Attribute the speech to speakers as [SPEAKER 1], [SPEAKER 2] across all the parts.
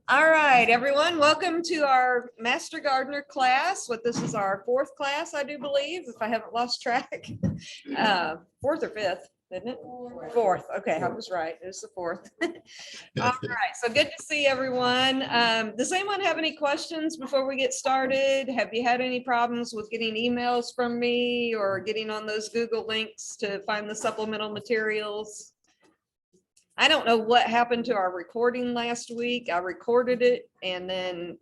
[SPEAKER 1] All right, everyone, welcome to our Master Gardener class. This is our fourth class, I do believe, if I haven't lost track. Fourth or fifth, isn't it? Fourth. Okay, I was right. It's the fourth. All right, so good to see everyone. Does anyone have any questions before we get started? Have you had any problems with getting emails from me or getting on those Google links to find the supplemental materials? I don't know what happened to our recording last week. I recorded it and then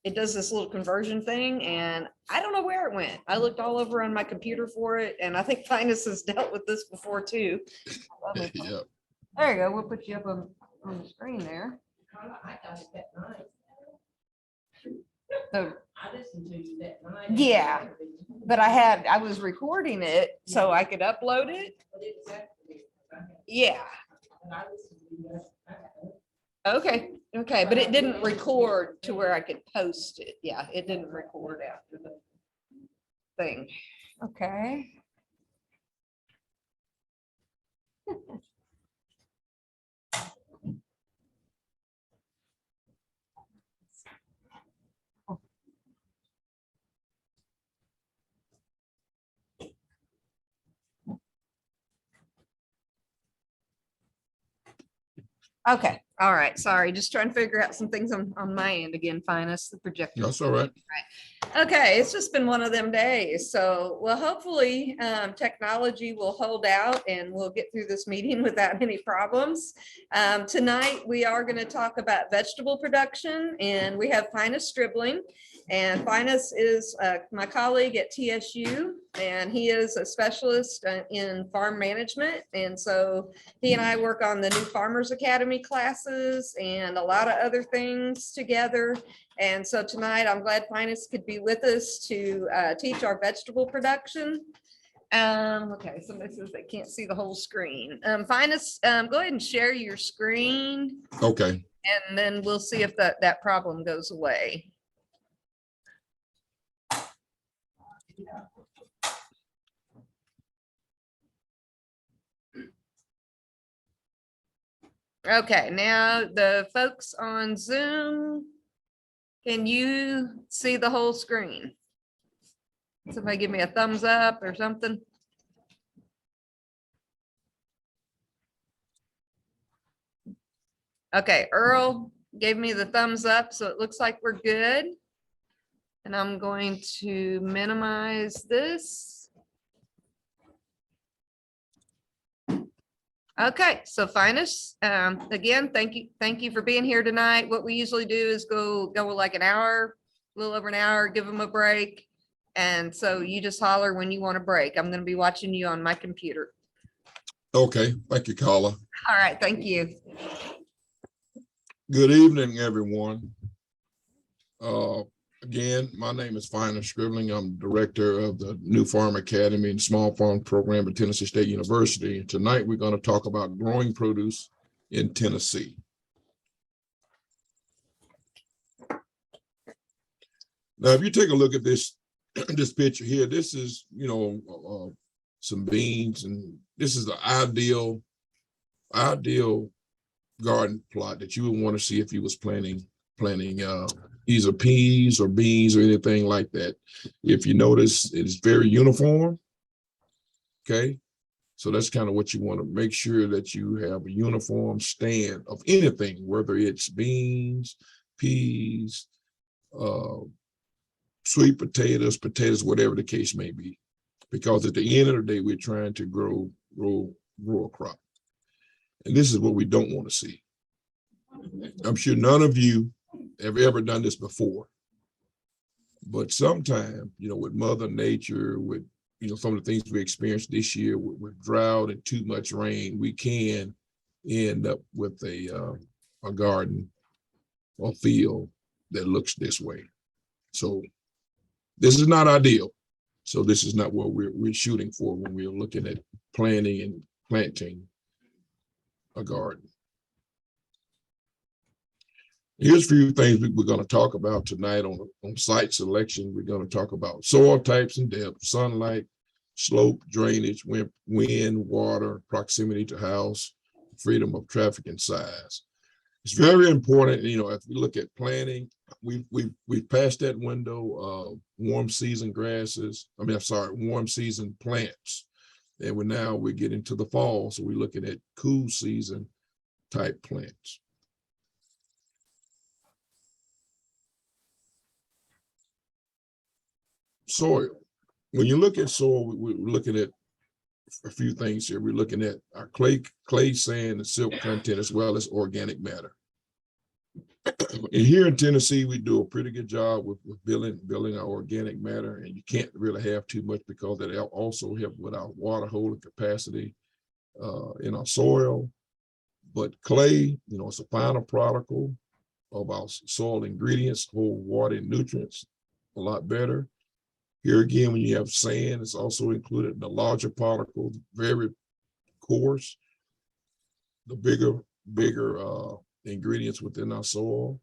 [SPEAKER 1] it does this little conversion thing and I don't know where it went. I looked all over on my computer for it and I think Finis has dealt with this before too.
[SPEAKER 2] Yep.
[SPEAKER 1] There you go. We'll put you up on the screen there. So,
[SPEAKER 3] I listened to you that night.
[SPEAKER 1] yeah, but I was recording it so I could upload it. Yeah. Okay, but it didn't record to where I could post it. Yeah, it didn't record after the thing. Okay. Okay, all right, sorry, just trying to figure out some things on my end again, Finis, the projector.
[SPEAKER 2] That's all right.
[SPEAKER 1] Okay, it's just been one of them days, so well, hopefully technology will hold out and we'll get through this meeting without any problems. Tonight, we are going to talk about vegetable production and we have Finis Stribling. And Finis is my colleague at TSU, and he is a specialist in farm management. And so he and I work on the new Farmers Academy classes and a lot of other things together. And so tonight, I'm glad Finis could be with us to teach our vegetable production. Okay, somebody says they can't see the whole screen. Finis, go ahead and share your screen.
[SPEAKER 2] Okay.
[SPEAKER 1] And then we'll see if that problem goes away. Okay, now the folks on Zoom, can you see the whole screen? Somebody give me a thumbs up or something. Okay, Earl gave me the thumbs up, so it looks like we're good. And I'm going to minimize this. Okay, so Finis, again, thank you for being here tonight. What we usually do is go like an hour, a little over an hour, give them a break. And so you just holler when you want a break. I'm going to be watching you on my computer.
[SPEAKER 2] Okay. Thank you, Carla.
[SPEAKER 1] All right, thank you.
[SPEAKER 2] Good evening, everyone. Again, my name is Finis Stribling. I'm director of the New Farm Academy and Small Farm Program at Tennessee State University. And tonight we're going to talk about growing produce in Tennessee. Now, if you take a look at this picture here, this is, some beans, and this is the ideal garden plot that you would want to see if you was planting either peas or beans or anything like that. If you notice, it's very uniform. Okay, so that's kind of what you want to make sure that you have a uniform stand of anything, whether it's beans, peas, sweet potatoes, whatever the case may be. Because at the end of the day, we're trying to grow a crop. And this is what we don't want to see. I'm sure none of you have ever done this before. But sometime, with Mother Nature, with some of the things we experienced this year with drought and too much rain, we can end up with a garden or field that looks this way. So this is not ideal. So this is not what we're shooting for when we're looking at planting a garden. Here's a few things we're going to talk about tonight on site selection. We're going to talk about soil types and depth, sunlight, slope, drainage, wind, water, proximity to house, freedom of traffic and size. It's very important, you know, if we look at planting, we've passed that window of warm season grasses. I mean, I'm sorry, warm season plants. And we're getting to the fall, so we're looking at cool season type plants. Soil. When you look at soil, we're looking at a few things here. We're looking at our clay, sand, and silt content, as well as organic matter. And here in Tennessee, we do a pretty good job with building our organic matter, and you can't really have too much because that also help with our water holding capacity in our soil. But clay, you know, it's a final product of our soil ingredients, hold water and nutrients a lot better. Here again, when you have sand, it's also included in the larger particles, very coarse, the bigger ingredients within our soil.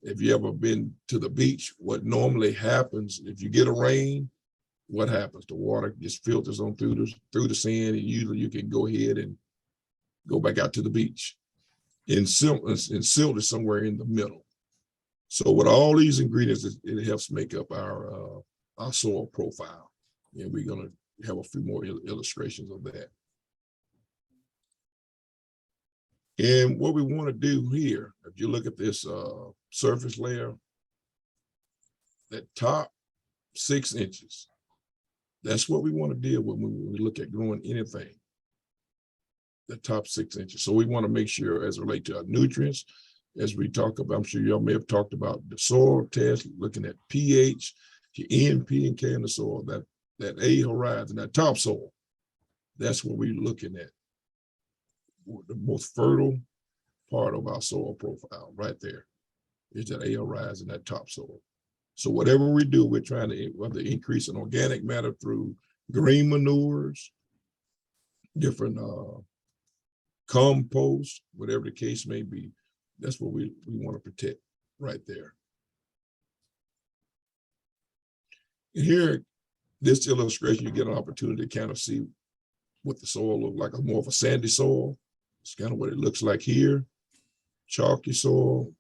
[SPEAKER 2] If you ever been to the beach, what normally happens if you get a rain, what happens? The water just filters on through the sand, and usually you can go ahead and go back out to the beach. And silt is somewhere in the middle. So with all these ingredients, it helps make up our soil profile. And we're going to have a few more illustrations of that. And what we want to do here, if you look at this surface layer, that top 6 inches, that's what we want to deal with when we look at growing anything, the top 6 inches. So we want to make sure, as it relates to our nutrients, as we talk about, I'm sure y'all may have talked about the soil test, looking at pH, your N, P, and K in the soil, that A horizon, that topsoil, that's what we're looking at. The most fertile part of our soil profile right there is that A horizon, that topsoil. So whatever we do, we're trying to whether increase in organic matter through green manures, different compost, whatever the case may be. That's what we want to protect right there. And here, this illustration, you get an opportunity to kind of see what the soil looks like, more of a sandy soil. It's kind of what it looks like here. Chalky soil,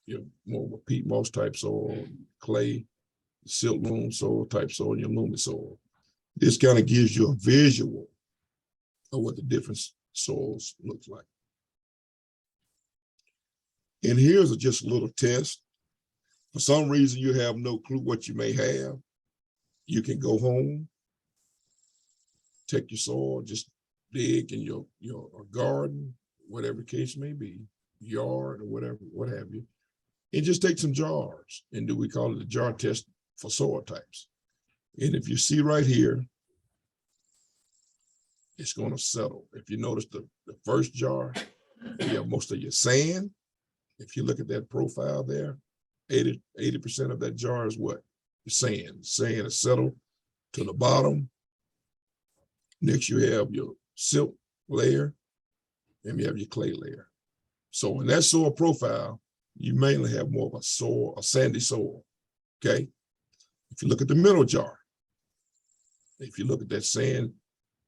[SPEAKER 2] you know, more of a peat moss type soil, clay, silt loam soil type soil, and your loamy soil. This kind of gives you a visual of what the different soils looks like. And here's just a little test. For some reason, you have no clue what you may have. You can go home, take your soil, just dig in your garden, whatever the case may be, yard or whatever, what have you, and just take some jars and we call it a jar test for soil types. And if you see right here, it's going to settle. If you notice the first jar, you have most of your sand. If you look at that profile there, 80% of that jar is what? Sand. Sand is settled to the bottom. Next, you have your silt layer, and you have your clay layer. So in that soil profile, you mainly have more of a sandy soil, okay? If you look at the middle jar, if you look at that sand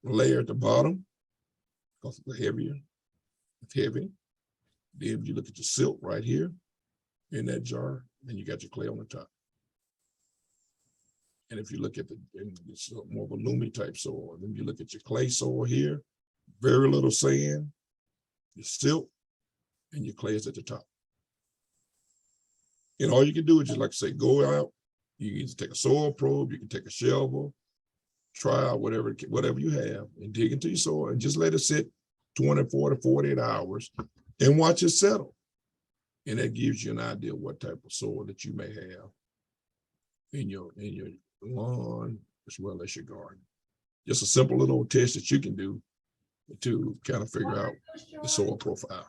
[SPEAKER 2] layer at the bottom, because it's heavier, it's heavy. Then you look at your silt right here in that jar, and you got your clay on the top. And if you look at it's more of a loomy type soil, and then you look at your clay soil here, very little sand, your silt, and your clay is at the top. And all you can do is just like I say, go out, you can either take a soil probe, you can take a shovel, try out whatever you have and dig into your soil and just let it sit 24 to 48 hours and watch it settle. And that gives you an idea of what type of soil that you may have in your lawn as well as your garden. Just a simple little test that you can do to kind of figure out the soil profile.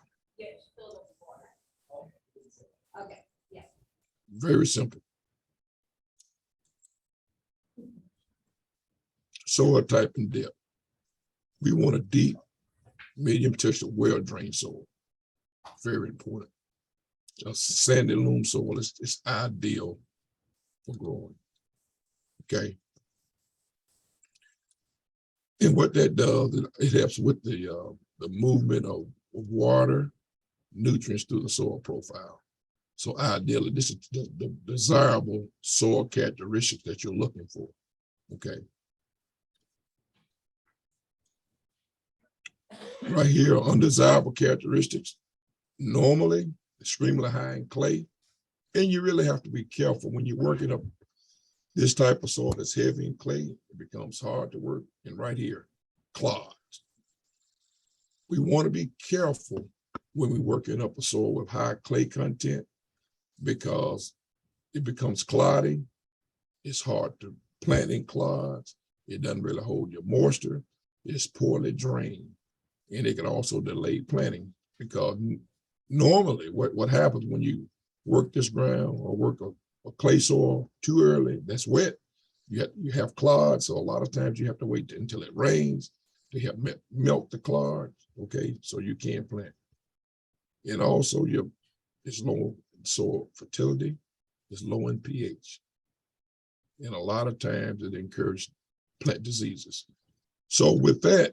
[SPEAKER 3] Okay, yeah.
[SPEAKER 2] Very simple. Soil type and depth. We want a deep, medium texture, well-drained soil. Very important. A sandy loam soil is ideal for growing. Okay. And what that does, it helps with the movement of water nutrients through the soil profile. So ideally, this is the desirable soil characteristics that you're looking for, okay? Right here, undesirable characteristics, normally extremely high in clay, and you really have to be careful when you're working up this type of soil that's heavy in clay. It becomes hard to work. And right here, clods. We want to be careful when we're working up a soil with high clay content because it becomes cloddy. It's hard to plant in clods. It doesn't really hold your moisture. It's poorly drained. And it can also delay planting because normally what happens when you work this ground or work a clay soil too early, that's wet, you have clods. So a lot of times you have to wait until it rains to help melt the clods, okay? So you can plant. And also it's low in soil fertility, it's low in pH. And a lot of times it encourages plant diseases. So with that,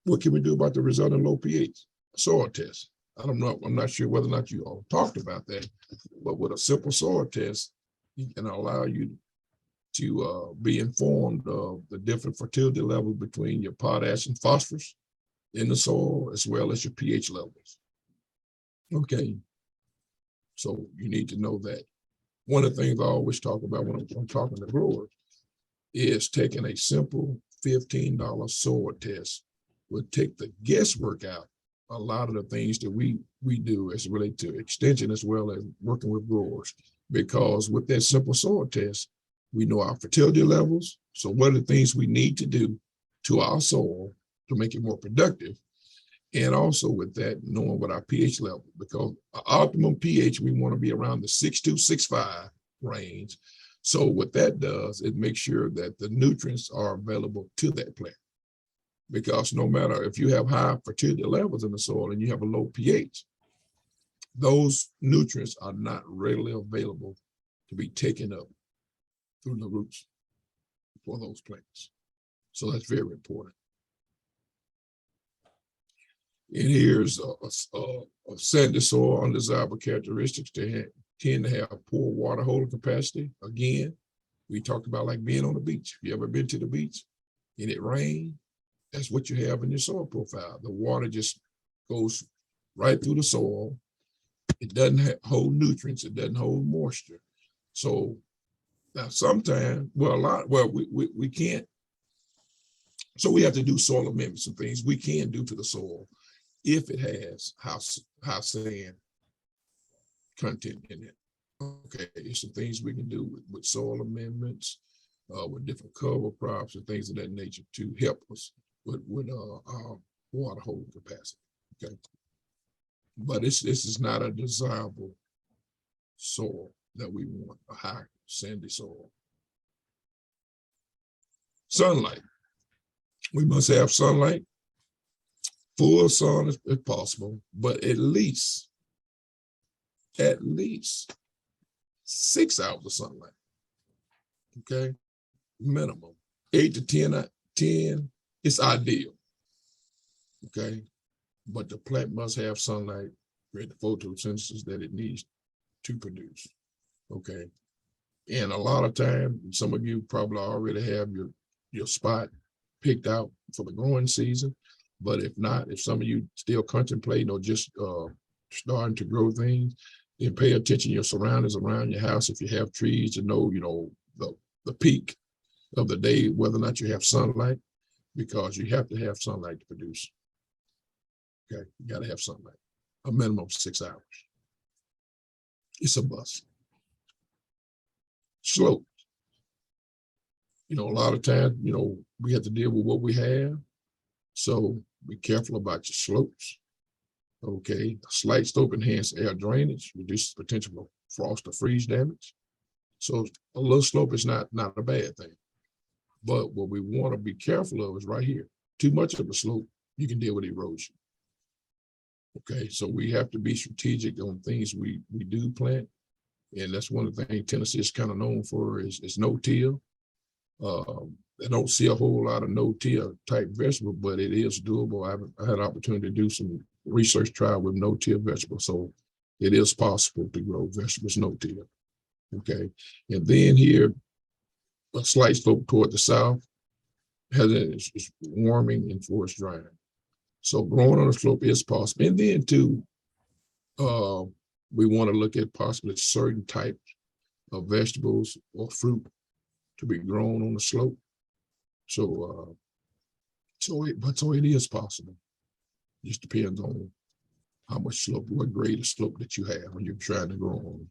[SPEAKER 2] what can we do about the resulting low pH? Soil test. I'm not sure whether or not you all talked about that, but with a simple soil test, it can allow you to be informed of the different fertility levels between your potash and phosphorus in the soil, as well as your pH levels. Okay, so you need to know that. One of the things I always talk about when I'm talking to growers is taking a simple $15 soil test would take the guesswork out a lot of the things that we do as it relates to extension as well as working with growers. Because with that simple soil test, we know our fertility levels. So what are the things we need to do to our soil to make it more productive? And also with that, knowing what our pH level, because our optimum pH, we want to be around the 6.2, 6.5 range. So what that does, it makes sure that the nutrients are available to that plant. Because no matter if you have high fertility levels in the soil and you have a low pH, those nutrients are not readily available to be taken up through the roots for those plants. So that's very important. And here's a sandy soil, undesirable characteristics. They tend to have poor water holding capacity. Again, we talked about like being on the beach. If you ever been to the beach and it rained, that's what you have in your soil profile. The water just goes right through the soil. It doesn't hold nutrients. It doesn't hold moisture. So now sometimes, we can't. So we have to do soil amendments and things we can do to the soil if it has high sand content in it. Okay, there's some things we can do with soil amendments, with different cover crops and things of that nature to help us with our water holding capacity. Okay, but this is not a desirable soil that we want, a high sandy soil. Sunlight. We must have sunlight, full sun if possible, but at least 6 hours of sunlight. Okay, minimum 8 to 10 is ideal. Okay, but the plant must have sunlight, create the photosynthesis that it needs to produce. Okay, and a lot of times, some of you probably already have your spot picked out for the growing season. But if not, if some of you still contemplating or just starting to grow things, then pay attention to your surroundings around your house. If you have trees, to know, the peak of the day, whether or not you have sunlight, because you have to have sunlight to produce. Okay, you got to have sunlight, a minimum of 6 hours. It's a must. Slope. A lot of times, we have to deal with what we have. So be careful about your slopes. Okay, a slight slope enhances air drainage, reduces potential for frost or freeze damage. So a little slope is not a bad thing. But what we want to be careful of is right here. Too much of a slope, you can deal with erosion. Okay, so we have to be strategic on things we do plant. And that's one of the things Tennessee is kind of known for is no-till. I don't see a whole lot of no-till type vegetable, but it is doable. I had an opportunity to do some research trial with no-till vegetables. So it is possible to grow vegetables no-till. Okay. And then here, a slight slope toward the south it's warming and forest drying. So growing on a slope is possible. And then too, we want to look at possibly certain types of vegetables or fruit to be grown on the slope. So, so it is possible. Just depends on how much slope, what grade of slope that you have when you're trying to grow on.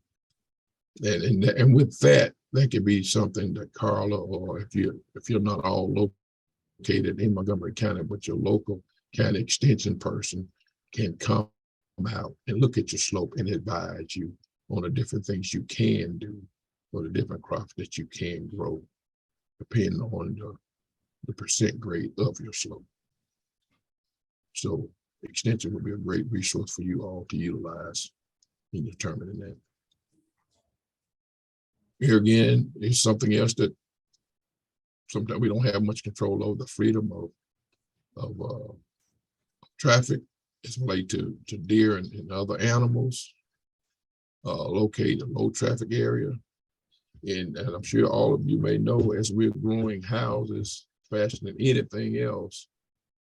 [SPEAKER 2] And with that could be something that Carla, or if you're not all located in Montgomery County, but your local county extension person can come out and look at your slope and advise you on the different things you can do or the different crops that you can grow, depending on the percent grade of your slope. So extension will be a great resource for you all to utilize in determining that. Here again, is something else that sometimes we don't have much control over, the freedom of traffic as related to deer and other animals located in low traffic area. And I'm sure all of you may know, as we're growing houses faster than anything else,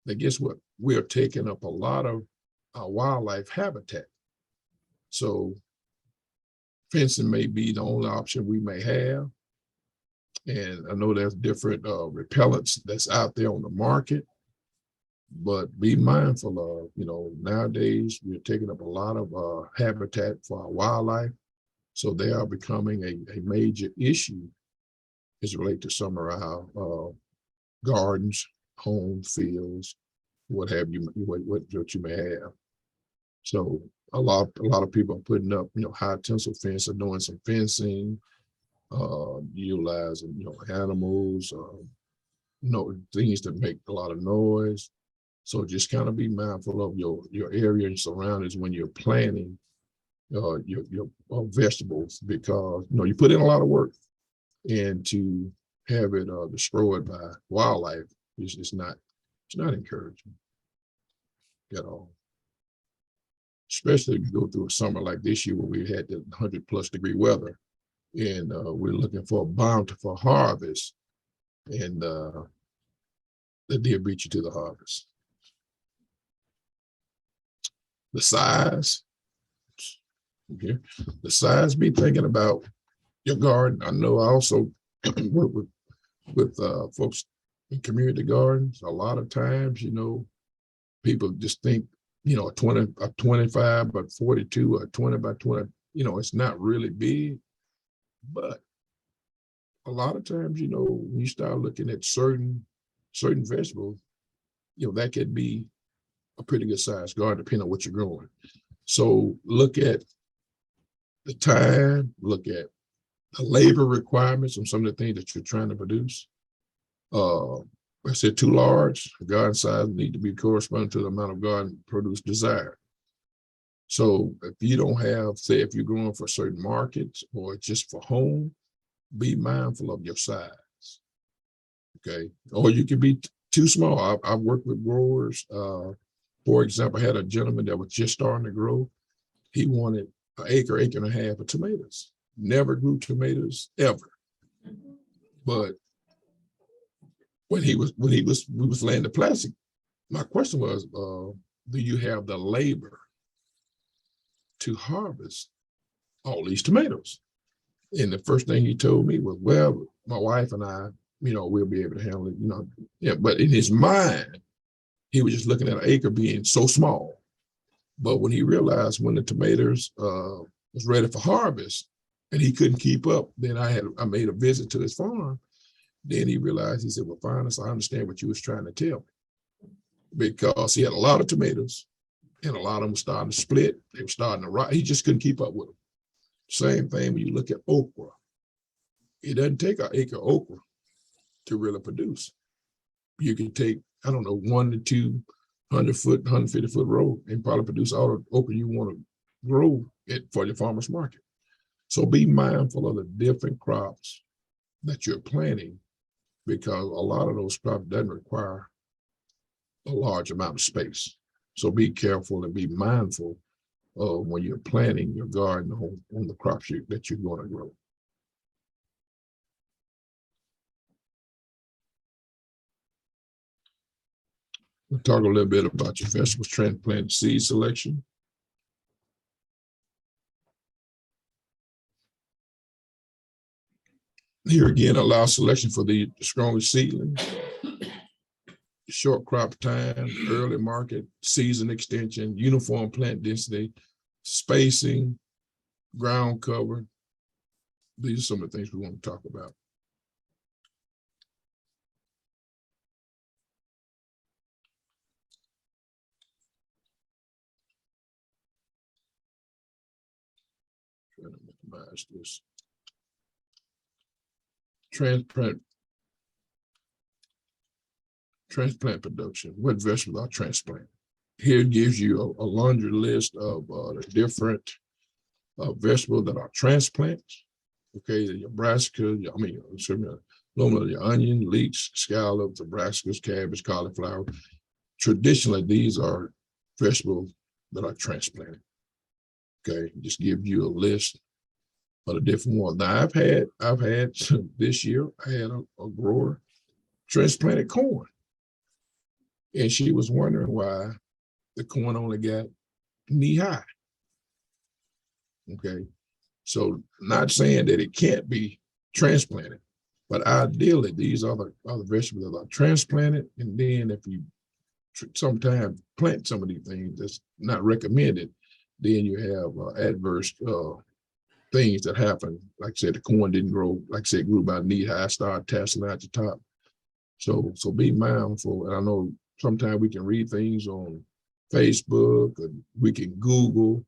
[SPEAKER 2] that guess what? We are taking up a lot of our wildlife habitat. So fencing may be the only option we may have. And I know there's different repellents that's out there on the market, but be mindful of, nowadays we're taking up a lot of habitat for our wildlife. So they are becoming a major issue as it relates to some of our gardens, homes, fields, what have you, what you may have. So a lot of people are putting up, high tensile fence or doing some fencing, utilizing, animals, things that make a lot of noise. So just kind of be mindful of your area and surroundings when you're planting your vegetables, because you put in a lot of work, and to have it destroyed by wildlife is not encouraging at all. Especially if you go through a summer like this year where we had the 100+ degree weather, and we're looking for a bountiful harvest, and the deer beat you to the harvest. The size, okay, the size, be thinking about your garden. I know I also work with folks in community gardens. A lot of times, people just think, a 25 by 42 or 20 by 20, it's not really big. But a lot of times, when you start looking at certain vegetables, that could be a pretty good size garden depending on what you're growing. So look at the time, look at the labor requirements on some of the things that you're trying to produce. I said too large, the garden size need to be corresponding to the amount of garden produce desired. So if you don't have, say, if you're growing for certain markets or just for home, be mindful of your size. Okay. Or you can be too small. I've worked with growers. For example, I had a gentleman that was just starting to grow. He wanted an acre and a half of tomatoes. Never grew tomatoes ever. But when we was laying the plastic, my question was, do you have the labor to harvest all these tomatoes? And the first thing he told me was, well, my wife and I, we'll be able to handle it, Yeah, but in his mind, he was just looking at an acre being so small. But when he realized when the tomatoes was ready for harvest and he couldn't keep up, then I made a visit to his farm. Then he realized, he said, well, Finis, I understand what you was trying to tell me. Because he had a lot of tomatoes and a lot of them were starting to split. They were starting to rot. He just couldn't keep up with them. Same thing when you look at okra. It doesn't take an acre of okra to really produce. You can take, 1 to 2 100-foot, 150-foot row and probably produce all the okra you want to grow it for your farmer's market. So be mindful of the different crops that you're planting, because a lot of those crops doesn't require a large amount of space. So be careful and be mindful when you're planting your garden on the crops that you're going to grow. We'll talk a little bit about your vegetables transplant seed selection. Here again, allow selection for the strongest seedling, short crop time, early market, season extension, uniform plant density, spacing, ground cover. These are some of the things we want to talk about. Trying to minimize this. Transplant production. What vegetables are transplanted? Here it gives you a laundry list of the different vegetables that are transplants. Okay, your brassica, your onion, leeks, scallops, brassicas, cabbage, cauliflower. Traditionally, these are vegetables that are transplanted. Okay, just give you a list of the different ones. Now I've had this year, I had a grower transplanted corn. And she was wondering why the corn only got knee high. Okay, so not saying that it can't be transplanted, but ideally these are the vegetables that are transplanted. And then if you sometimes plant some of these things that's not recommended, then you have adverse things that happen. Like I said, the corn didn't grow, like I said, grew about knee high, started tasseling at the top. So be mindful. And I know sometimes we can read things on Facebook and we can Google,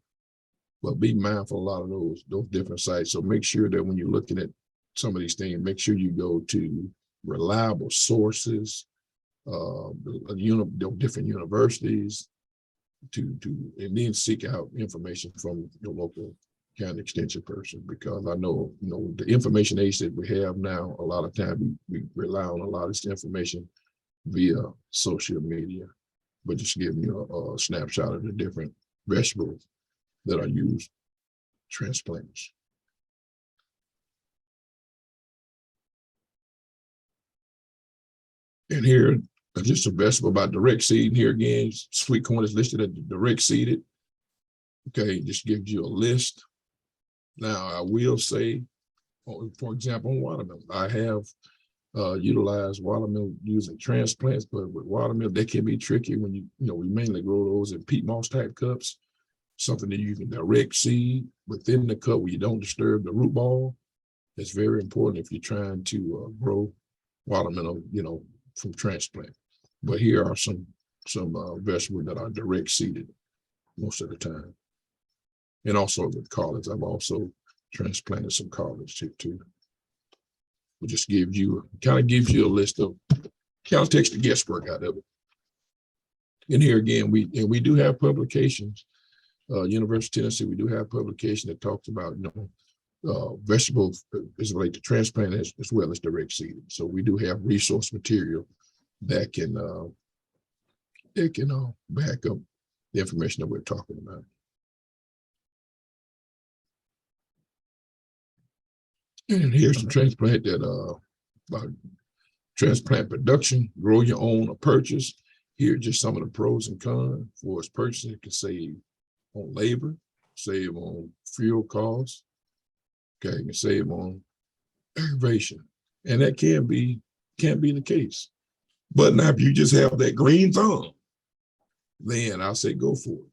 [SPEAKER 2] but be mindful of a lot of those different sites. So make sure that when you're looking at some of these things, make sure you go to reliable sources, different universities, and then seek out information from your local county extension person, because I know, the information age that we have now, a lot of times we rely on a lot of this information via social media, but just giving you a snapshot of the different vegetables that are used transplants. And here, just a vegetable about direct seed. Here again, sweet corn is listed as direct seeded. Okay, just gives you a list. Now, I will say, for example, on watermelon, I have utilized watermelon using transplants, but with watermelon, they can be tricky when we mainly grow those in peat moss type cups, something that you can direct seed within the cup where you don't disturb the root ball. It's very important if you're trying to grow watermelon, from transplant. But here are some vegetables that are direct seeded most of the time. And also with collards, I've also transplanted some collards too. It just gives you a list of, kind of takes the guesswork out of it. And here again, we do have publications. University of Tennessee, we do have publication that talks about vegetables as related to transplant as well as direct seeding. So we do have resource material that can back up the information that we're talking about. And here's some transplant transplant production, grow your own or purchase. Here are just some of the pros and cons. For its purchasing, it can save on labor, save on fuel costs, okay, you can save on aggravation. And that can be the case. But now if you just have that green thumb, then I'll say go for it.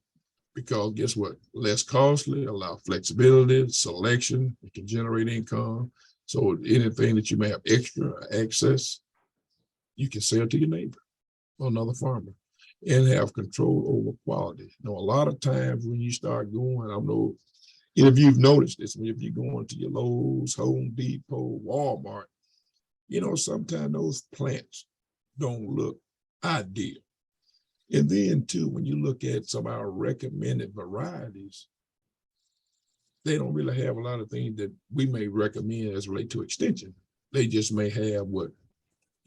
[SPEAKER 2] Because guess what? Less costly, allow flexibility, selection, it can generate income. So anything that you may have extra access, you can sell to your neighbor or another farmer and have control over quality. A lot of times when you start going, I don't know if you've noticed this, if you're going to your Lowe's, Home Depot, Walmart, sometimes those plants don't look ideal. And then too, when you look at some of our recommended varieties, they don't really have a lot of things that we may recommend as relate to extension. They just may have what,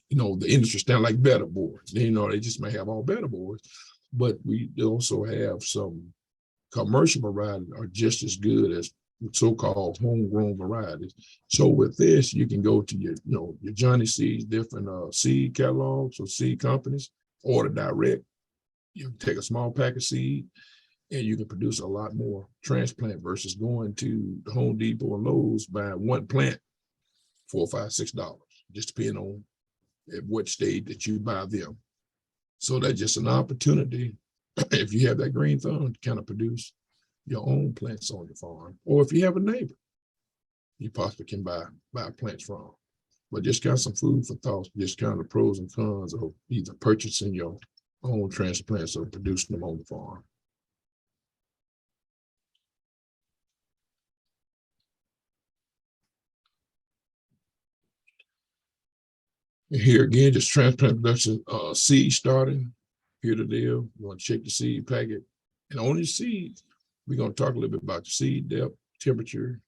[SPEAKER 2] the industry stand like better boards. They just may have all better boards. but we also have some commercial varieties are just as good as so-called homegrown varieties. So with this, you can go to your, your Johnny Seeds, different seed catalogs or seed companies, order direct. You take a small pack of seed and you can produce a lot more transplant versus going to the Home Depot and Lowe's buying one plant $4, $5, $6, just depending on at what stage that you buy them. So that's just an opportunity if you have that green thumb to kind of produce your own plants on your farm, or if you have a neighbor, you possibly can buy plants from. But just got some food for thought, just kind of the pros and cons of either purchasing your own transplants or producing them on the farm. And here again, just transplant production, seed starting. Here the deal. You want to check the seed packet. And on your seeds, we're going to talk a little bit about the seed depth, temperature,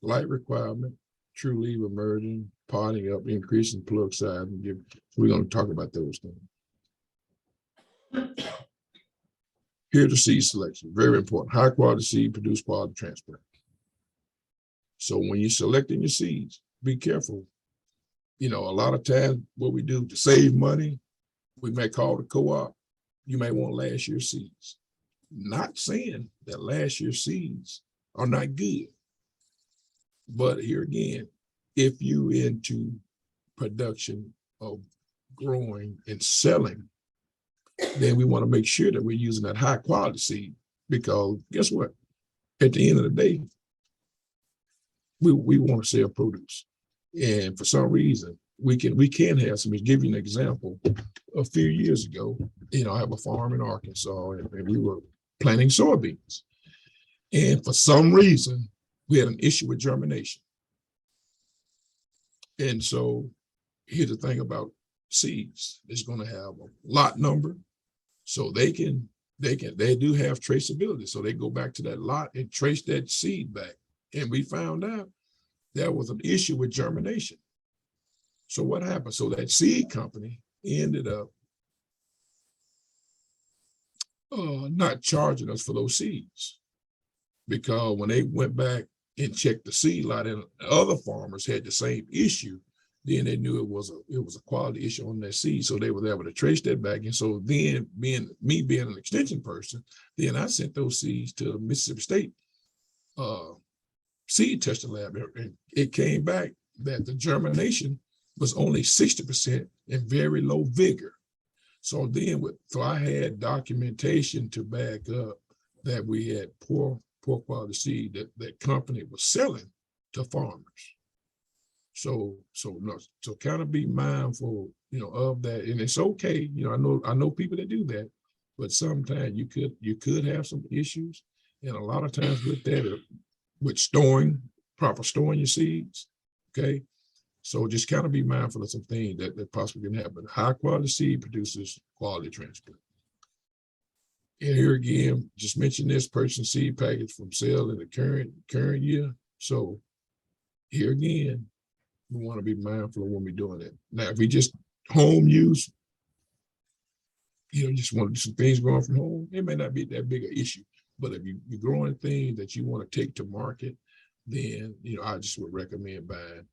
[SPEAKER 2] light requirement, true leaf emerging, potting up, increasing plug size. And we're going to talk about those things. Here's the seed selection. Very important. High quality seed produce quality transplant. So when you're selecting your seeds, be careful. A lot of times what we do to save money, we may call the co-op. You may want last year's seeds. Not saying that last year's seeds are not good. But here again, if you into production of growing and selling, then we want to make sure that we're using that high quality seed, because guess what? At the end of the day, we want to sell produce. And for some reason, we can have some. To give you an example, a few years ago, I have a farm in Arkansas, and we were planting soybeans. And for some reason, we had an issue with germination. And so here's the thing about seeds. It's going to have a lot number. So they do have traceability. So they go back to that lot and trace that seed back. And we found out there was an issue with germination. So what happened? So that seed company ended up not charging us for those seeds, because when they went back and checked the seed lot and other farmers had the same issue, then they knew it was a quality issue on that seed. So they were able to trace that back. And so then being an extension person, then I sent those seeds to Mississippi State seed testing lab, and it came back that the germination was only 60% and very low vigor. So then I had documentation to back up that we had poor quality seed that company was selling to farmers. So kind of be mindful, of that. And it's okay. I know people that do that, but sometimes you could have some issues. And a lot of times with that, with proper storing your seeds. Okay. So just kind of be mindful of some things that possibly can happen. High quality seed produces quality transplant. And here again, just mention this person seed package from sale in the current year. So here again, we want to be mindful of when we're doing it. Now, if we just home use, just want to do some things going from home, it may not be that big an issue. But if you're growing things that you want to take to market, then, I just would recommend buying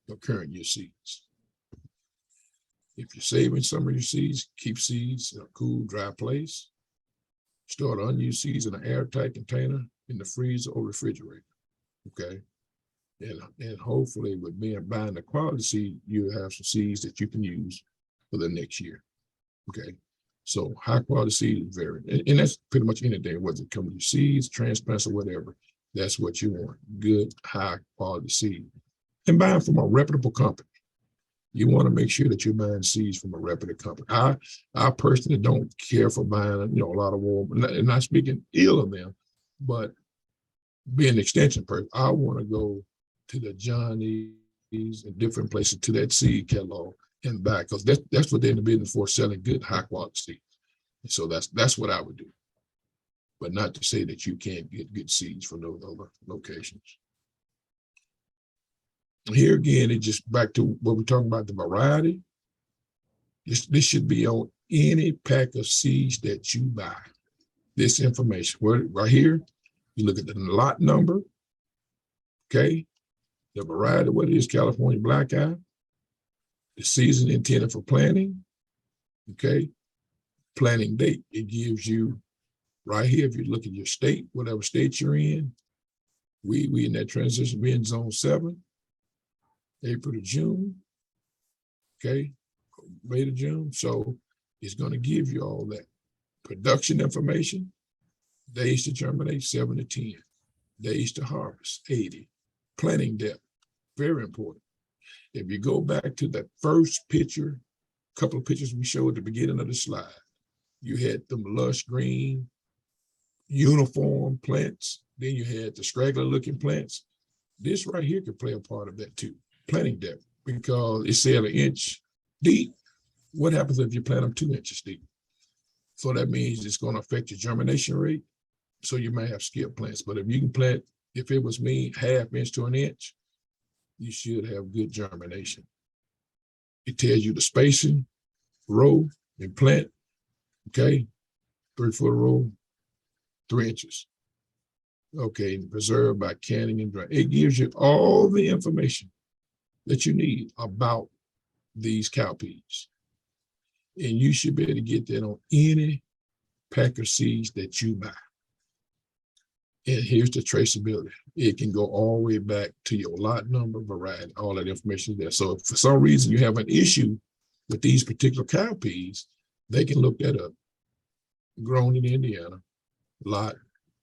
[SPEAKER 2] your current year seeds. If you're saving some of your seeds, keep seeds in a cool, dry place. Store the unused seeds in an airtight container in the freezer or refrigerator. Okay. And hopefully with buying the quality seed, you have some seeds that you can use for the next year. Okay. So high quality seed is and that's pretty much anything, whether it comes to seeds, transplants, or whatever. That's what you want. Good, high quality seed. And buying from a reputable company. You want to make sure that you're buying seeds from a reputable company. I personally don't care for buying, a lot of wool, and not speaking ill of them, but being an extension person, I want to go to the Johnny's and different places to that seed catalog and buy, because that's what they're in the business for, selling good, high quality seeds. And so that's what I would do. But not to say that you can't get good seeds from those other locations. Here again, it's just back to what we're talking about, the variety. This should be on any pack of seeds that you buy. This information, right here, you look at the lot number, okay? The variety, what it is, California black eye, the season intended for planting, okay? Planting date, it gives you right here, if you look at your state, whatever state you're in, we in that transition, we in zone 7, April to June, okay? May to June, so it's gonna give you all that. Production information, days to germinate, 7 to 10, days to harvest, 80, planting depth, very important. If you go back to that first picture, couple of pictures we showed at the beginning of the slide, you had them lush green, uniform plants, then you had the straggler looking plants. This right here could play a part of that too, planting depth, because it said 1 inch deep. What happens if you plant them 2 inches deep? So that means it's going to affect your germination rate. So you may have skip plants, but if you can plant, if it was me, 1/2 inch to 1 inch, you should have good germination. It tells you the spacing, row, and plant, okay? 3-foot row, 3 inches. Okay, preserved by canning and drying. It gives you all the information that you need about these cowpeas. And you should be able to get that on any pack of seeds that you buy. And here's the traceability. It can go all the way back to your lot number, variety, all that information is there. So if for some reason you have an issue with these particular cowpeas, they can look that up. Grown in Indiana, lot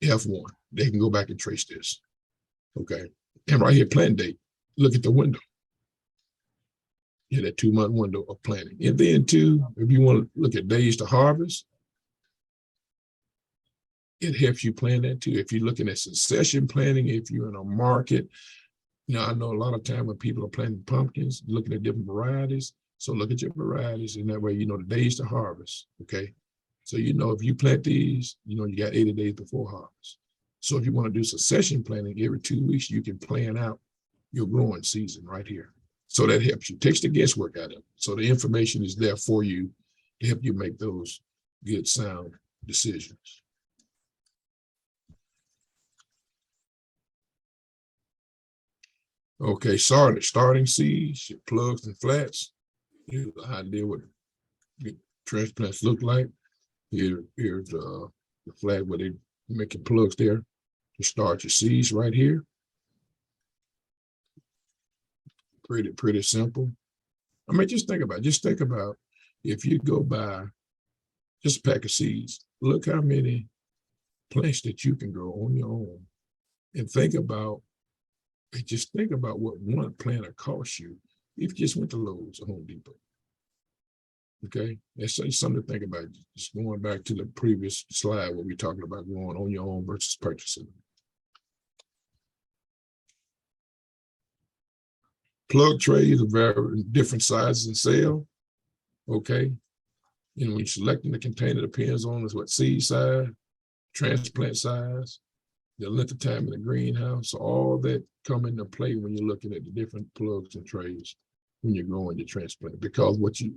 [SPEAKER 2] F1. They can go back and trace this. Okay. And right here, plant date. Look at the window. Yeah, that 2-month window of planting. And then too, if you want to look at days to harvest, it helps you plan that too. If you're looking at succession planting, if you're in a market, you know, I know a lot of time when people are planting pumpkins, looking at different varieties. So look at your varieties, and that way you know the days to harvest, okay? So you know if you plant these, you know you got 80 days before harvest. So if you want to do succession planting every 2 weeks, you can plan out your growing season right here. So that helps you, takes the guesswork out of it. So the information is there for you to help you make those good, sound decisions. Okay, starting seeds, your plugs and flats. Here's the idea what the transplants look like. Here's the flat where they making plugs there to start your seeds right here. Pretty simple. I mean, just think about if you go buy just a pack of seeds, look how many plants that you can grow on your own, and just think about what one planter costs you if you just went to Lowe's or Home Depot. Okay, that's something to think about. Just going back to the previous slide where we're talking about growing on your own versus purchasing. Plug trays are very different sizes and sale. Okay, and when you're selecting the container, depends on what seed size, transplant size, the length of time in the greenhouse. So all that come into play when you're looking at the different plugs and trays when you're growing your transplant. Because what you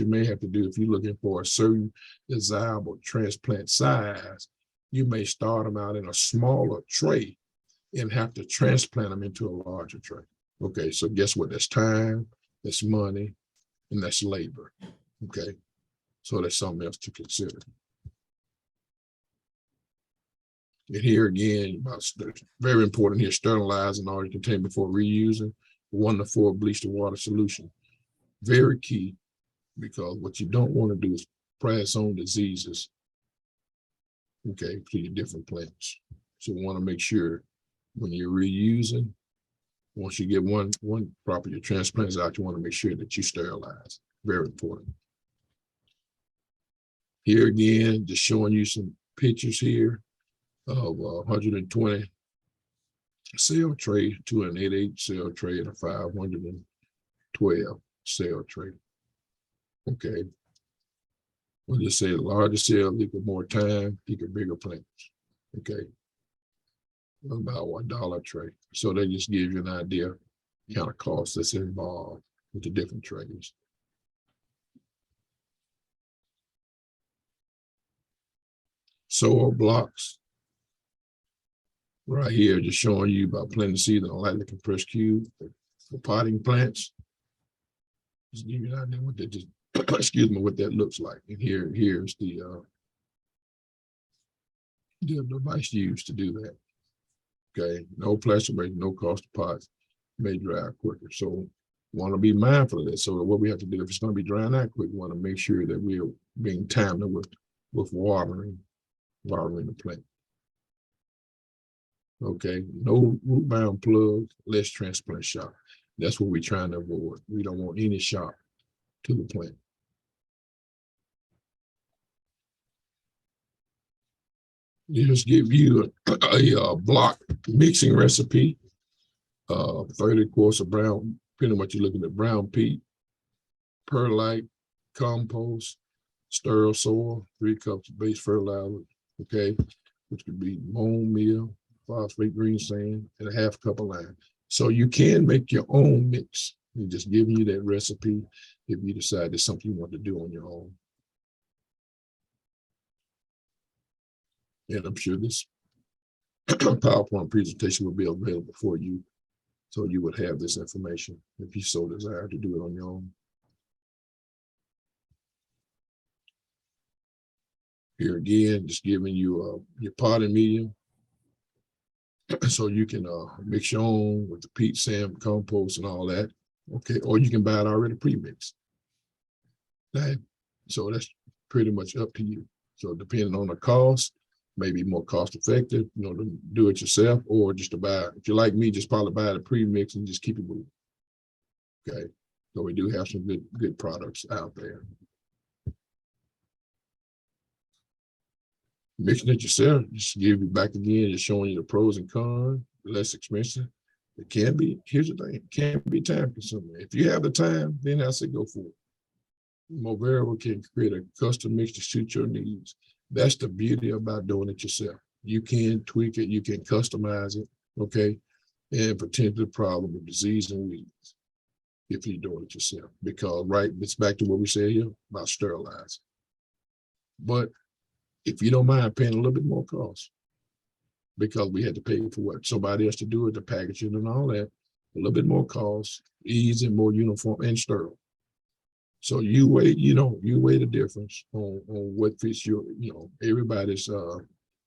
[SPEAKER 2] may have to do if you're looking for a certain desirable transplant size, you may start them out in a smaller tray and have to transplant them into a larger tray. Okay, so guess what? That's time, that's money, and that's labor. Okay, so that's something else to consider. And here again, very important here, sterilizing all your container before reusing. 1 to 4 bleach to water solution. Very key, because what you don't want to do is pass on diseases, okay, to your different plants. So you want to make sure when you're reusing, once you get one proper, your transplants out, you want to make sure that you sterilize. Very important. Here again, just showing you some pictures here of 120 cell tray, 288 cell tray, and a 512 cell tray. Okay. We'll just say the larger cell equal more time, equal bigger plants. Okay. About $1 tray. So that just gives you an idea of the kind of cost that's involved with the different trays. soil blocks. Right here, just showing you about planting seed in a lightly compressed cube for potting plants. Just give you an idea what that just excuse me, what that looks like. And here's the device used to do that. Okay, no plastic bag, no cost of pots, may dry out quicker. So want to be mindful of that. So what we have to do, if it's going to be drying out quick, we want to make sure that we're being timely with watering the plant. Okay, no root bound plug, less transplant shock. That's what we're trying to avoid. We don't want any shock to the plant. You just give you a block mixing recipe, 30 quarts of brown, depending on what you're looking at, brown peat, perlite, compost, sterile soil, 3 cups of base fertilizer, okay, which could be bone meal, phosphate green sand, and a 1/2 cup of lime. So you can make your own mix. We're just giving you that recipe if you decide it's something you want to do on your own. And I'm sure this PowerPoint presentation will be available for you, so you would have this information if you so desire to do it on your own. Here again, just giving you your potting medium, so you can mix your own with the peat, sand, compost, and all that. Okay, or you can buy it already pre-mixed. So that's pretty much up to you. So depending on the cost, maybe more cost effective, to do it yourself, or just to buy it. If you're like me, just probably buy the pre-mix and just keep it moving. Okay, so we do have some good products out there. Mixing it yourself, just give you back again, just showing you the pros and cons, less expensive. It can be, here's the thing, it can be time consuming. If you have the time, then I say go for it. Montgomery can create a custom mix to suit your needs. That's the beauty about doing it yourself. You can tweak it, you can customize it, okay, and protect the problem of disease and weeds if you're doing it yourself. Because, right, it's back to what we said here about sterilizing. But if you don't mind paying a little bit more cost, because we had to pay for what somebody else to do it, the packaging and all that, a little bit more cost, easy, more uniform and sterile. So you weigh the difference on what fits your, everybody's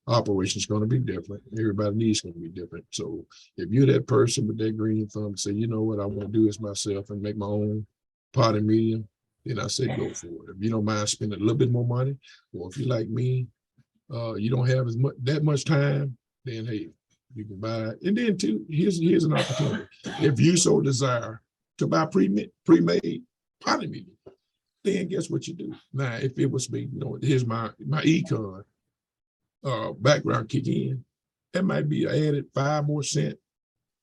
[SPEAKER 2] operation is going to be different. Everybody's needs going to be different. So if you're that person with that green thumb, say, you know what, I want to do this myself and make my own potting medium, then I say go for it. If you don't mind spending a little bit more money, or if you're like me, you don't have that much time, then hey, you can buy it. And then too, here's an opportunity. If you so desire to buy pre-made potting medium, then guess what you do? Now, if it was me, here's my econ background kick in, that might be added 5 more cents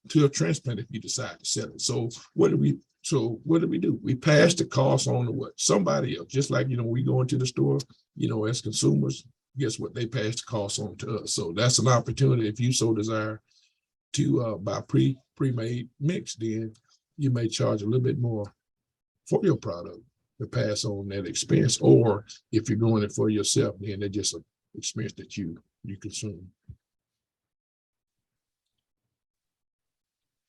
[SPEAKER 2] to a transplant if you decide to sell it. So what do we do? We pass the cost on to what? Somebody else. Just like, we go into the store, as consumers, guess what? They pass the cost on to us. So that's an opportunity if you so desire to buy pre-made mix, then you may charge a little bit more for your product to pass on that expense. Or if you're doing it for yourself, then it's just an expense that you consume.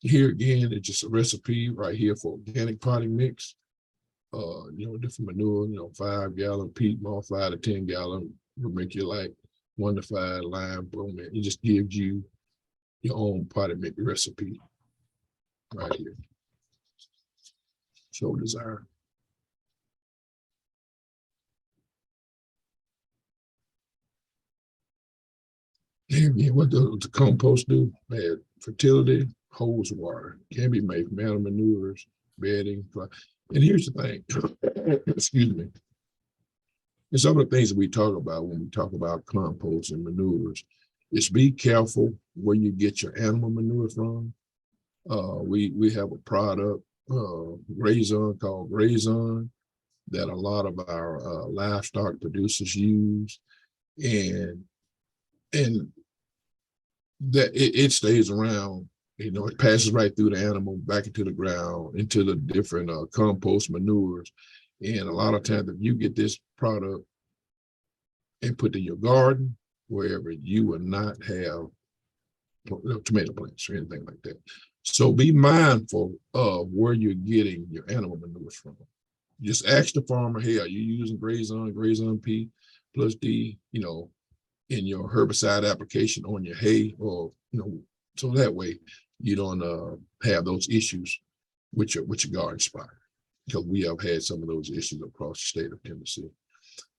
[SPEAKER 2] Here again, it's just a recipe right here for organic potting mix. Different manure, 5 gallon peat, moss 5 to 10 gallon will make you like 1 to 5 lime bromate. It just gives you your own potting mix recipe right here. So desire. And what does the compost do? Add fertility, holds water, can be made from animal manures, bedding. And here's the thing, excuse me. And some of the things that we talk about when we talk about compost and manures is be careful where you get your animal manure from. We have a product, Grazon, called Grazon, that a lot of our livestock producers use, and that it stays around. It passes right through the animal, back into the ground, into the different compost manures. And a lot of times, if you get this product and put in your garden, wherever you will not have tomato plants or anything like that. So be mindful of where you're getting your animal manures from. Just ask the farmer, hey, are you using Grazon P plus D, in your herbicide application on your hay, or, so that way you don't have those issues with your garden spot, because we have had some of those issues across the state of Tennessee.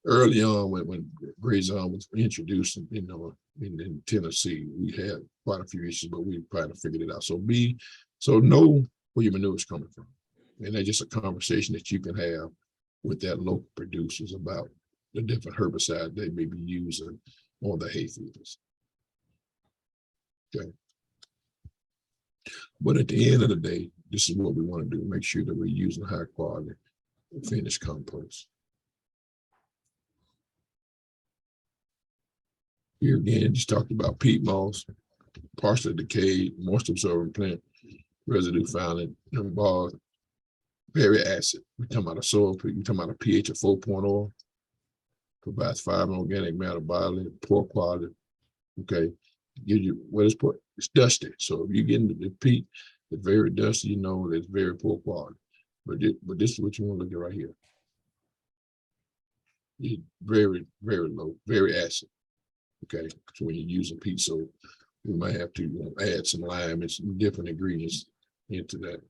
[SPEAKER 2] Early on, when Grazon was introduced, in Tennessee, we had quite a few issues, but we kind of figured it out. So know where your manure is coming from, and that's just a conversation that you can have with that local producers about the different herbicides they may be using on the hay fields. Okay. But at the end of the day, this is what we want to do: make sure that we're using high quality finished compost. Here again, just talked about peat moss, partially decayed, moisture absorbing plant residue found in bog, very acid. We're talking about a soil, we're talking about a pH of 4.0, provides fiber and organic matter biologically, poor quality. Okay, give you what is poor? It's dusty. So if you get into the peat, it's very dusty, it's very poor quality. But this is what you want to look at right here. It's very, very low, very acid. Okay, so when you're using peat, so we might have to add some lime and some different ingredients into that.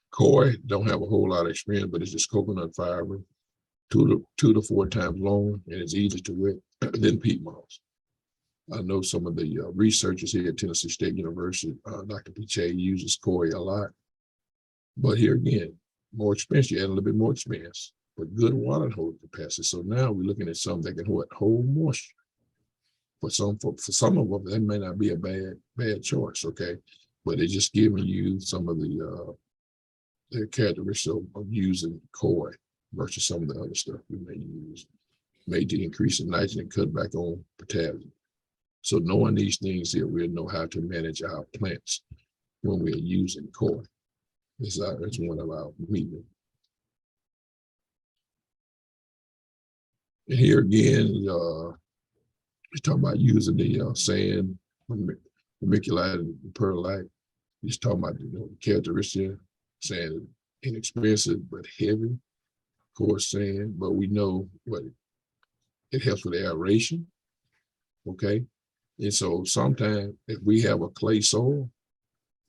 [SPEAKER 2] Koi don't have a whole lot of experience, but it's just coconut fiber, 2 to 4 times longer, and it's easier to wet than peat moss. I know some of the researchers here at Tennessee State University, Dr. Piche uses Koi a lot, but here again, more expensive, you add a little bit more expense, but good water holding capacity. So now we're looking at something that can hold moisture. For some of them, that may not be a bad choice, okay? But it's just giving you some of the characteristics of using Koi versus some of the other stuff we may use, made to increase in nitrogen, cut back on potassium. So knowing these things here, we'll know how to manage our plants when we're using Koi. It's one of our medium. And here again, we're talking about using the sand, vermiculite and perlite. Just talking about the characteristic, sand inexpensive but heavy, coarse sand. But we know what it helps with aeration. Okay, and so sometimes if we have a clay soil,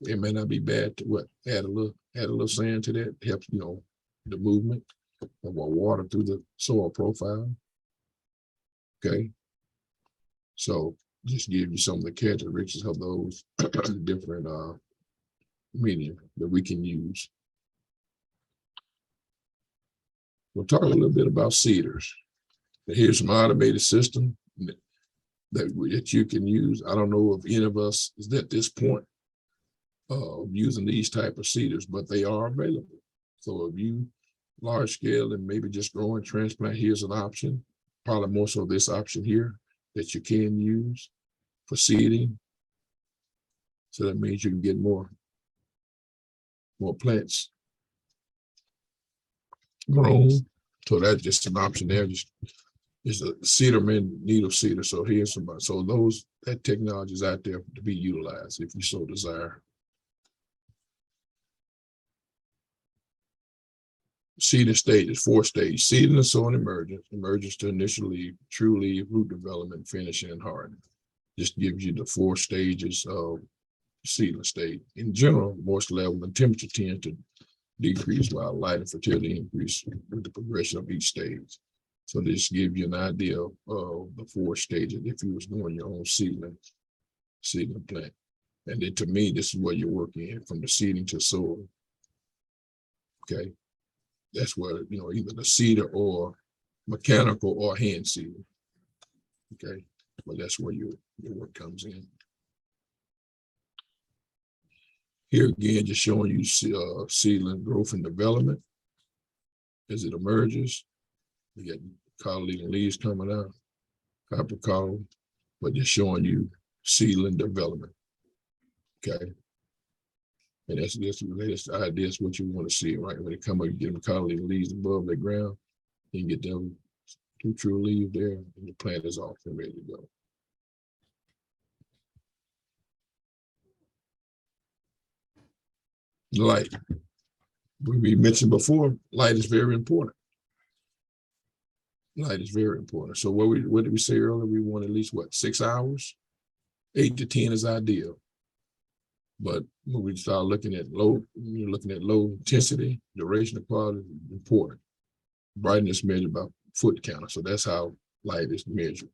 [SPEAKER 2] it may not be bad to add a little sand to that. It helps the movement of water through the soil profile. Okay, so just give you some of the characteristics of those different medium that we can use. We'll talk a little bit about seeders. Here's some automated system that you can use. I don't know if any of us is at this point using these type of seeders, but they are available. So if you large scale and maybe just growing transplant, here's an option, probably more so this option here that you can use for seeding. So that means you can get more plants grown. So that's just an option there. Just a Cedarman needle seeder. So here's somebody. So that technology is out there to be utilized if you so desire. Seeding stage is 4 stages: seeding the soil, emergence to initial leaf, true leaf, root development, finishing, and hardening. Just gives you the 4 stages of seeding stage. In general, moisture level and temperature tend to decrease while light and fertility increase with the progression of each stage. So this gives you an idea of the 4 stages if you was doing your own seedling plant. And then to me, this is where you're working in, from the seeding to soil. Okay. That's where, either the seeder or mechanical or hand seeding. Okay. But that's where your work comes in. Here again, just showing you seedling growth and development as it emerges. You got cotyledon leaves coming out, copper cotyl, but just showing you seedling development. Okay. And that's the idea, is what you want to see, right? When they come up, you get them cotyledon leaves above the ground, you get them two true leaves there, and the plant is off and ready to go. Light. We mentioned before, light is very important. Light is very important. So what did we say earlier? We want at least what, 6 hours? 8 to 10 is ideal. But when we start looking at low intensity, duration of quality is important. Brightness measured by foot counter. So that's how light is measured.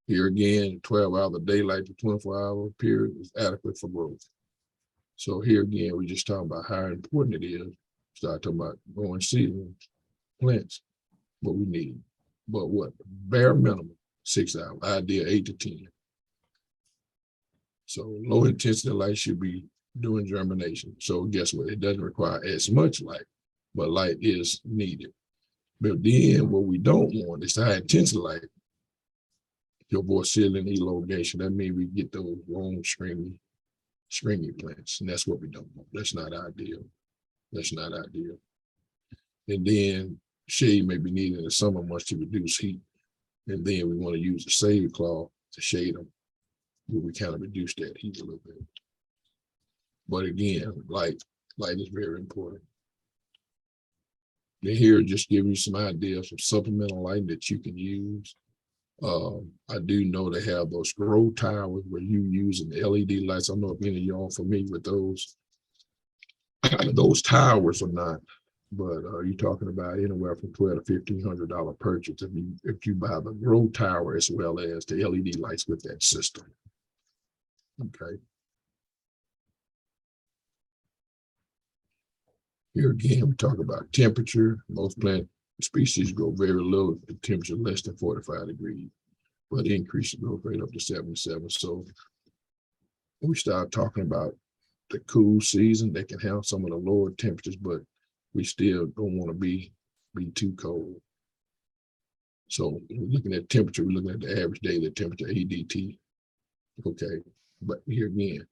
[SPEAKER 2] Here again, 12 hours of daylight for 24-hour period is adequate for growth. So here again, we just talking about how important it is. Start talking about growing seedlings, plants, what we need. But what? Bare minimum, 6 hours, ideal 8 to 10. So low intensity light should be doing germination. So guess what? It doesn't require as much light, but light is needed. But then what we don't want is high intensity light. Your boy seedling elongation. That means we get those long stringy plants, and that's what we don't want. That's not ideal. That's not ideal. And then shade may be needed in the summer months to reduce heat. And then we want to use the shade cloth to shade them, where we kind of reduce that heat a little bit. But again, light is very important. And here, just give you some ideas of supplemental light that you can use. I do know they have those grow towers where you using LED lights. I don't know if any of y'all familiar with those. Those towers or not, but you're talking about anywhere from $1,200 to $1,500 purchase if you buy the grow tower as well as the LED lights with that system. Okay. Here again, we talk about temperature. Most plant species grow very low at temperature less than 45 degrees, but increase the growth rate up to 77. So we start talking about the cool season, they can have some of the lower temperatures, but we still don't want to be too cold. So we're looking at temperature, we're looking at the average daily temperature, ADT. Okay, but here again,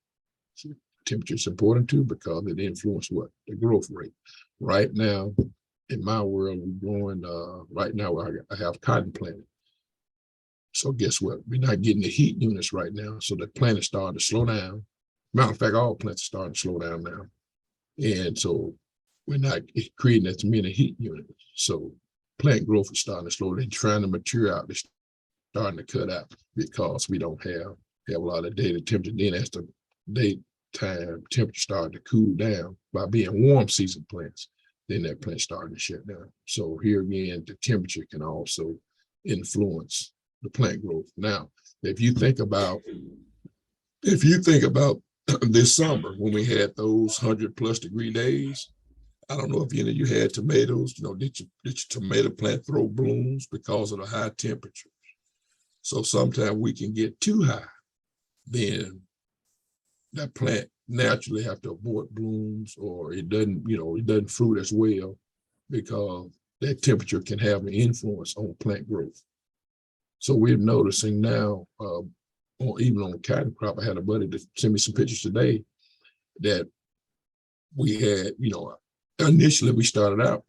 [SPEAKER 2] temperature is important too because it influences what? The growth rate. Right now, in my world, we're growing, right now I have cotton planted. So guess what? We're not getting the heat units right now. So the plant is starting to slow down. Matter of fact, all plants are starting to slow down now. And so we're not creating as many heat units. So plant growth is starting to slow. They're trying to mature out. They're starting to cut out because we don't have a lot of daily temperature. Then as the daytime temperature started to cool down by being warm season plants, then that plant starting to shut down. So here again, the temperature can also influence the plant growth. Now, if you think about this summer when we had those 100+ degree days, I don't know if any of you had tomatoes, did your tomato plant throw blooms because of the high temperature? So sometimes we can get too high, then that plant naturally have to abort blooms, or it doesn't fruit as well because that temperature can have an influence on plant growth. So we're noticing now, even on the cotton crop, I had a buddy that sent me some pictures today that we had, initially we started out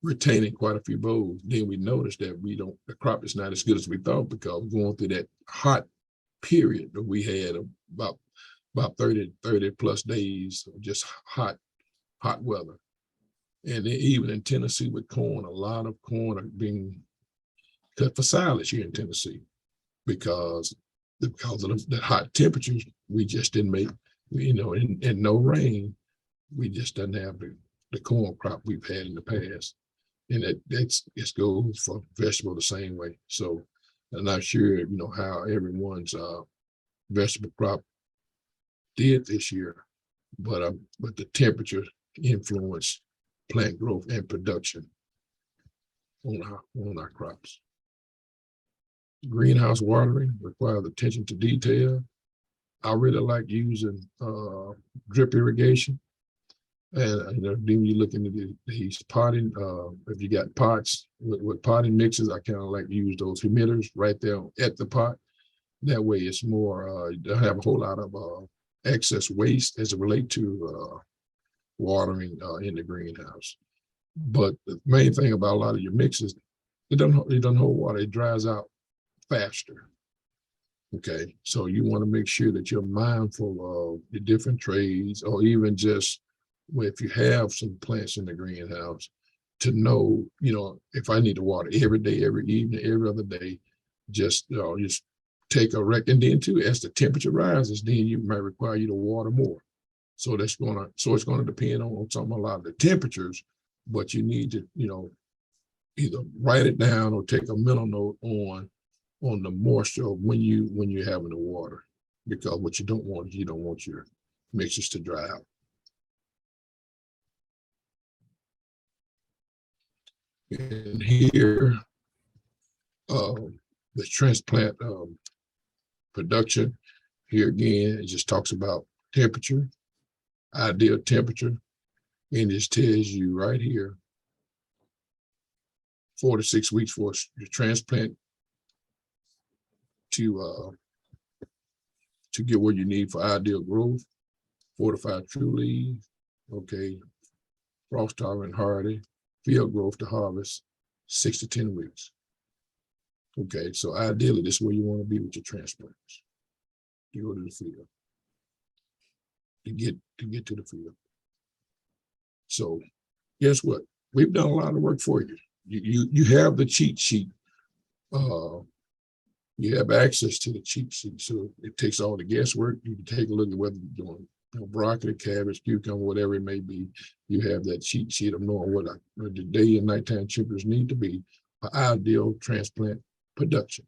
[SPEAKER 2] retaining quite a few bowls. Then we noticed that the crop is not as good as we thought because going through that hot period that we had about 30 plus days of just hot weather. And then even in Tennessee with corn, a lot of corn are being cut for silage here in Tennessee because of the hot temperatures. We just didn't make, and no rain, we just doesn't have the corn crop we've had in the past. And it goes for vegetable the same way. So I'm not sure, how everyone's vegetable crop did this year, but the temperature influenced plant growth and production on our crops. Greenhouse watering requires attention to detail. I really like using drip irrigation. And then you look into these potting, if you got pots with potting mixes, I kind of like to use those emitters right there at the pot. That way it's more, you don't have a whole lot of excess waste as it relates to watering in the greenhouse. But the main thing about a lot of your mixes, it doesn't hold water, it dries out faster. Okay, so you want to make sure that you're mindful of the different trades, or even just if you have some plants in the greenhouse, to know, if I need to water every day, every evening, every other day, just take a rec. And then too, as the temperature rises, then you might require you to water more. So it's gonna depend on a lot of the temperatures, but you need to, either write it down or take a mental note on the moisture of when you're having the water, because what you don't want is you don't want your mixes to dry out. And here, the transplant production, here again, it just talks about temperature, ideal temperature, and it tells you right here 4 to 6 weeks for the transplant to get what you need for ideal growth. 4 to 5 true leaves, okay, frost tolerant hardy, field growth to harvest, 6 to 10 weeks. Okay, so ideally, this is where you want to be with your transplants. You go to the field. To get to the field. So guess what? We've done a lot of work for you. You have the cheat sheet. You have access to the cheat sheet, so it takes all the guesswork. You can take a look at whether you're doing broccoli, cabbage, cucumber, whatever it may be. You have that cheat sheet of knowing what the day and nighttime temperatures need to be for ideal transplant production.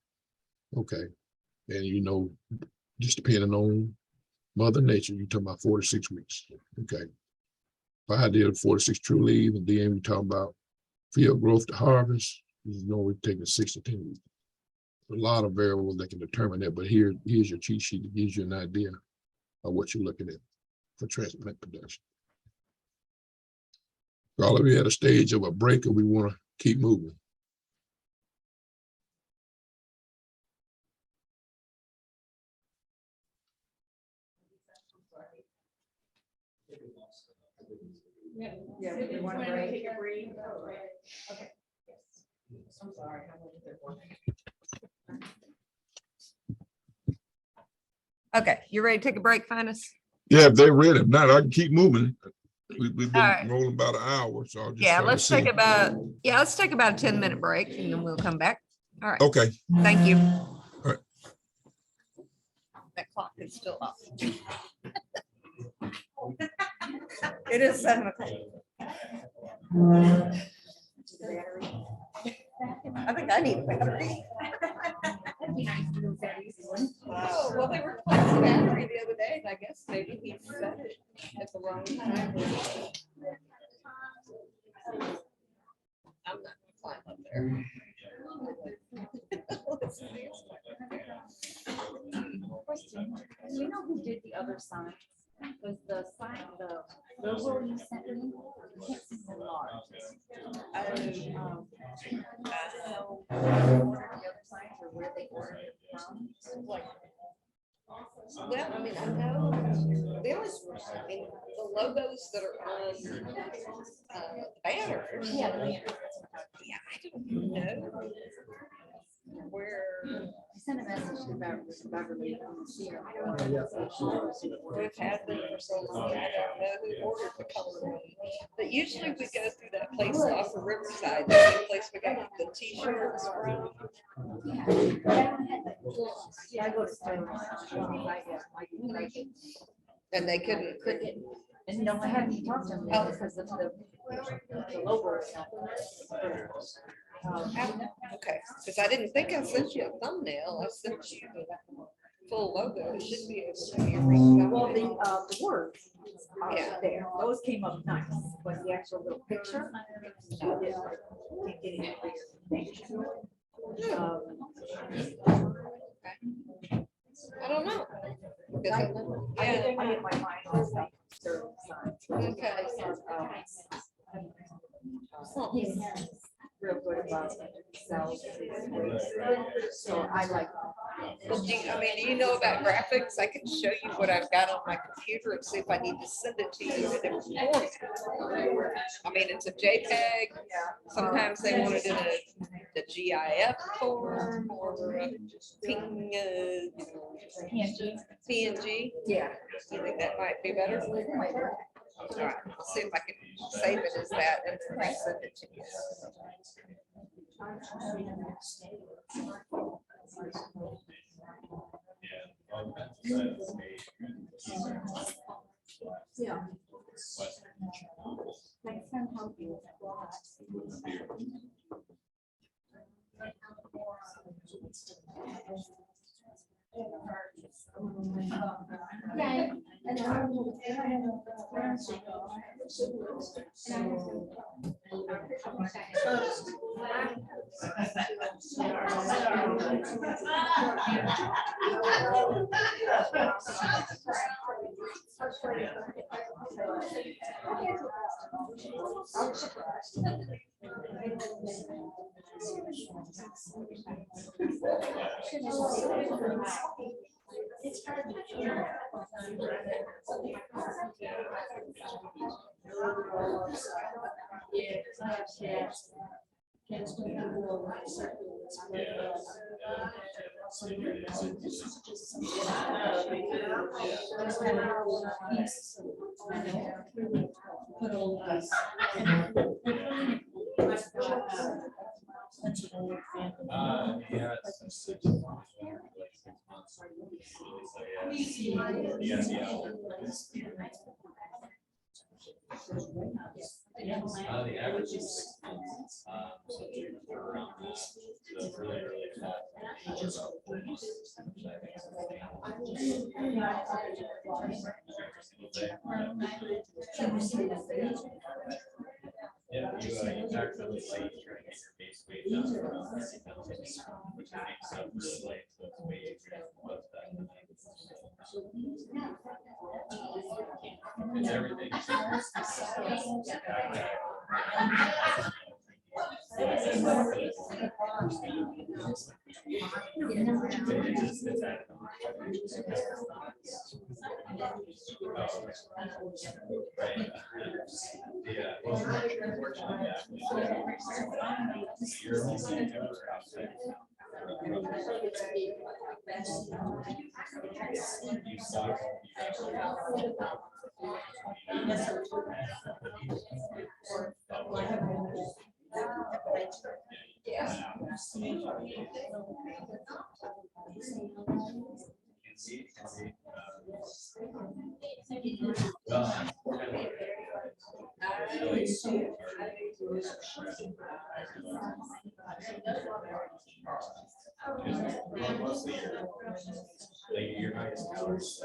[SPEAKER 2] Okay, and just depending on Mother Nature, you're talking about 4 to 6 weeks. Okay, for ideal 4 to 6 true leaves, and then we talk about field growth to harvest. We're taking 6 to 10 weeks. A lot of variables that can determine that, but here's your cheat sheet that gives you an idea of what you're looking at for transplant production. All of you at a stage of a break, and we want to keep moving.
[SPEAKER 3] Yeah, we want to take a break. Okay. I'm sorry.
[SPEAKER 1] Okay, you ready to take a break, Finis?
[SPEAKER 2] Yeah, if they're ready. If not, I can keep moving. We've been
[SPEAKER 1] right.
[SPEAKER 2] rolling about an hour, so I'll just
[SPEAKER 1] Yeah,
[SPEAKER 2] try to
[SPEAKER 1] let's
[SPEAKER 2] see.
[SPEAKER 1] take about a 10-minute break, and then we'll come back. All right.
[SPEAKER 2] Okay.
[SPEAKER 1] Thank you.
[SPEAKER 2] All right.
[SPEAKER 1] That clock is still up. It is 7 o'clock. I think I need a battery. Oh, well, they replaced the battery the other day, and I guess maybe he set it at the wrong time. I'm not gonna climb up there.
[SPEAKER 3] Question, do you know who did the other signs? Was the sign, the logo you sent me? I can't see the large. So, who ordered the other signs, or where they ordered it from?
[SPEAKER 1] Like, well, I mean, I know the logos that are on the banners.
[SPEAKER 3] Yeah, the banner.
[SPEAKER 1] Yeah, I don't know where.
[SPEAKER 3] I sent a message about Beverly on the share. I don't know.
[SPEAKER 1] We've had them for so long. I don't know who ordered the color. But usually we go through that place off of Riverside, the same place we got the t-shirts from.
[SPEAKER 3] Yeah, I go to Stribling.
[SPEAKER 1] And they couldn't.
[SPEAKER 3] And no, I haven't talked to them yet because of the logo. Is not-
[SPEAKER 1] Okay, because I didn't think I sent you a thumbnail. I sent you the full logo. It should be able to be read.
[SPEAKER 3] Well, the words are
[SPEAKER 1] Yeah.
[SPEAKER 3] there. Those came up nice, but the actual little picture. Can't get any bigger.
[SPEAKER 1] I don't know. Because
[SPEAKER 3] I
[SPEAKER 1] yeah,
[SPEAKER 3] get my mind on stuff.
[SPEAKER 1] okay.
[SPEAKER 3] He's real good about self. So I like
[SPEAKER 1] Well, I mean, do you know about graphics? I can show you what I've got on my computer and see if I need to send it to you in a different format. I mean, it's a JPEG. Sometimes they want it in a GIF form or a ping, PNG.
[SPEAKER 3] Yeah.
[SPEAKER 1] You think that might be better? All right, let's see if I can save it as that and then send it to you.
[SPEAKER 3] Yeah. Next time, help you.
[SPEAKER 4] The average is 6 months. So you're around the really, really flat ages of 40. Yeah, you act really late, you're gonna get your base weight down to around 30 pounds, which makes up really late, so it's way easier to put that in. It's everything. Yeah. Your highest calories.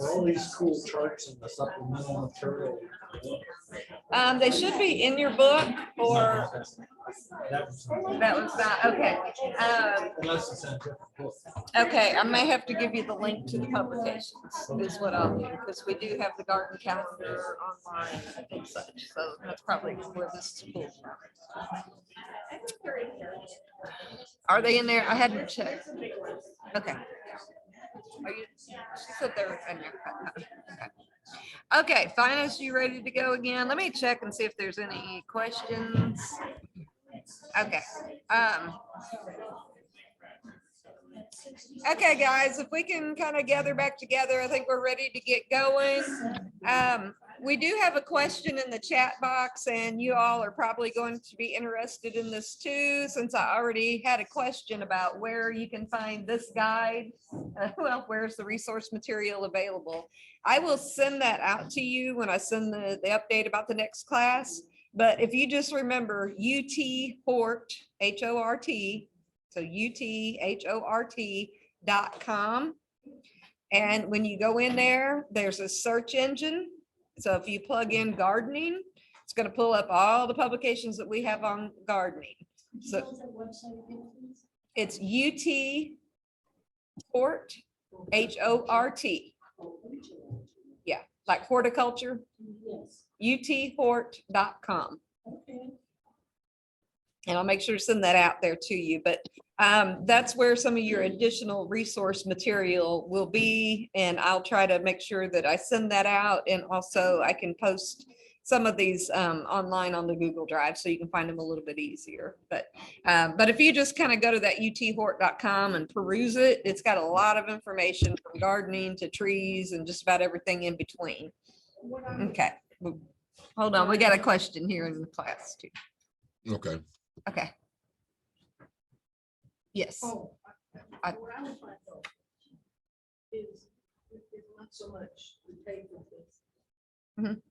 [SPEAKER 5] All these cool charts in the supplemental material.
[SPEAKER 1] They should be in your book, or
[SPEAKER 5] That was-
[SPEAKER 1] that was not, okay.
[SPEAKER 5] Unless it's in a different book.
[SPEAKER 1] Okay, I may have to give you the link to the publications, is what I'll do, because we do have the garden calendar online and such, so that's probably where this is pulled from. Are they in there? I hadn't checked. Okay. Are you, she said they were in there. Okay, Finis, you ready to go again? Let me check and see if there's any questions. Okay. Okay, guys, if we can kind of gather back together, I think we're ready to get going. We do have a question in the chat box, and you all are probably going to be interested in this too, since I already had a question about where you can find this guide. Well, where's the resource material available? I will send that out to you when I send the update about the next class. But if you just remember UT Hort, H-O-R-T, so UTHORT.com. And when you go in there, there's a search engine. So if you plug in gardening, it's going to pull up all the publications that we have on gardening. So it's UT Hort, H-O-R-T. Yeah, like horticulture. UTHort.com. And I'll make sure to send that out there to you. But that's where some of your additional resource material will be. And I'll try to make sure that I send that out. And also I can post some of these online on the Google Drive so you can find them a little bit easier. But if you just kind of go to that uthort.com and peruse it, it's got a lot of information from gardening to trees and just about everything in between. Okay. Hold on, we got a question here in the class too.
[SPEAKER 2] Okay.
[SPEAKER 1] Okay. Yes.
[SPEAKER 6] Oh,
[SPEAKER 1] I-
[SPEAKER 6] what I would like though is not so much we pay for this.
[SPEAKER 1] Mhm.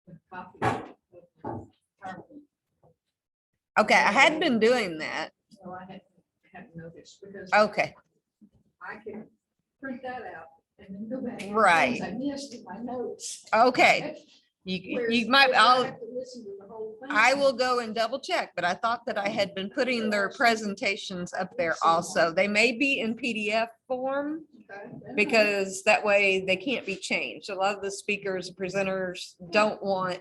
[SPEAKER 6] The copy of PowerPoint.
[SPEAKER 1] Okay, I had been doing that.
[SPEAKER 6] So I hadn't noticed because
[SPEAKER 1] Okay,
[SPEAKER 6] I can print that out and then go back. and
[SPEAKER 1] Right.
[SPEAKER 6] things I missed in my notes.
[SPEAKER 1] okay. You might,
[SPEAKER 6] Whereas I
[SPEAKER 1] I'll,
[SPEAKER 6] have to listen to the whole thing.
[SPEAKER 1] I will go and double check, but I thought that I had been putting their presentations up there also. They may be in PDF form
[SPEAKER 6] Okay, then
[SPEAKER 1] because that way they can't be changed. A lot of the speakers, presenters don't want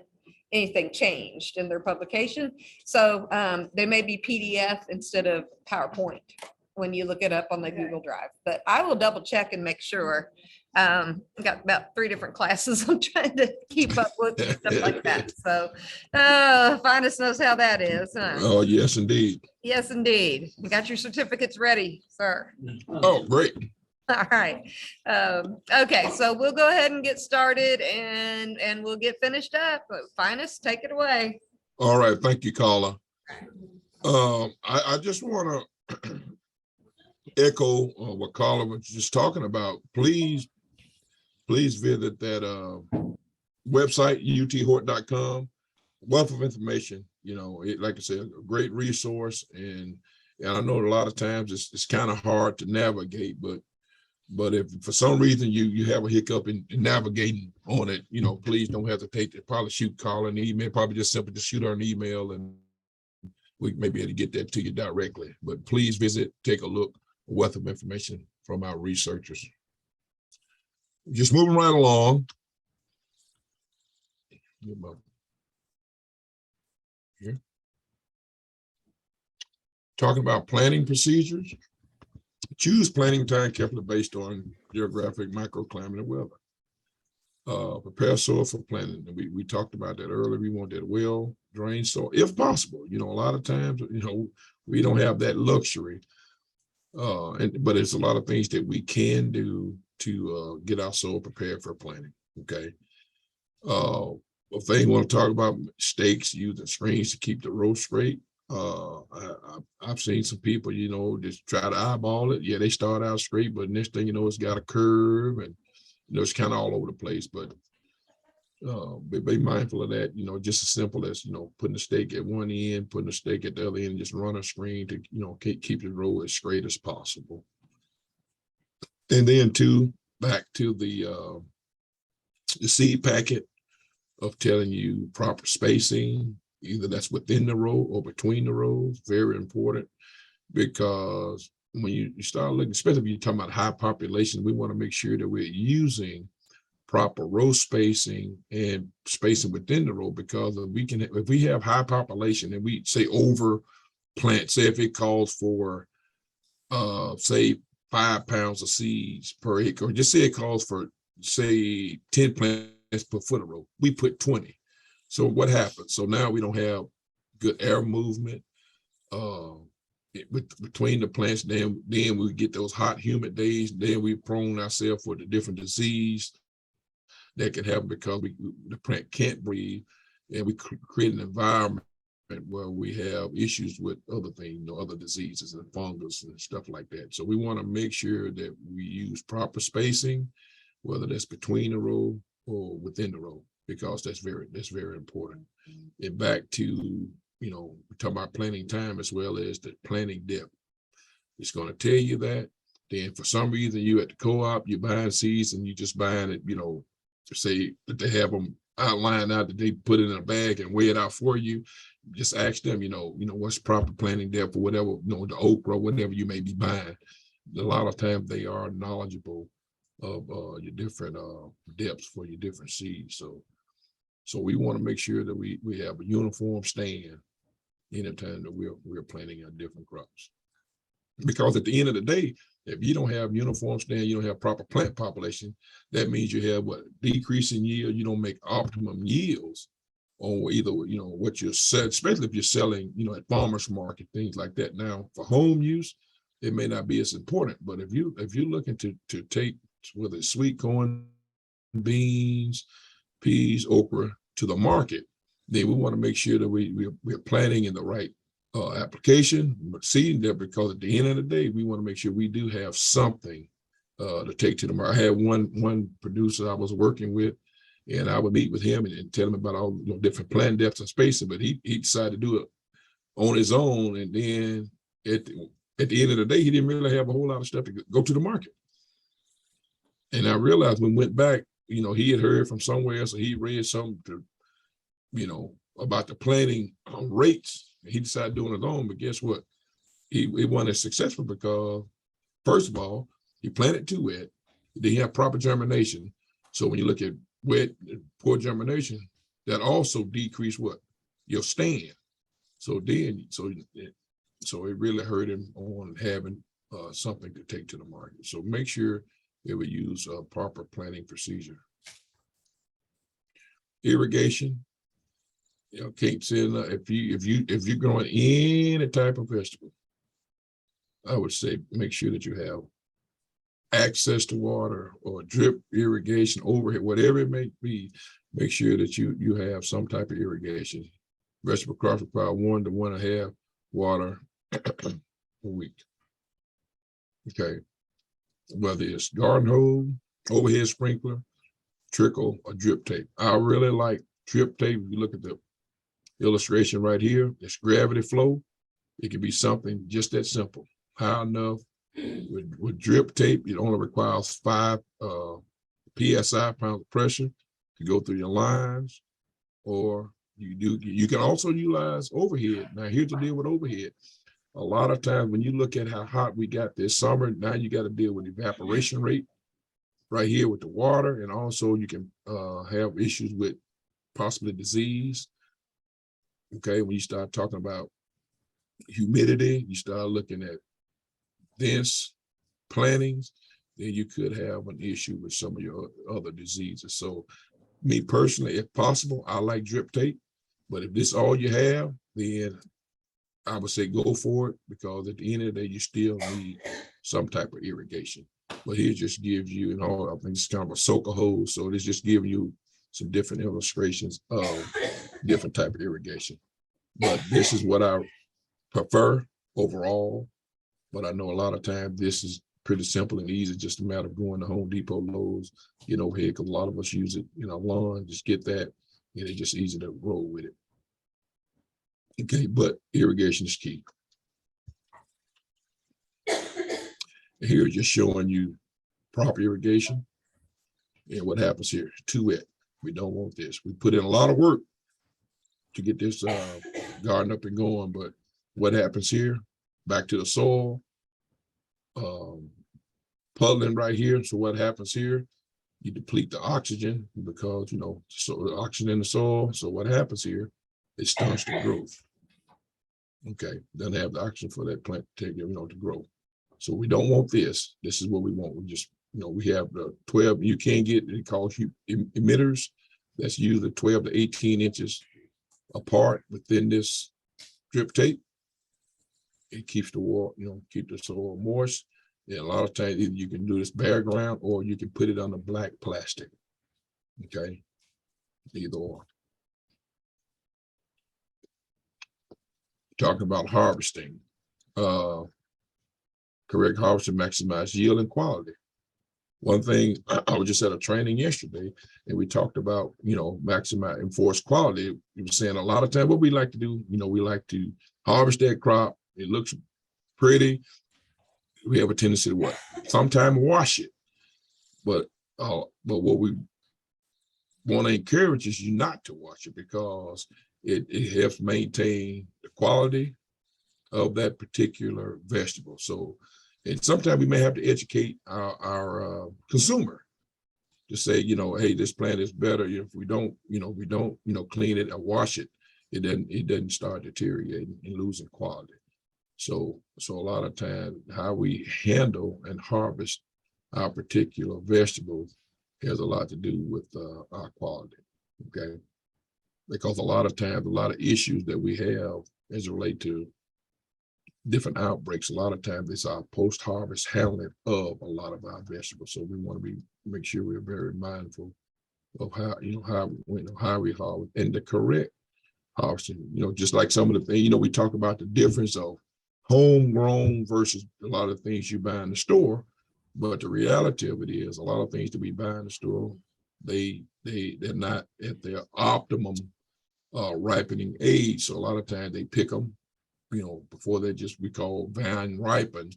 [SPEAKER 1] anything changed in their publication. So they may be PDF instead of PowerPoint when you look it up on the
[SPEAKER 6] Okay.
[SPEAKER 1] Google Drive, but I will double check and make sure. I've got about 3 different classes I'm trying to keep up with and stuff like that. So Finis knows how that is. Huh?
[SPEAKER 2] Oh, yes, indeed.
[SPEAKER 1] Yes, indeed. You got your certificates ready, sir.
[SPEAKER 2] Oh, great.
[SPEAKER 1] All right. Okay, so we'll go ahead and get started and we'll get finished up. But Finis, take it away.
[SPEAKER 2] All right. Thank you, Carla. I just want to echo what Carla was just talking about. Please visit that website, uthort.com. Wealth of information, like I said, a great resource. And I know a lot of times it's kind of hard to navigate, but if for some reason you have a hiccup in navigating on it, please don't hesitate to probably shoot Carla an email, probably just simply to shoot her an email and we may be able to get that to you directly. But please visit, take a look, a wealth of information from our researchers. Just moving right along. Here. Talking about planning procedures. Choose planning time carefully based on geographic, microclimate, and weather. Prepare soil for planting. And we talked about that earlier. We want that well drained soil, if possible. A lot of times, we don't have that luxury. But there's a lot of things that we can do to get our soil prepared for planting. Okay. If they want to talk about stakes, using screens to keep the row straight. I've seen some people, just try to eyeball it. Yeah, they start out straight, but next thing you know, it's got a curve and it's kind of all over the place. But be mindful of that, just as simple as putting a stake at one end, putting a stake at the other end, just run a screen to keep the row as straight as possible. And then back to the seed packet of telling you proper spacing, either that's within the row or between the rows. Very important, because when you start looking, especially if you're talking about high population, we want to make sure that we're using proper row spacing and spacing within the row, because if we have high population and we say over plant, say if it calls for say 5 pounds of seeds per acre, or just say it calls for say 10 plants per foot of row, we put 20. So what happens? So now we don't have good air movement between the plants. Then we get those hot, humid days. Then we prone ourselves for the different disease that can happen because the plant can't breathe, and we create an environment where we have issues with other things, other diseases and fungus and stuff like that. So we want to make sure that we use proper spacing, whether that's between the row or within the row, because that's very important. And back to, we talk about planting time as well as the planting depth. It's going to tell you that. Then for some reason you at the co-op, you're buying seeds and you just buying it, say that they have them outlined out, that they put it in a bag and weigh it out for you. Just ask them, what's proper planting depth or whatever, the okra, whatever you may be buying. A lot of times they are knowledgeable of your different depths for your different seeds. So we want to make sure that we have a uniform stand anytime that we're planting our different crops. Because at the end of the day, if you don't have uniform stand, you don't have proper plant population, that means you have decreasing yield. You don't make optimum yields on either, what you're selling, especially if you're selling, at farmers market, things like that. Now for home use, it may not be as important, but if you're looking to take, whether it's sweet corn, beans, peas, okra to the market, then we want to make sure that we're planting in the right application, seeding there, because at the end of the day, we want to make sure we do have something to take to the market. I had one producer I was working with, and I would meet with him and tell him about all different plant depths and spacing, but he decided to do it on his own, and then at the end of the day, he didn't really have a whole lot of stuff to go to the market. And I realized when we went back, he had heard from somewhere, so he read something to, about the planting rates. He decided doing it on, but guess what? He wasn't as successful because, first of all, he planted too wet. Then he had proper germination. So when you look at wet, poor germination, that also decreased what? Your stand. So it really hurt him on having something to take to the market. So make sure that we use a proper planting procedure. Irrigation. Kate said, if you're growing any type of vegetable, I would say make sure that you have access to water or drip irrigation, overhead, whatever it may be. Make sure that you have some type of irrigation. Vegetable crops require 1 to 1.5 water a week. Okay, whether it's garden hose, overhead sprinkler, trickle, or drip tape. I really like drip tape. If you look at the illustration right here, it's gravity flow. It can be something just that simple. High enough. With drip tape, it only requires 5 psi, pounds of pressure, to go through your lines. Or you can also utilize overhead. Now here's the deal with overhead. A lot of times when you look at how hot we got this summer, now you got to deal with evaporation rate right here with the water, and also you can have issues with possibly disease. Okay, when you start talking about humidity, you start looking at dense plantings, then you could have an issue with some of your other diseases. So me personally, if possible, I like drip tape, but if this is all you have, then I would say go for it, because at the end of the day, you still need some type of irrigation. But here just gives you, I think it's kind of a soaker hose. So this just gives you some different illustrations of different type of irrigation. But this is what I prefer overall. But I know a lot of times this is pretty simple and easy, just a matter of going to Home Depot, Lowe's, overhead, because a lot of us use it in our lawn, just get that, and it's just easy to roll with it. Okay, but irrigation is key. Here, just showing you proper irrigation. And what happens here? Too wet. We don't want this. We put in a lot of work to get this garden up and going, but what happens here? Back to the soil, puddling right here. So what happens here? You deplete the oxygen because, so the oxygen in the soil. So what happens here? It stunts the growth. Okay, doesn't have the oxygen for that plant to take, to grow. So we don't want this. This is what we want. We just, we have the 12, you can get, it calls you emitters. That's usually 12 to 18 inches apart within this drip tape. It keeps the water, keep the soil moist. And a lot of times either you can do this bare ground or you can put it on the black plastic. Okay, either or. Talking about harvesting, correct harvesting, maximize yield and quality. One thing, I was just at a training yesterday, and we talked about, maximize enforce quality. We were saying a lot of times what we like to do, we like to harvest that crop. It looks pretty. We have a tendency to what? Sometimes wash it, but what we want to encourage is you not to wash it, because it helps maintain the quality of that particular vegetable. So, and sometimes we may have to educate our consumer to say, hey, this plant is better if we don't, clean it or wash it. It doesn't start deteriorating and losing quality. So a lot of times how we handle and harvest our particular vegetables has a lot to do with our quality. Okay, because a lot of times, a lot of issues that we have as it relates to different outbreaks, a lot of times it's our post-harvest handling of a lot of our vegetables. So we want to make sure we're very mindful of how, how we harvest and the correct harvesting, just like some of the things, we talk about the difference of homegrown versus a lot of things you buy in the store. But the reality of it is a lot of things that we buy in the store, they're not at their optimum ripening age. So a lot of times they pick them, before they just, we call vine ripen.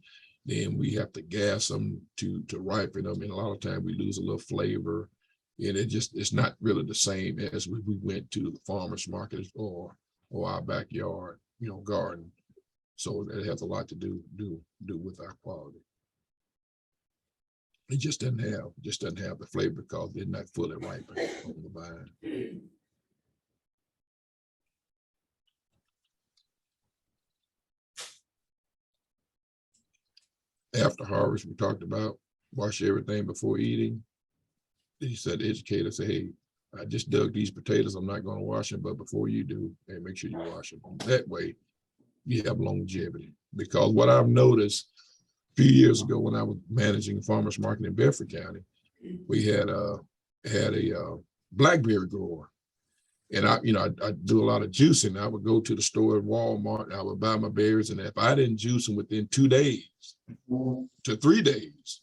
[SPEAKER 2] Then we have to gas them to ripen them. And a lot of times we lose a little flavor. And it's not really the same as we went to the farmer's market or our backyard, garden. So it has a lot to do with our quality. It just doesn't have the flavor because they're not fully ripened on the vine. After harvest, we talked about wash everything before eating. He said, the educator said, hey, I just dug these potatoes. I'm not going to wash them, but before you do, hey, make sure you wash them. That way, you have longevity. Because what I've noticed a few years ago when I was managing a farmer's market in Bedford County, we had a blackberry grower. And I do a lot of juicing. I would go to the store at Walmart and I would buy my berries. And if I didn't juice them within 2 days to 3 days,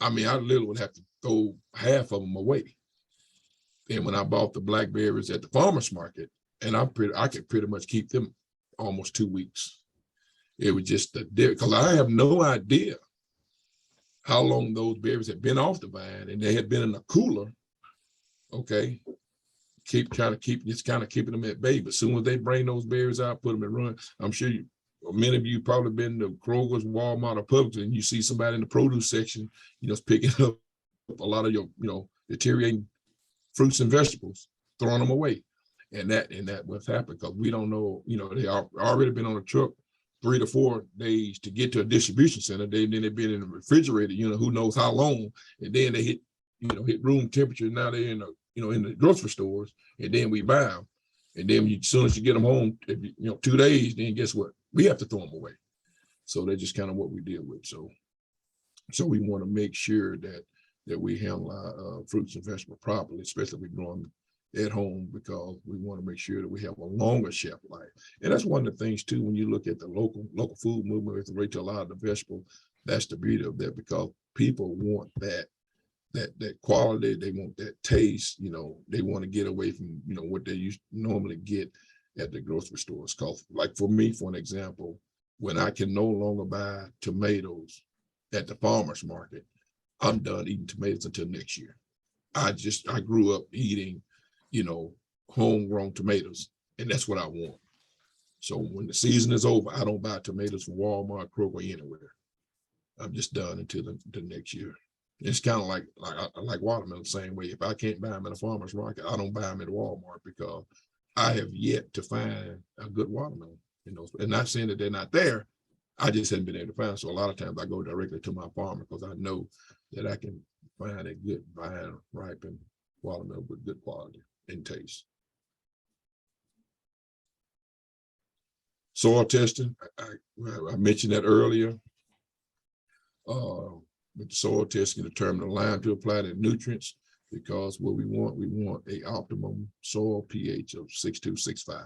[SPEAKER 2] I literally would have to throw half of them away. And when I bought the blackberries at the farmer's market, and I could pretty much keep them almost 2 weeks. It was just because I have no idea how long those berries had been off the vine, and they had been in a cooler. Okay, keeping them at bay. But as soon as they bring those berries out, put them in run. I'm sure many of you probably been to Kroger's, Walmart, or Publix, and you see somebody in the produce section, picking up a lot of your, deteriorating fruits and vegetables, throwing them away. And that what's happened because we don't know, they already been on a truck 3 to 4 days to get to a distribution center. Then they've been in the refrigerator, who knows how long, and then they hit room temperature. Now they're in the grocery stores, and then we buy them. And then as soon as you get them home, 2 days, then guess what? We have to throw them away. So that's just kind of what we deal with. So we want to make sure that we handle our fruits and vegetables properly, especially if we grow them at home, because we want to make sure that we have a longer shelf life. And that's one of the things too, when you look at the local food movement, with the rate to a lot of the vegetable, that's the beauty of that, because people want that quality, they want that taste, they want to get away from, what they normally get at the grocery stores. Cause like for me, for an example, when I can no longer buy tomatoes at the farmer's market, I'm done eating tomatoes until next year. I grew up eating, homegrown tomatoes, and that's what I want. So when the season is over, I don't buy tomatoes from Walmart, Kroger, anywhere. I'm just done until the next year. It's kind of like watermelon the same way. If I can't buy them at a farmer's market, I don't buy them at Walmart, because I have yet to find a good watermelon. And not saying that they're not there, I just haven't been able to find. So a lot of times I go directly to my farmer because I know that I can find a good vine ripened watermelon with good quality and taste. Soil testing, I mentioned that earlier. With the soil testing, determine the line to apply the nutrients, because what we want a optimum soil pH of 6.2, 6.5.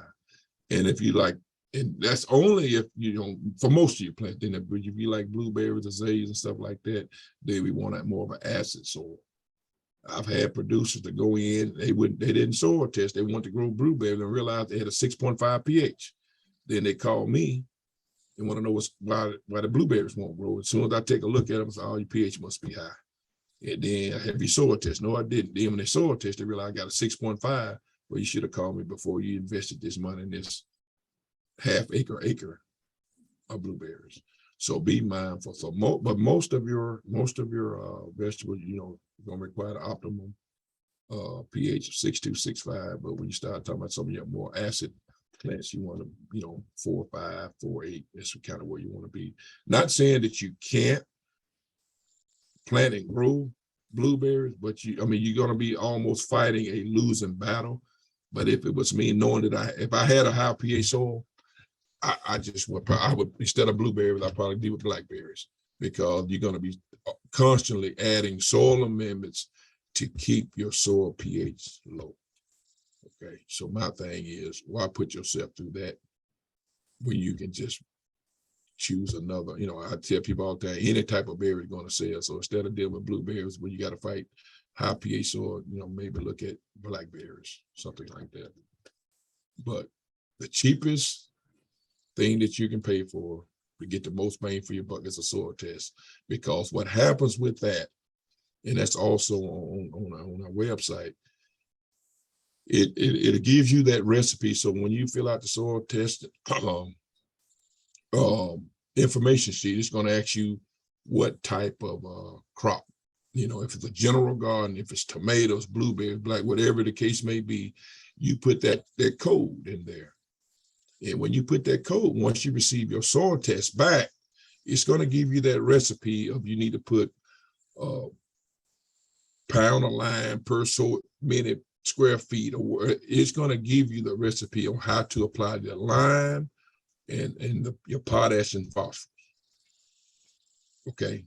[SPEAKER 2] And if you like, and that's only if for most of your plants, then if you like blueberries, azaleas, and stuff like that, then we want more of an acid soil. I've had producers that go in, they didn't soil test, they want to grow blueberries and realized they had a 6.5 pH. Then they call me and want to know why the blueberries won't grow. As soon as I take a look at them, I say, oh, your pH must be high. And then I have your soil test. No, I didn't. Then when they soil test, they realized I got a 6.5. Well, you should have called me before you invested this money in this half acre of blueberries. So be mindful. So but most of your vegetables, gonna require the optimum pH of 6.2, 6.5. But when you start talking about some of your more acid plants, you want to 4.5, 4.8. That's kind of where you want to be. Not saying that you can't plant and grow blueberries, but you're going to be almost fighting a losing battle. But if it was me, knowing that if I had a high pH soil, I would, instead of blueberries, I'd probably deal with blackberries, because you're going to be constantly adding soil amendments, to keep your soil pH low. Okay, so my thing is, why put yourself through that when you can just choose another? I tell people all the time, any type of berry is going to sell. So instead of dealing with blueberries, when you got to fight high pH soil, maybe look at blackberries, something like that. But the cheapest thing that you can pay for to get the most bang for your buck is a soil test, because what happens with that, and that's also on our website, it gives you that recipe. So when you fill out the soil test information sheet, it's going to ask you what type of crop. If it's a general garden, if it's tomatoes, blueberries, black, whatever the case may be, you put that code in there. And when you put that code, once you receive your soil test back, it's going to give you that recipe of, you need to put pound of lime per so many square feet, or it's going to give you the recipe on how to apply the lime and your potash and phosphorus. Okay,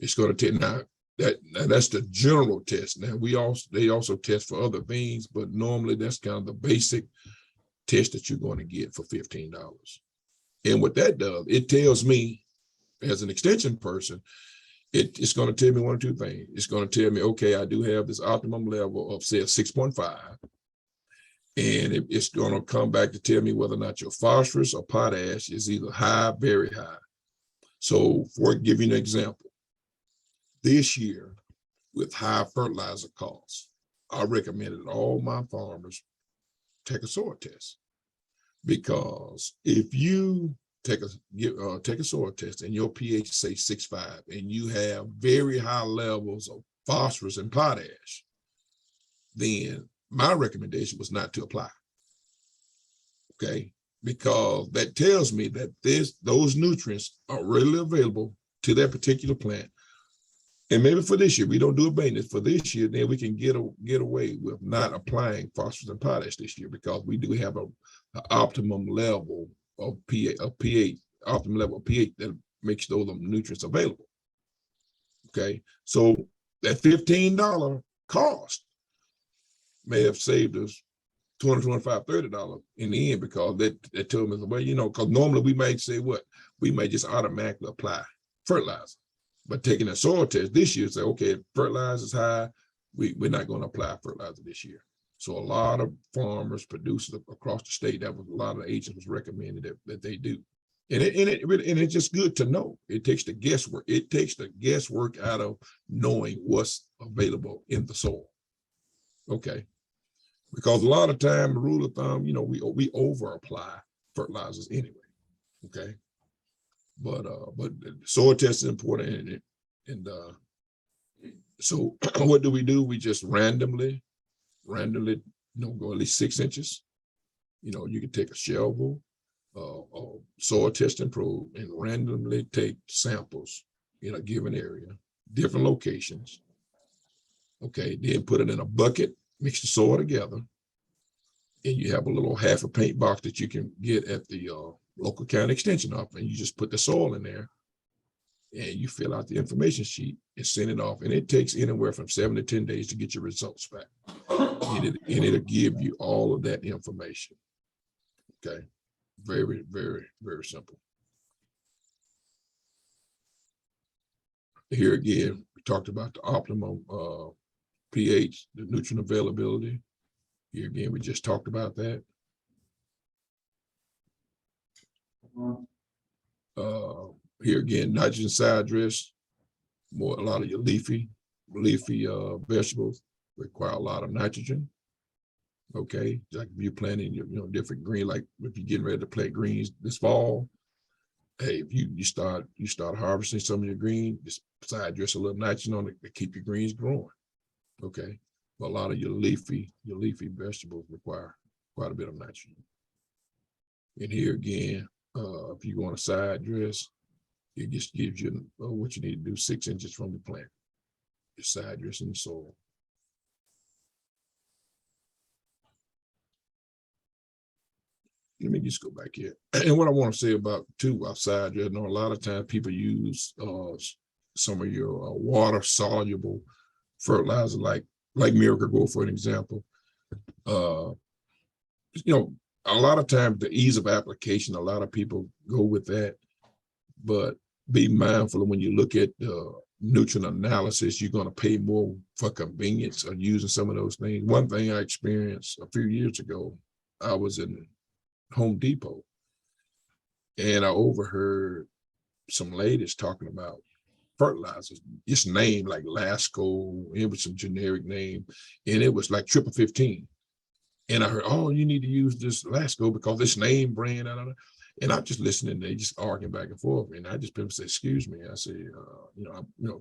[SPEAKER 2] it's going to take now that's the general test. Now they also test for other things, but normally that's kind of the basic test that you're going to get for $15. And what that does, it tells me as an extension person, it's going to tell me one or two things. It's going to tell me, okay, I do have this optimum level of, say, a 6.5. And it's going to come back to tell me whether or not your phosphorus or potash is either high, very high. So for give you an example, this year with high fertilizer costs, I recommended all my farmers take a soil test, because if you take a soil test and your pH say 6.5 and you have very high levels of phosphorus and potash, then my recommendation was not to apply. Okay, because that tells me that those nutrients are readily available to that particular plant. And maybe for this year, we don't do a maintenance for this year, then we can get away with not applying phosphorus and potash this year, because we do have an optimum level of pH, optimum level of pH that makes those nutrients available. Okay, so that $15 cost may have saved us $20, $25, $30 in the end, because that told me, well, because normally we might say we might just automatically apply fertilizer. But taking a soil test this year, say, okay, if fertilizer is high, we're not going to apply fertilizer this year. So a lot of farmers, producers across the state, that was a lot of the agents was recommended that they do. And it's just good to know. It takes the guesswork. It takes the guesswork out of knowing what's available in the soil. Okay. Because a lot of time, the rule of thumb, we over apply fertilizers anyway. Okay. But soil test is important, and so what do? We just randomly, go at least 6 inches. You can take a shovel, soil testing probe, and randomly take samples in a given area, different locations. Okay, then put it in a bucket, mix the soil together, and you have a little half a paint box that you can get at the local county extension office, and you just put the soil in there and you fill out the information sheet and send it off. And it takes anywhere from 7 to 10 days to get your results back. And it'll give you all of that information. Okay. Very, very, very simple. Here again, we talked about the optimum pH, the nutrient availability. Here again, we just talked about that. Here again, nitrogen side dress, a lot of your leafy vegetables require a lot of nitrogen. Okay, like if you're planting your different green, like if you're getting ready to plant greens this fall, hey, if you start harvesting some of your green, just side dress a little nitrogen on it to keep your greens growing. Okay, but a lot of your leafy vegetables require quite a bit of nitrogen. And here again, if you want a side dress, it just gives you what you need to do 6 inches from the plant. Your side dress in the soil. Let me just go back here. And what I want to say about side dress, I know a lot of times people use some of your water soluble fertilizer like Miracle-Gro, for an example. A lot of times the ease of application, a lot of people go with that, but be mindful of when you look at nutrient analysis, you're going to pay more for convenience of using some of those things. One thing I experienced a few years ago, I was in Home Depot and I overheard some ladies talking about fertilizers, just named like Lasco, it was some generic name, and it was like 15. And I heard, oh, you need to use this Lasco because this name brand, and I'm just listening, they just arguing back and forth. And I just said, excuse me. I said,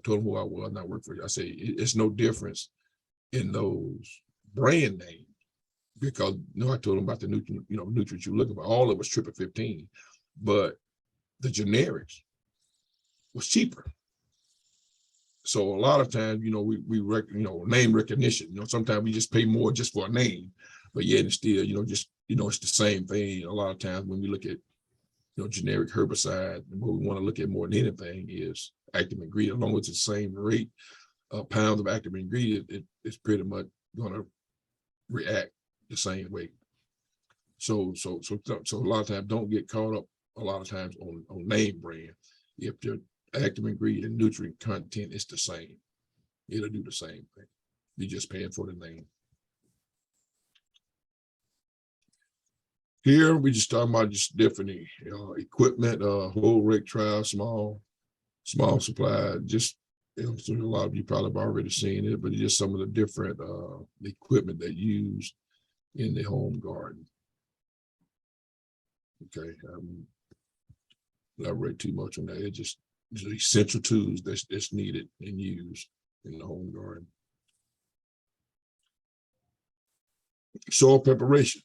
[SPEAKER 2] told them who I was, not work for you. I say, it's no difference in those brand names because I told them about the nutrients you're looking for. All of it was 15, but the generics was cheaper. So a lot of times, we name recognition, sometimes we just pay more just for a name, but yet and still, it's the same thing. A lot of times when we look at, generic herbicide, what we want to look at more than anything is active ingredient. As long as it's the same rate of pounds of active ingredient, it's pretty much going to react the same way. So a lot of times don't get caught up a lot of times on name brand. If the active ingredient and nutrient content is the same, it'll do the same thing. You're just paying for the name. Here we just talking about just different equipment, whole rig trial, small supply. Just so a lot of you probably have already seen it, but just some of the different equipment that used in the home garden. Okay, not read too much on that. It's just the essential tools that's needed and used in the home garden. Soil preparation.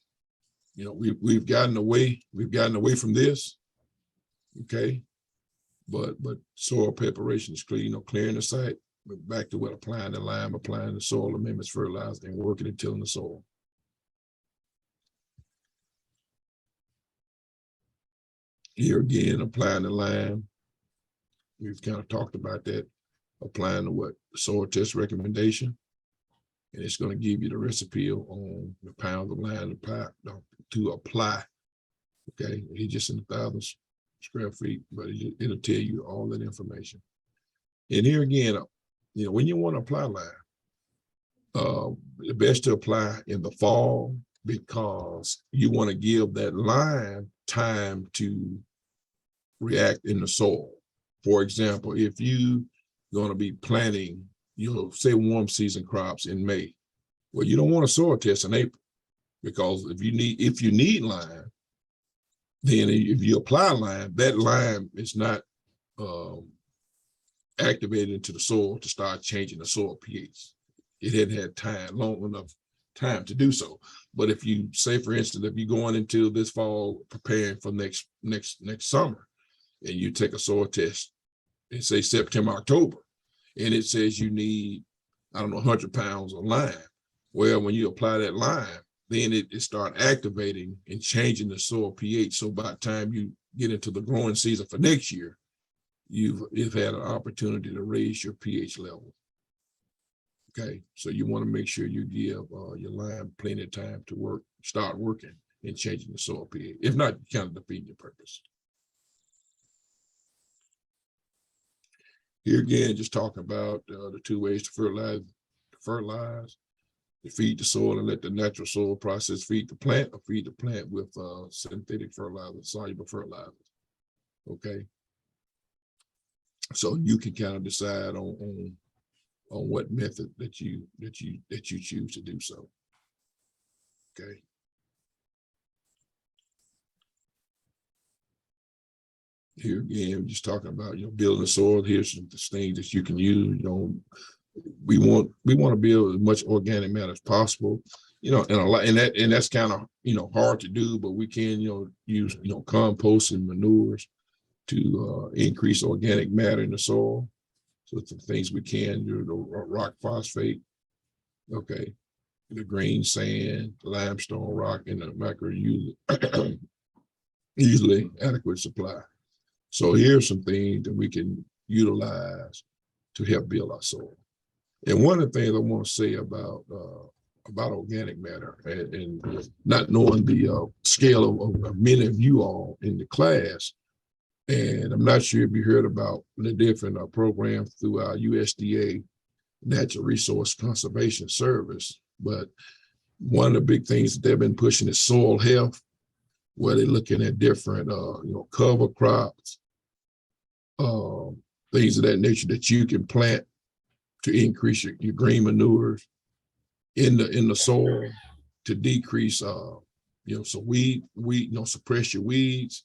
[SPEAKER 2] We've gotten away from this, okay, but soil preparation is clear, clearing the site, but back to what applying the lime, applying the soil amendments, fertilizer, and working and tilling the soil. Here again, applying the lime. We've kind of talked about that, applying the soil test recommendation. And it's going to give you the recipe on the pounds of lime to apply. Okay, it's just in 1,000 square feet, but it'll tell you all that information. And here again, when you want to apply lime, the best to apply in the fall because you want to give that lime time to react in the soil. For example, if you're going to be planting, say warm season crops in May, well, you don't want a soil test in April because if you need lime, then if you apply lime, that lime is not activated into the soil to start changing the soil pH. It hadn't had long enough time to do so. But if you say, for instance, if you're going into this fall preparing for next summer, and you take a soil test and say September, October, and it says you need, 100 pounds of lime. Well, when you apply that lime, then it start activating and changing the soil pH. So by the time you get into the growing season for next year, you've had an opportunity to raise your pH level. Okay, so you want to make sure you give your lime plenty of time to start working and changing the soil pH. If not, you kind of defeat your purpose. Here again, just talking about the two ways to fertilize, to feed the soil and let the natural soil process feed the plant, or feed the plant with synthetic fertilizer, soluble fertilizers. Okay, so you can kind of decide on what method that you choose to do so. Okay. Here again, we're just talking about building the soil. Here's some things that you can use. We want to build as much organic matter as possible. And that's kind of hard to do, but we can use compost and manures to increase organic matter in the soil. So some things we can do: the rock phosphate, okay, the green sand, limestone rock, and the macro usually adequate supply. So here's some things that we can utilize to help build our soil. And one of the things I want to say about organic matter and not knowing the scale of many of you all in the class, and I'm not sure if you heard about the different programs through our USDA Natural Resource Conservation Service, but one of the big things that they've been pushing is soil health, where they're looking at different, cover crops, things of that nature that you can plant to increase your green manures in the soil to decrease, some suppress your weeds,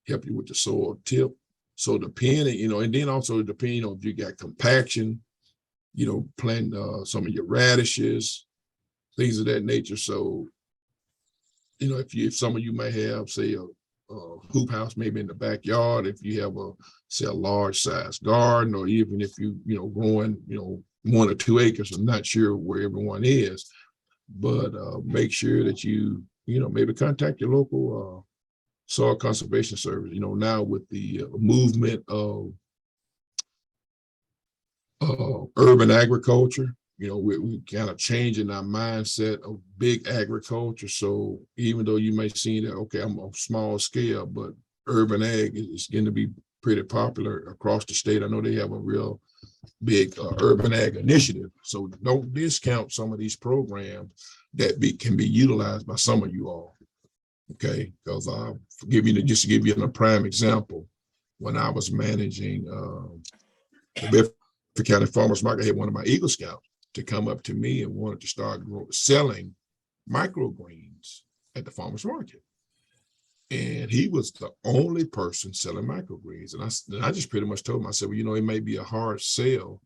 [SPEAKER 2] help you with the soil tip. So depending, and then also depending on if you got compaction, plant some of your radishes, things of that nature. So, if some of you may have, say, a hoop house maybe in the backyard, if you have a large size garden, or even if growing, 1 or 2 acres, I'm not sure where everyone is, but make sure that you, maybe contact your local soil conservation service. Now with the movement of urban agriculture, we kind of changing our mindset of big agriculture. So even though you may see that, okay, I'm on small scale, but urban ag is going to be pretty popular across the state. I know they have a real big urban ag initiative. So don't discount some of these programs that can be utilized by some of you all. Okay, because just to give you a prime example, when I was managing the Bedford County Farmers Market, I had one of my Eagle Scouts to come up to me and wanted to start selling microgreens at the farmers market. And he was the only person selling microgreens. And I just pretty much told him, I said, well, it may be a hard sell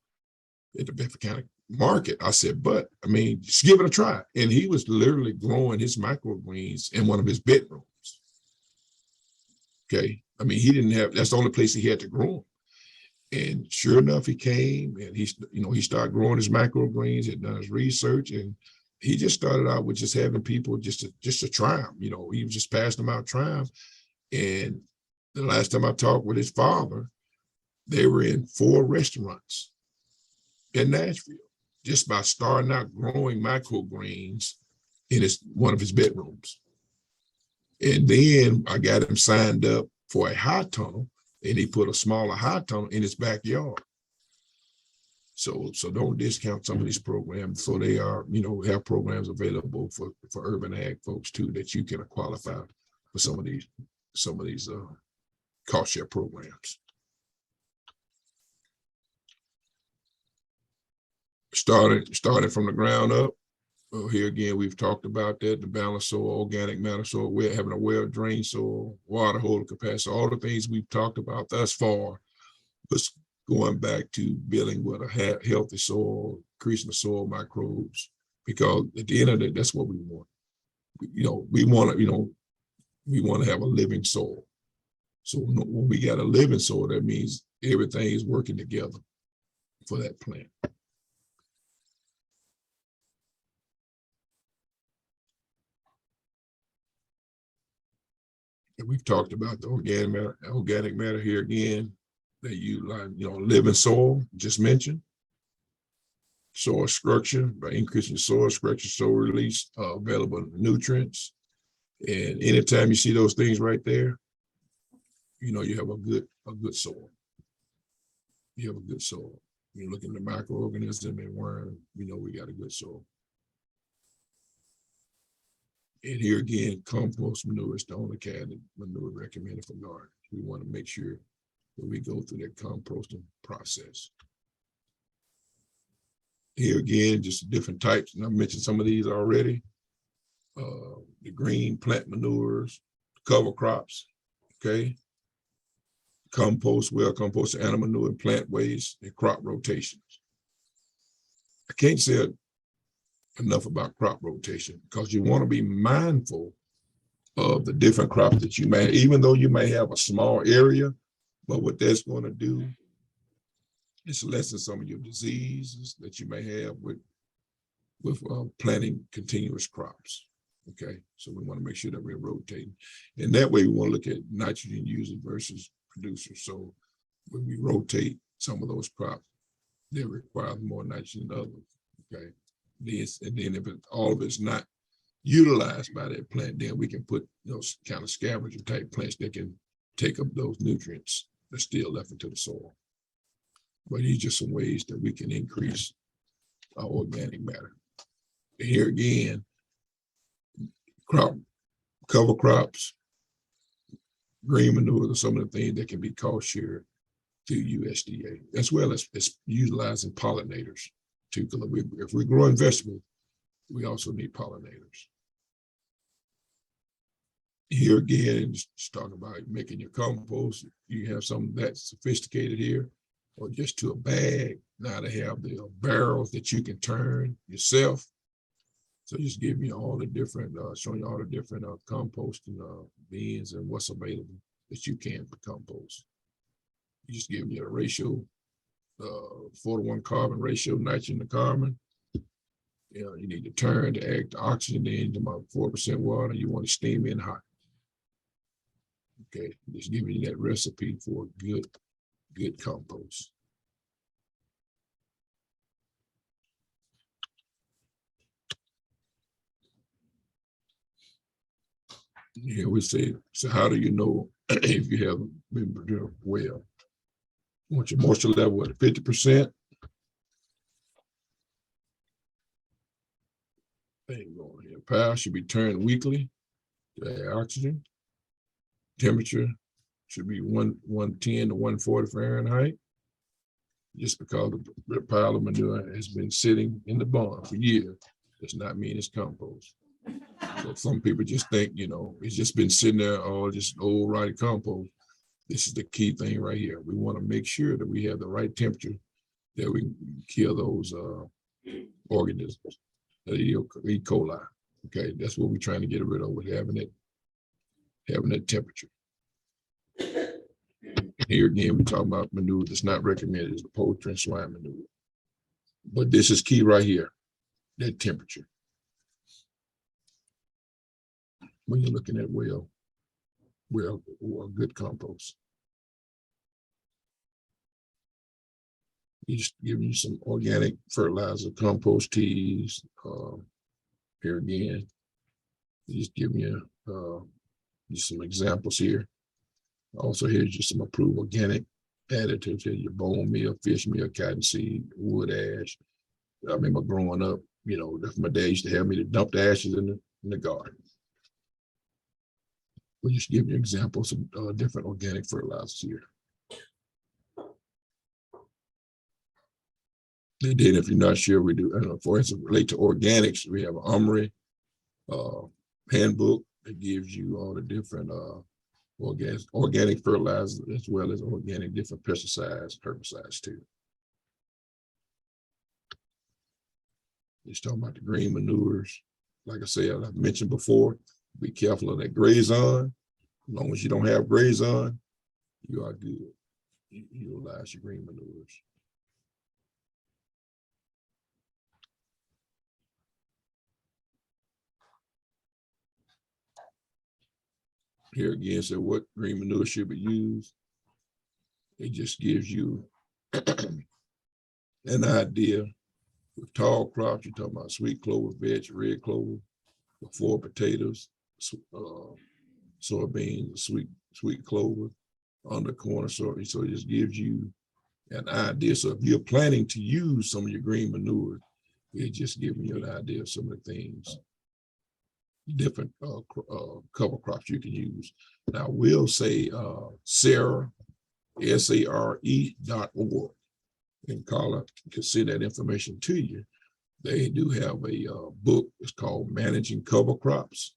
[SPEAKER 2] at the Bedford County market. I said, but just give it a try. And he was literally growing his microgreens in one of his bedrooms. Okay. He didn't have, that's the only place he had to grow them. And sure enough, he came and he started growing his microgreens, had done his research, and he just started out with just having people just to try them. He was just passing them out, trying them. And the last time I talked with his father, they were in 4 restaurants in Nashville just by starting out growing microgreens in one of his bedrooms. And then I got him signed up for a high tunnel, and he put a smaller high tunnel in his backyard. So don't discount some of these programs. So they are, have programs available for urban ag folks too, that you can qualify for some of these cost share programs. Starting from the ground up. Well, here again, we've talked about that, the balanced soil, organic matter soil, we're having a well-drained soil, water holding capacity, all the things we've talked about thus far, but going back to building with a healthy soil, increasing the soil microbes, because at the end of the day, that's what we want. We want to have a living soil. So when we got a living soil, that means everything is working together for that plant. And we've talked about the organic matter here again, that living soil, just mentioned. Soil structure, by increasing soil structure, soil release, available nutrients. And anytime you see those things right there, you have a good soil. You have a good soil. You look at the microorganism and worm, we got a good soil. And here again, compost manure is the only kind of manure recommended for gardens. We want to make sure that we go through that composting process. Here again, just different types, and I mentioned some of these already. The green plant manures, cover crops, okay? Compost, well-composted animal manure, and plant waste, and crop rotations. I can't say enough about crop rotation, because you want to be mindful of the different crops that you may, even though you may have a small area, but what that's going to do is lessen some of your diseases that you may have with planting continuous crops. Okay, so we want to make sure that we're rotating, and that way we want to look at nitrogen users versus producers. So when we rotate some of those crops, They require more nitrogen than others. Okay. And then if all of it's not utilized by that plant, then we can put those kind of scavenger type plants that can take up those nutrients that's still left into the soil. But these are just some ways that we can increase our organic matter. And here again, cover crops, green manure are some of the things that can be cost shared through USDA, as well as utilizing pollinators too. Because if we're growing vegetables, we also need pollinators. Here again, just talking about making your compost. You have something that's sophisticated here, or just to a bag. Now they have the barrels that you can turn yourself. So just give you all the different, showing you all the different composting beans and what's available that you can for compost. You just give you a ratio, 4:1 carbon ratio, nitrogen to carbon. You know, you need to turn to add the oxygen in to about 4% water. You want to steam in hot. Okay, just giving you that recipe for good compost. Yeah, we say, so how do you know if you haven't been doing well? You want your moisture level at 50%. Power should be turned weekly to add oxygen. Temperature should be 110 to 140 Fahrenheit. Just because the pile of manure has been sitting in the barn for years does not mean it's compost. So some people just think, you know, it's just been sitting there, all just old rotted compost. This is the key thing right here. We want to make sure that we have the right temperature that we can kill those organisms, the E. coli. Okay, that's what we're trying to get rid of with having that temperature. Here again, we're talking about manure that's not recommended is the poultry and swine manure. But this is key right here, that temperature. When you're looking at well, good compost. Just giving you some organic fertilizer, compost teas. Here again, just giving you just some examples here. Also, here's just some approved organic additives here: your bone meal, fish meal, cottonseed, wood ash. I remember growing up, you know, my dad used to have me to dump the ashes in the garden. We'll just give you examples of different organic fertilizers here. And then if you're not sure, we do, I don't know, for instance, relate to organics, we have an Omri handbook that gives you all the different organic fertilizers as well as organic different pesticides, herbicides too. Just talking about the green manures. Like I said, I've mentioned before, be careful of that grazon. As long as you don't have grazon, you are good. You utilize your green manures. Here again, so what green manure should be used? It just gives you an idea. With tall crops, you're talking about sweet clover, veg, red clover, before potatoes, soybeans, sweet clover, under corn, so it just gives you an idea. So if you're planning to use some of your green manure, it just giving you an idea of some of the things, different cover crops you can use. Now we'll say Sarah, SARE.org, and Carla can send that information to you. They do have a book. It's called Managing Cover Crops.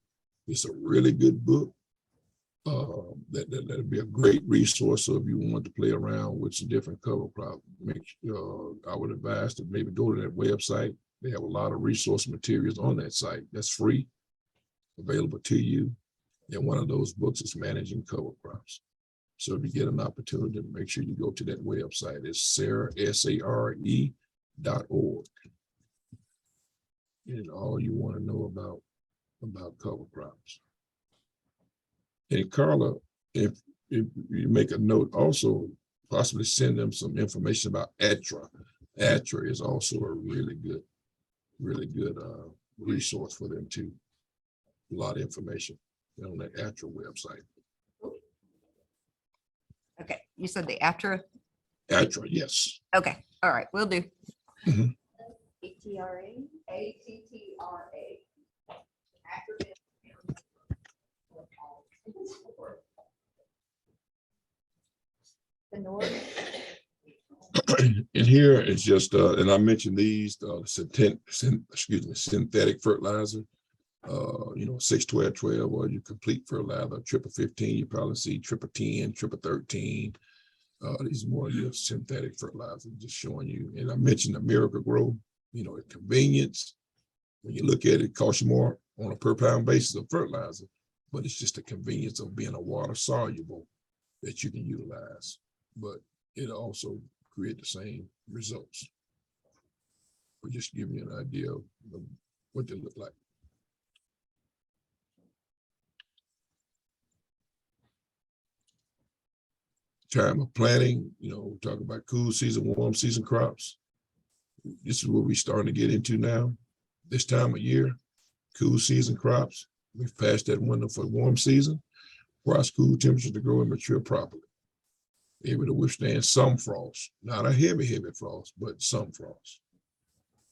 [SPEAKER 2] It's a really good book. That'd be a great resource. So if you want to play around with some different cover crops, I would advise to maybe go to that website. They have a lot of resource materials on that site. That's free, available to you. And one of those books is Managing Cover Crops. So if you get an opportunity, make sure you go to that website. It's Sarah, SARE.org. And all you want to know about cover crops. And Carla, if you make a note, also possibly send them some information about ATRA. ATRA is also a really good resource for them too. A lot of information on that ATRA website.
[SPEAKER 1] Okay, you said the ATRA.
[SPEAKER 2] ATRA, yes.
[SPEAKER 1] Okay, all right, will do.
[SPEAKER 3] ATRA.
[SPEAKER 1] ATTRA.
[SPEAKER 3] The North.
[SPEAKER 2] And here it's just, and I mentioned these, synthetic fertilizer, 6, 12, 12, or your complete fertilizer, triple 15, you probably see triple 10, triple 13. These are more your synthetic fertilizer, just showing you. And I mentioned the Miracle Grow, convenience. When you look at it, it costs you more on a per pound basis of fertilizer, but it's just the convenience of being a water soluble that you can utilize. But it also create the same results. We're just giving you an idea of what they look like. Time of planting, we talk about cool season, warm season crops. This is what we're starting to get into now. This time of year, cool season crops. We've passed that window for warm season. Crops cool temperatures to grow and mature properly. Able to withstand some frost, not a heavy frost, but some frost.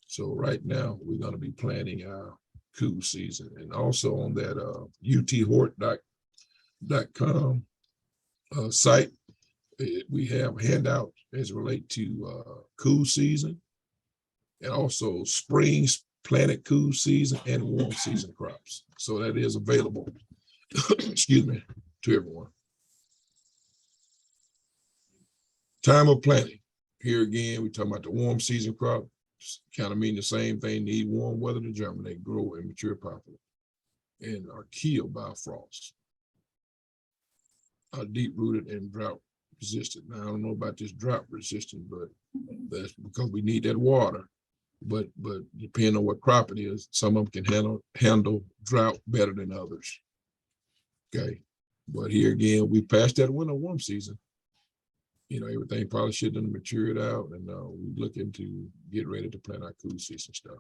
[SPEAKER 2] So right now we're going to be planning our cool season, and also on that uthort.com site, we have handouts as it relates to cool season, and also spring planted cool season and warm season crops. So that is available, excuse me, to everyone. Time of planting. Here again, we're talking about the warm season crop. Kind of mean the same thing. Need warm weather to germinate, grow, and mature properly, and are killed by frost. Are deep rooted and drought resistant. Now I don't know about this drought resistant, but that's because we need that water. But depending on what crop it is, some of them can handle drought better than others. Okay, but here again, we passed that winter warm season. Everything probably should have matured out, and we're looking to get ready to plant our cool season stuff.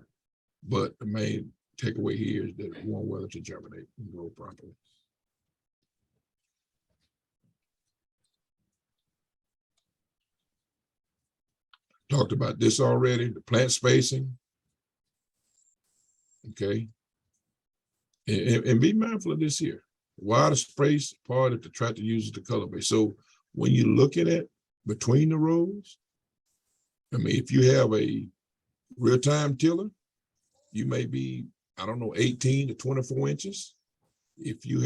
[SPEAKER 2] But the main takeaway here is that warm weather to germinate and grow properly. Talked about this already, the plant spacing. Okay. And be mindful of this here. Wider space part of the tractor uses the color base. So when you're looking at between the rows, if you have a real-time tiller, you may be, 18 to 24 inches. If you're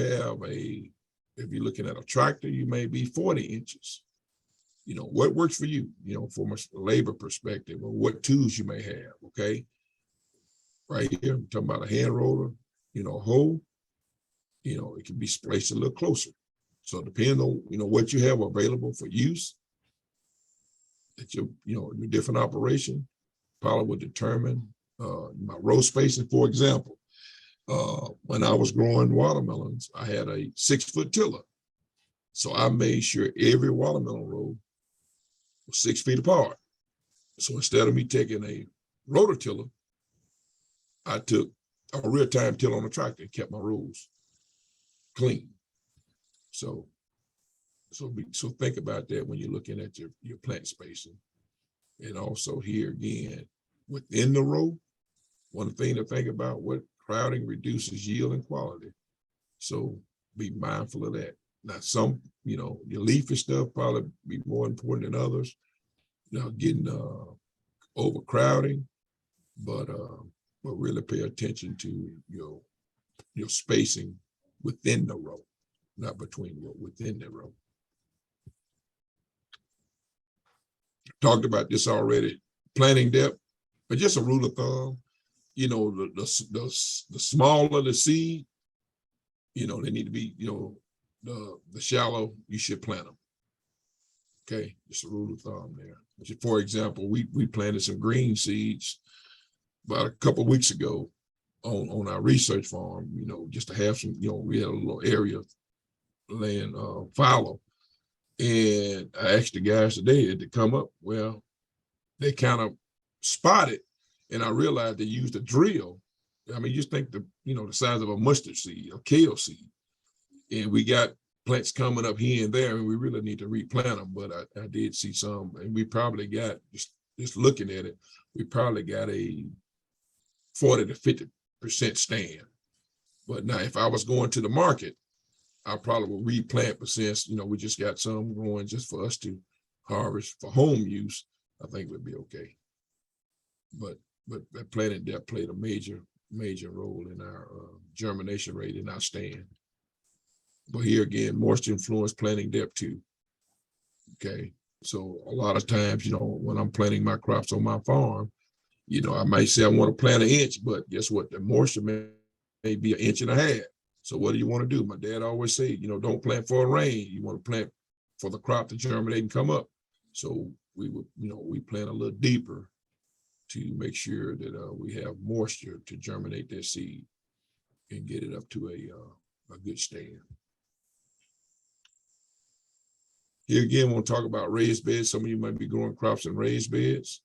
[SPEAKER 2] looking at a tractor, you may be 40 inches. What works for you, from a labor perspective, or what tools you may have, okay? Right here, I'm talking about a hand roller, hoe, it can be spaced a little closer. So depending on, what you have available for use, that your different operation probably would determine my row spacing. For example, when I was growing watermelons, I had a 6-foot tiller. So I made sure every watermelon row was 6 feet apart. So instead of me taking a rototiller, I took a real-time tiller on the tractor and kept my rows clean. So think about that when you're looking at your plant spacing. And also here again, within the row, one thing to think about, what crowding reduces yield and quality. So be mindful of that. Now some, your leafy stuff probably be more important than others, getting overcrowding, but really pay attention to your spacing within the row, not between the row, within the row. Talked about this already, planting depth, but just a rule of thumb, the smaller the seed, they need to be, the shallow you should plant them. Okay, just a rule of thumb there. For example, we planted some green seeds about a couple of weeks ago on our research farm, just to have some, we had a little area laying fallow. And I asked the guys today to come up. Well, they kind of spot it, and I realized they used a drill. I mean, just think the size of a mustard seed, a kale seed, and we got plants coming up here and there, and we really need to replant them. But I did see some, and we probably got just looking at it, we probably got a 40 to 50% stand. But now, if I was going to the market, I probably would replant. But since we just got some growing just for us to harvest for home use, I think we'd be okay. But that planting depth played a major role in our germination rate in our stand. But here again, moisture influence planting depth too. Okay, so a lot of times, when I'm planting my crops on my farm, I might say I want to plant an inch, but guess what? The moisture may be an inch and a half. So what do you want to do? My dad always say, don't plant for a rain. You want to plant for the crop to germinate and come up. So we would, we plant a little deeper to make sure that we have moisture to germinate that seed and get it up to a good stand. Here again, we'll talk about raised beds. Some of you might be growing crops in raised beds.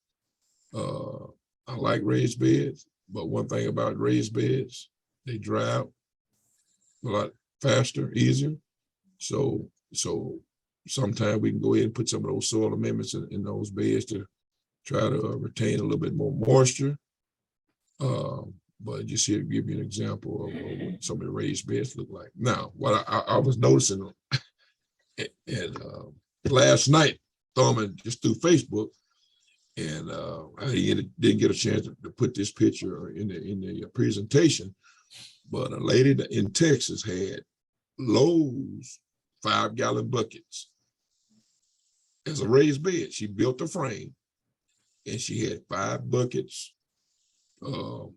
[SPEAKER 2] I like raised beds, but one thing about raised beds, they dry out a lot faster, easier. So sometimes we can go ahead and put some of those soil amendments in those beds to try to retain a little bit more moisture. But just here to give you an example of what some of the raised beds look like. Now, what I was noticing and last night, thumbing just through Facebook, and I didn't get a chance to put this picture in the presentation, but a lady in Texas had Lowe's 5-gallon buckets as a raised bed. She built a frame, and she had 5 buckets on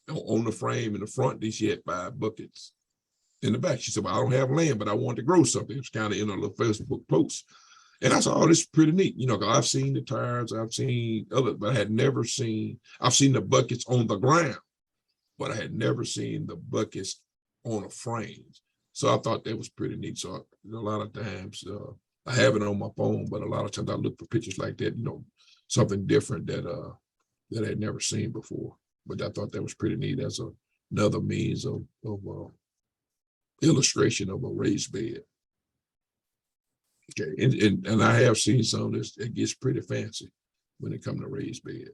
[SPEAKER 2] the frame in the front. Then she had 5 buckets in the back. She said, well, I don't have land, but I want to grow something. It was kind of in a little Facebook post. And I said, oh, this is pretty neat. Cause I've seen the tires, I've seen other, but I had never seen, I've seen the buckets on the ground, but I had never seen the buckets on a frame. So I thought that was pretty neat. So a lot of times I have it on my phone, but a lot of times I look for pictures like that, something different that I had never seen before. But I thought that was pretty neat as another means of illustration of a raised bed. Okay, and I have seen some that gets pretty fancy when it comes to raised bed.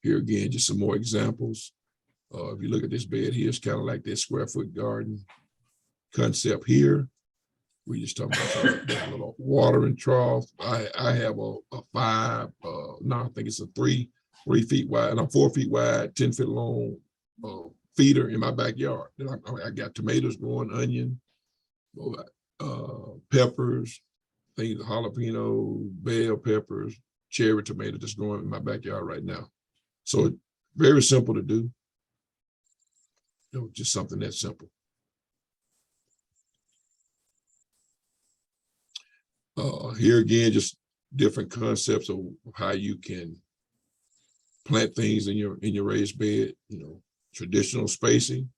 [SPEAKER 2] Here again, just some more examples. If you look at this bed here, it's kind of like this square foot garden concept here. We just talking about a little watering trough. I have a 5, no, I think it's a 3 feet wide, and I'm 4 feet wide, 10 feet long feeder in my backyard. I got tomatoes growing, onion, peppers, things, jalapeno, bell peppers, cherry tomato that's growing in my backyard right now. So very simple to do. Just something that simple. Here again, just different concepts of how you can plant things in your raised bed, traditional spacing,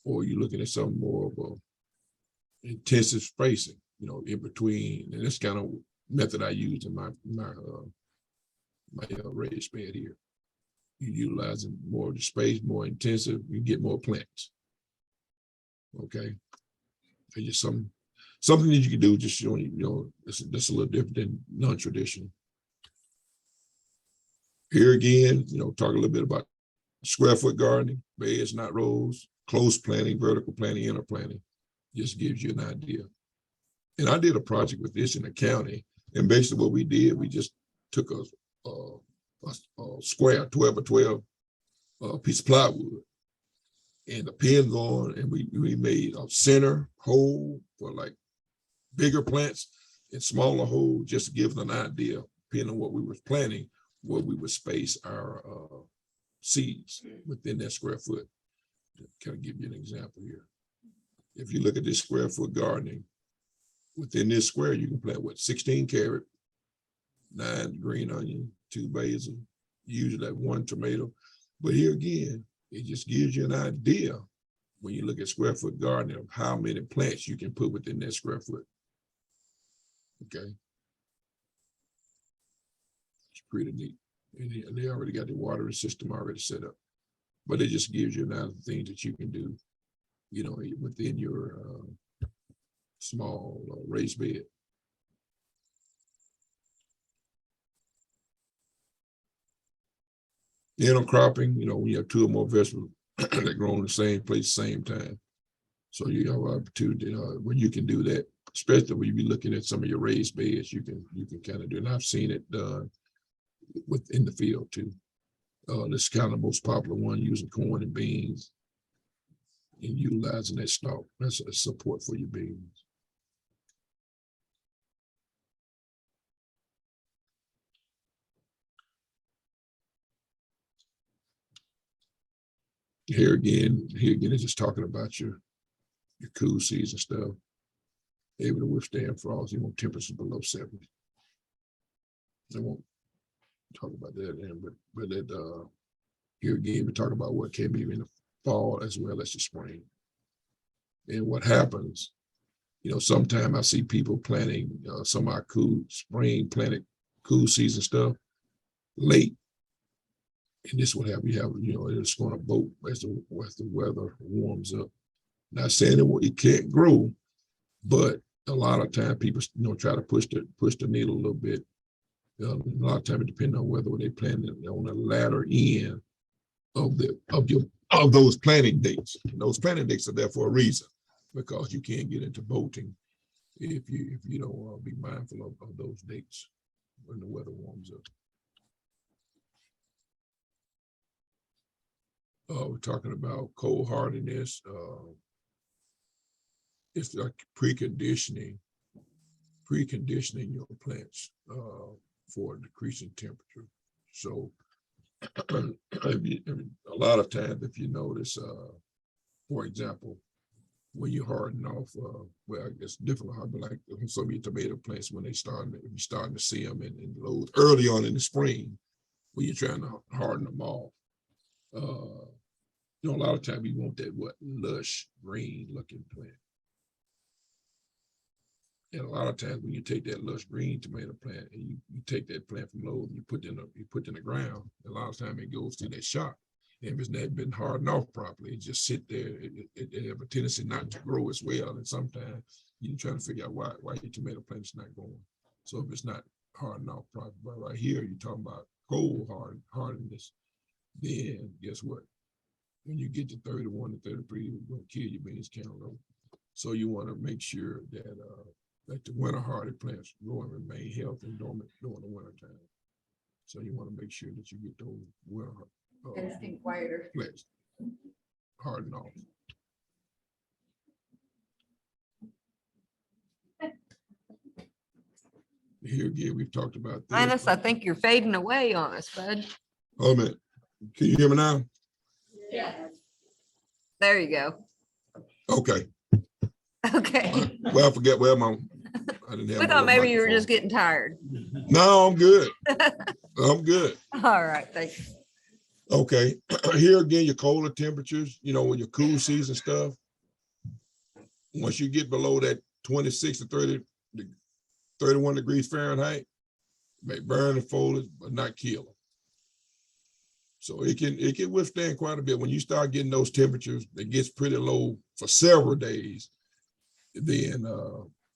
[SPEAKER 2] or you're looking at something more of a intensive spacing, in between. And that's kind of method I use in my raised bed here. You utilizing more of the space, more intensive, you get more plants. Okay, and just something that you can do, just showing that's a little different than non-traditional. Here again, talk a little bit about square foot gardening, beds, not rows, close planting, vertical planting, inner planting. Just gives you an idea. And I did a project with this in the county, and basically what we did, we just took a square 12 by 12 piece of plywood and the pins on, and we made a center hole for like bigger plants and smaller hole, just to give them an idea, depending on what we were planting, where we would space our seeds within that square foot. To kind of give you an example here. If you look at this square foot gardening, within this square, you can plant 16 carrot, 9 green onion, 2 basil, usually like 1 tomato. But here again, it just gives you an idea when you look at square foot gardening of how many plants you can put within that square foot. Okay. It's pretty neat. And they already got the watering system already set up. But it just gives you another thing that you can do, you know, within your small raised bed. Intercropping, you know, when you have two or more vegetables that grow in the same place, same time. So you have an opportunity when you can do that, especially when you be looking at some of your raised beds, you can kind of do it. And I've seen it done within the field too. This is kind of the most popular one, using corn and beans and utilizing that stalk. That's a support for your beans. Here again, it's just talking about your cool season stuff. Able to withstand frost. You want temperatures below 70. I won't talk about that then, but that here again, we talk about what can be in the fall as well as the spring. And what happens, you know, sometimes I see people planting some of our cool spring planted cool season stuff late. And this will have, you know, it's going to boat as the weather warms up. Not saying it can't grow, but a lot of time people, you know, try to push the needle a little bit. A lot of time it depends on whether they plant it on the latter end of those planting dates. And those planting dates are there for a reason, because you can't get into bolting if you don't be mindful of those dates when the weather warms up. We're talking about cold hardiness. It's like preconditioning your plants for decreasing temperature. So a lot of times, if you notice, for example, when you harden off, well, I guess different hard, like some of your tomato plants, when you're starting to see them in loads early on in the spring, when you're trying to harden them off. You know, a lot of times you want that lush green looking plant. And a lot of times when you take that lush green tomato plant and you take that plant from low and you put it in the ground, a lot of times it goes through that shock. And if it's not been hardened off properly, it just sit there. It have a tendency not to grow as well. And sometimes you're trying to figure out why your tomato plant is not growing. So if it's not hardened off properly, but right here you're talking about cold hardness, then guess what? When you get to 31 to 33, you're going to kill your beans count low. So you want to make sure that the winter hardy plants grow and remain healthy and dormant during the winter time. So you want to make sure that you get those winter plants hardened off. Here again, we've talked about this.
[SPEAKER 1] Linus, I think you're fading away on us, bud.
[SPEAKER 2] Oh man, can you hear me now?
[SPEAKER 1] Yeah. There you go.
[SPEAKER 2] Okay.
[SPEAKER 1] Okay.
[SPEAKER 2] Well, I forget where I didn't have.
[SPEAKER 1] We thought maybe you were just getting tired.
[SPEAKER 2] No, I'm good. I'm good.
[SPEAKER 1] All right, thank you.
[SPEAKER 2] Okay. Here again, your colder temperatures, you know, when your cool season stuff, once you get below that 26 to 30, 31 degrees Fahrenheit, may burn the foliage, but not kill them. So it can withstand quite a bit. When you start getting those temperatures, it gets pretty low for several days, then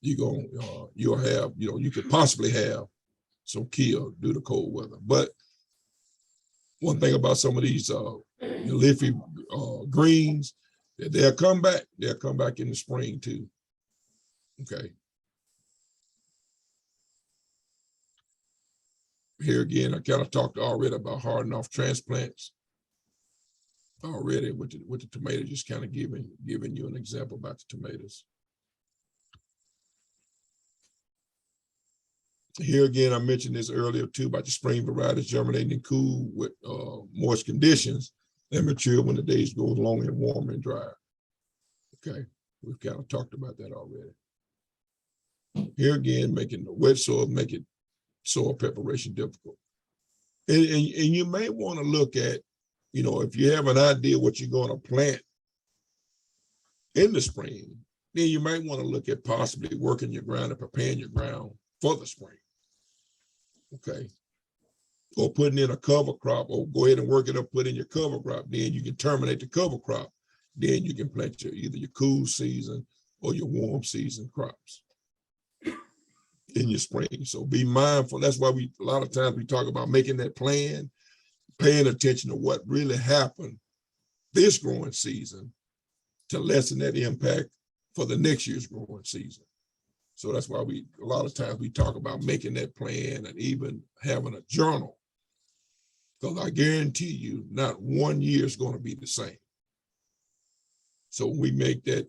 [SPEAKER 2] you'll have, you know, you could possibly have some kill due to cold weather. But one thing about some of these leafy greens, they'll come back. They'll come back in the spring too. Okay. Here again, I kind of talked already about hardening off transplants already with the tomato, just kind of giving you an example about the tomatoes. Here again, I mentioned this earlier too about the spring varieties germinating cool with moist conditions and mature when the days go long and warm and dry. Okay, we've kind of talked about that already. Here again, making the wet soil, making soil preparation difficult. And you may want to look at, you know, if you have an idea what you're going to plant in the spring, then you might want to look at possibly working your ground and preparing your ground for the spring. Okay. Or putting in a cover crop, or go ahead and work it up, put in your cover crop. Then you can terminate the cover crop. Then you can plant either your cool season or your warm season crops in your spring. So be mindful. That's why a lot of times we talk about making that plan, paying attention to what really happened this growing season to lessen that impact for the next year's growing season. So that's why a lot of times we talk about making that plan and even having a journal. Because I guarantee you, not one year is going to be the same. So we make that,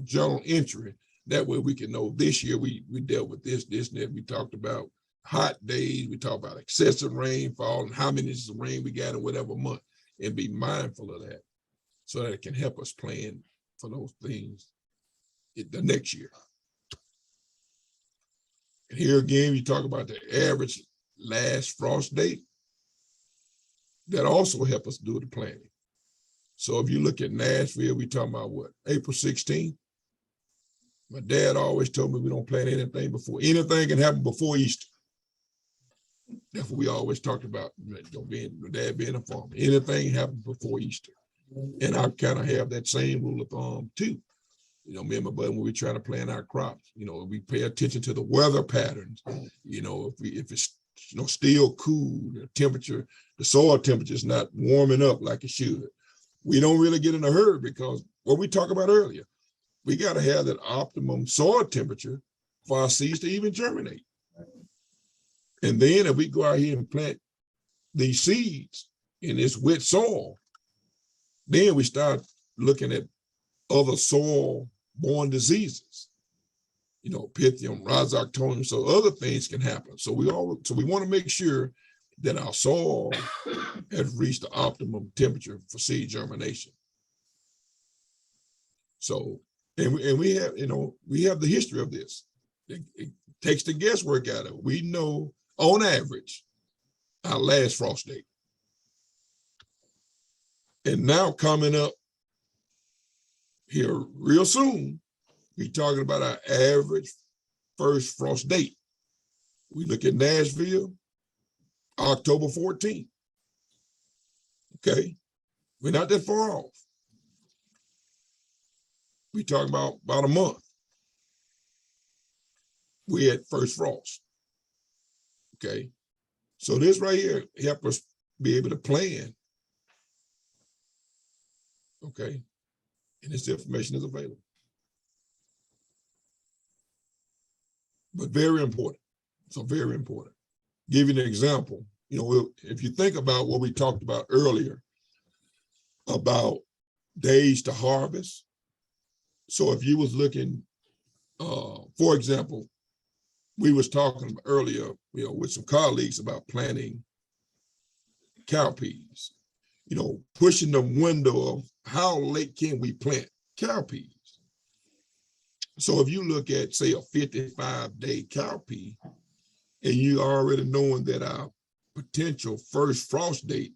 [SPEAKER 2] journal entry. That way we can know this year we dealt with this, and that. We talked about hot days. We talked about excessive rainfall and how many inches of rain we got in whatever month, and be mindful of that so that it can help us plan for those things the next year. And here again, we talk about the average last frost date. That also help us do the planning. So if you look at Nashville, we talking about what, April 16th? My dad always told me we don't plan anything before, anything can happen before Easter. That's what we always talked about, my dad being a farmer. Anything happens before Easter. And I kind of have that same rule of thumb too. Me and my buddy, when we're trying to plan our crops, we pay attention to the weather patterns. If it's still cool, the soil temperature is not warming up like it should. We don't really get in a hurry because what we talked about earlier, we got to have that optimum soil temperature for our seeds to even germinate. And then if we go out here and plant these seeds in this wet soil, then we start looking at other soil-borne diseases, Pythium, Rhizoctonium, so other things can happen. So we want to make sure that our soil has reached the optimum temperature for seed germination. So, and we have, we have the history of this. It takes the guesswork out of it. We know on average our last frost date. And now coming up here real soon, we're talking about our average first frost date. We look at Nashville, October 14th. Okay, we're not that far off. We're talking about a month. We had first frost. Okay, so this right here help us be able to plan. Okay, and this information is available. But very important. So very important. Give you an example. If you think about what we talked about earlier about days to harvest. So if you was looking, for example, we was talking earlier, with some colleagues about planting cowpeas, pushing the window of how late can we plant cowpeas. So if you look at, say, a 55-day cowpea, and you already knowing that our potential first frost date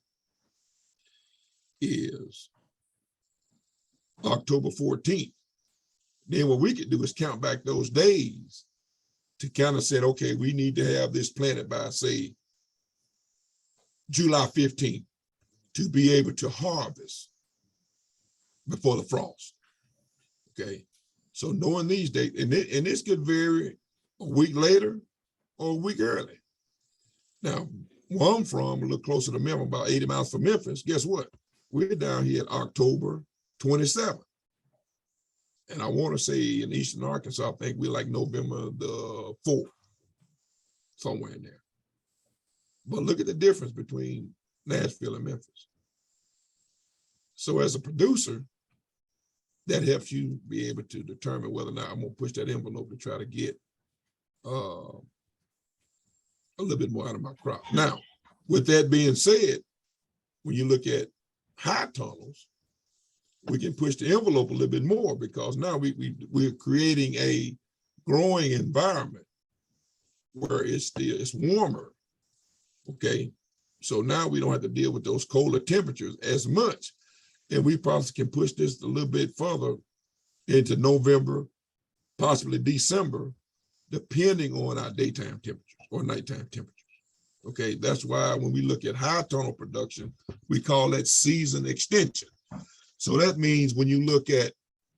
[SPEAKER 2] is October 14th, then what we could do is count back those days to kind of say, okay, we need to have this planted by, say, July 15th to be able to harvest before the frost. Okay, so knowing these dates, and this could vary a week later or a week early. Now, where I'm from, a little closer to Memphis, about 80 miles from Memphis, guess what? We're down here at October 27th. And I want to say in Eastern Arkansas, I think we're like November the 4th, somewhere in there. But look at the difference between Nashville and Memphis. So as a producer, that helps you be able to determine whether or not I'm going to push that envelope to try to get a little bit more out of my crop. Now, with that being said, when you look at high tunnels, we can push the envelope a little bit more because now we're creating a growing environment where it's warmer. Okay, so now we don't have to deal with those colder temperatures as much, and we probably can push this a little bit further into November, possibly December, depending on our daytime temperatures or nighttime temperatures. Okay, that's why when we look at high tunnel production, we call that season extension. So that means when you look at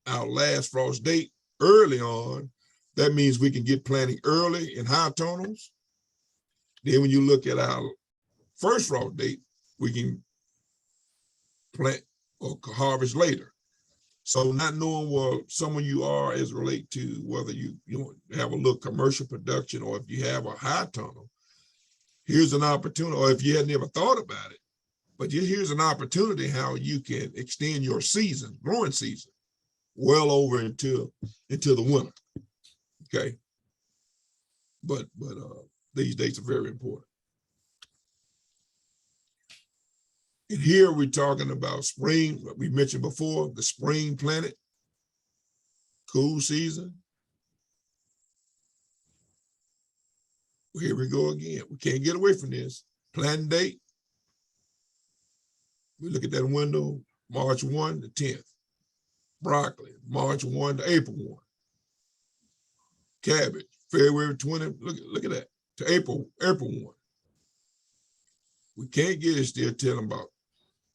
[SPEAKER 2] our last frost date early on, that means we can get planting early in high tunnels. Then when you look at our first frost date, we can plant or harvest later. So not knowing where some of you are as relate to whether you have a little commercial production or if you have a high tunnel, here's an opportunity, or if you hadn't ever thought about it, but here's an opportunity how you can extend your season, growing season, well over into the winter. Okay. But these dates are very important. And here we're talking about spring, what we mentioned before, the spring planted, cool season. Here we go again. We can't get away from this. Planting date. We look at that window, March 1 to 10th. Broccoli, March 1 to April 1. Cabbage, February 20, look at that, to April 1. We can't get it still telling about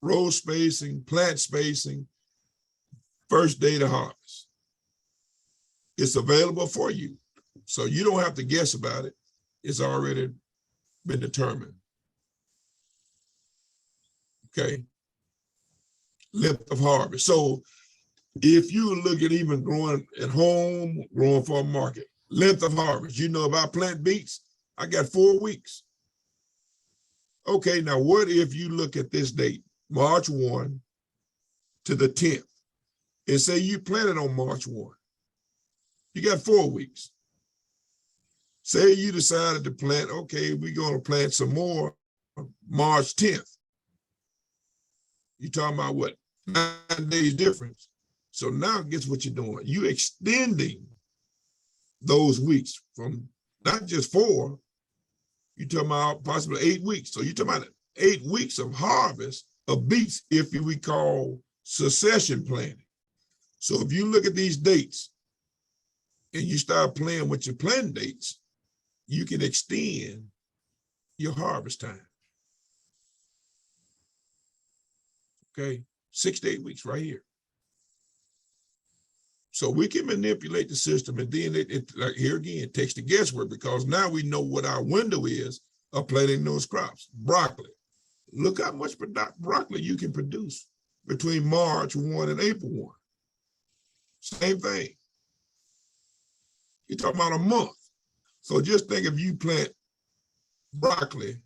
[SPEAKER 2] row spacing, plant spacing, first day to harvest. It's available for you. So you don't have to guess about it. It's already been determined. Okay. Length of harvest. So if you look at even growing at home, growing for a market, length of harvest, if I plant beets, I got 4 weeks. Okay, now what if you look at this date, March 1 to the 10th, and say you planted on March 1. You got 4 weeks. Say you decided to plant, okay, we're going to plant some more March 10th. You're talking about what? 9 days difference. So now guess what you're doing? You're extending those weeks from not just 4, you're talking about possibly 8 weeks. So you're talking about 8 weeks of harvest of beets if we call succession planting. So if you look at these dates and you start playing with your planting dates, you can extend your harvest time. Okay, 6 to 8 weeks right here. So we can manipulate the system, and then it like here again, it takes the guesswork because now we know what our window is of planting those crops. Broccoli. Look how much broccoli you can produce between March 1 and April 1. Same thing. You're talking about a month. So just think if you plant broccoli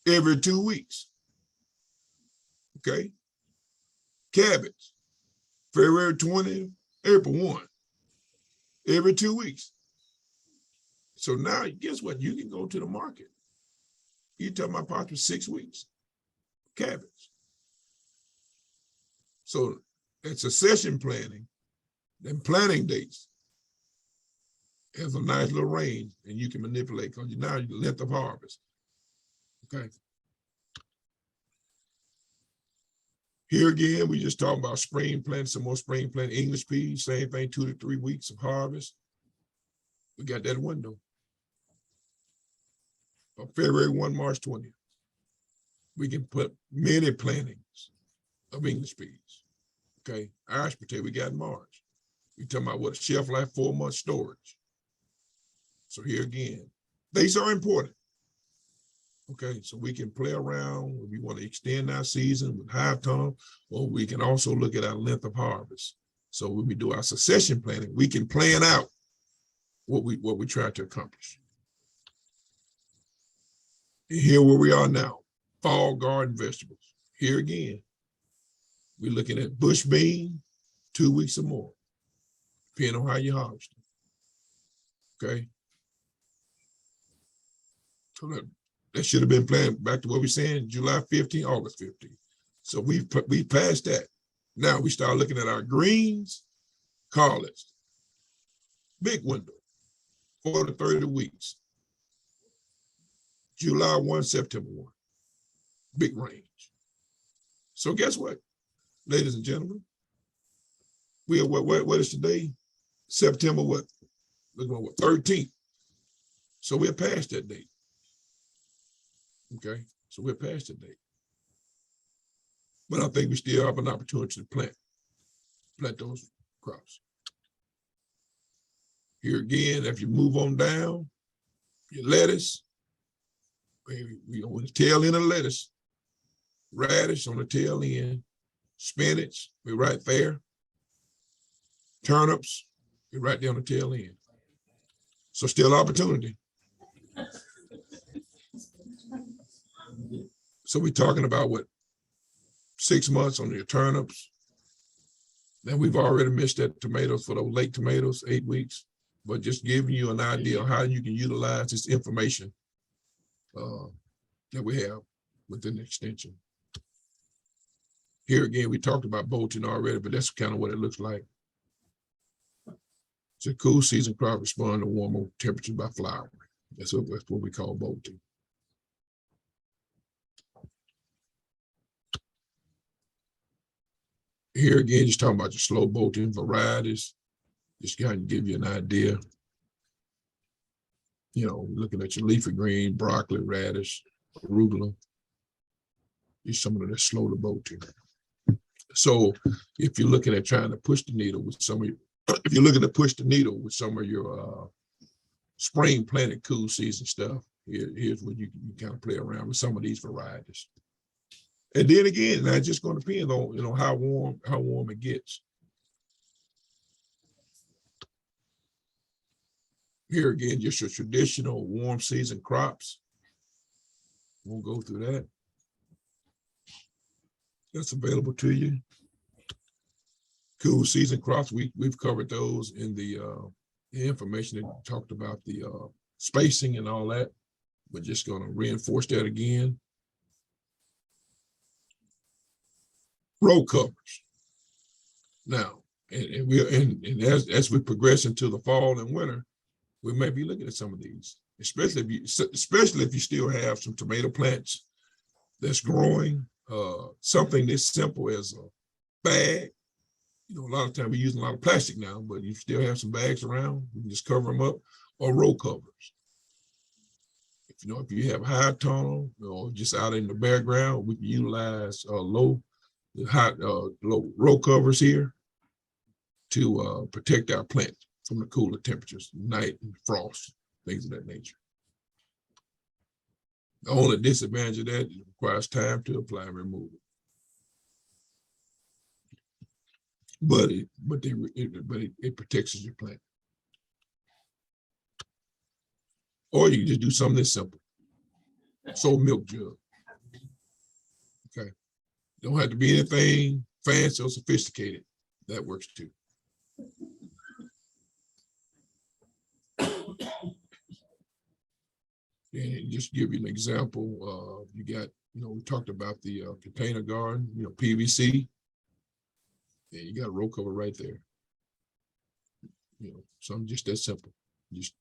[SPEAKER 2] every 2 weeks. Okay. Cabbage, February 20, April 1, every 2 weeks. So now, guess what? You can go to the market. You're talking about possibly 6 weeks. Cabbage. So it's succession planting, then planting dates. Has a nice little range, and you can manipulate because now your length of harvest. Okay. Here again, we just talking about spring planting, some more spring planting, English peas, same thing, 2 to 3 weeks of harvest. We got that window. From February 1, March 20th. We can put many plantings of English peas. Okay, Irish potato we got in March. We talking about what, a shelf life, 4 month storage. So here again, dates are important. Okay, so we can play around if we want to extend our season with high tunnel, or we can also look at our length of harvest. So when we do our succession planting, we can plan out what we try to accomplish. And here where we are now, fall garden vegetables. Here again, we're looking at bush bean, 2 weeks or more, depending on how you harvest them. Okay. So that should have been planned back to what we're saying, July 15, August 15. So we passed that. Now we start looking at our greens, collards, big window, 4 to 30 weeks. July 1, September 1, big range. So guess what, ladies and gentlemen? We are what is today? September what? Look at what, 13th. So we're past that date. Okay, so we're past that date. But I think we still have an opportunity to plant those crops. Here again, if you move on down, your lettuce, on the tail end of lettuce, radish on the tail end, spinach, we're right there. Turnips, we're right there on the tail end. So still opportunity. So we're talking about what, 6 months on your turnips. Then we've already missed that tomatoes for those late tomatoes, 8 weeks. But just giving you an idea of how you can utilize this information that we have within the extension. Here again, we talked about bolting already, but that's kind of what it looks like. It's a cool season crop responding to warmer temperatures by flowering. That's what we call bolting. Here again, just talking about your slow bolting varieties, just kind of give you an idea. You know, looking at your leafy green, broccoli, radish, arugula. These some of the slow to bolting. So if you're looking at trying to push the needle with some of your, if you're looking to push the needle with some of your spring planted cool season stuff, here's where you can kind of play around with some of these varieties. And then again, that's just going to depend on how warm it gets. Here again, just your traditional warm season crops. Won't go through that. That's available to you. Cool season crops, we've covered those in the information that talked about the spacing and all that. We're just going to reinforce that again. Row covers. Now, and as we progress into the fall and winter, we may be looking at some of these, especially if you still have some tomato plants that's growing. Something as simple as a bag. You know, a lot of times we're using a lot of plastic now, but you still have some bags around, you can just cover them up, or row covers. If you have high tunnel or just out in the bare ground, we can utilize low row covers here to protect our plant from the cooler temperatures, night and frost, things of that nature. The only disadvantage of that, it requires time to apply and remove it. But it protects your plant. Or you can just do something that's simple. Sold milk jug. Okay. Don't have to be anything fancy or sophisticated. That works too. And just give you an example, you got, we talked about the container garden, PVC. Yeah, you got a row cover right there. Something just that simple. Just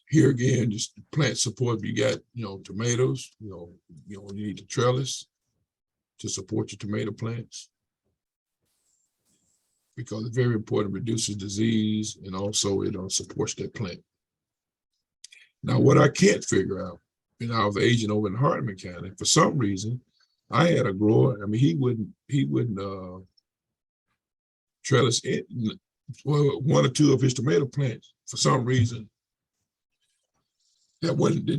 [SPEAKER 2] here again, just plant support. You got, tomatoes, you need the trellis to support your tomato plants, because it's very important, it reduces disease, and also it supports that plant. Now, what I can't figure out, I was agent over in Hartman County, for some reason, I had a grower, he wouldn't trellis it, one or two of his tomato plants, for some reason, it wasn't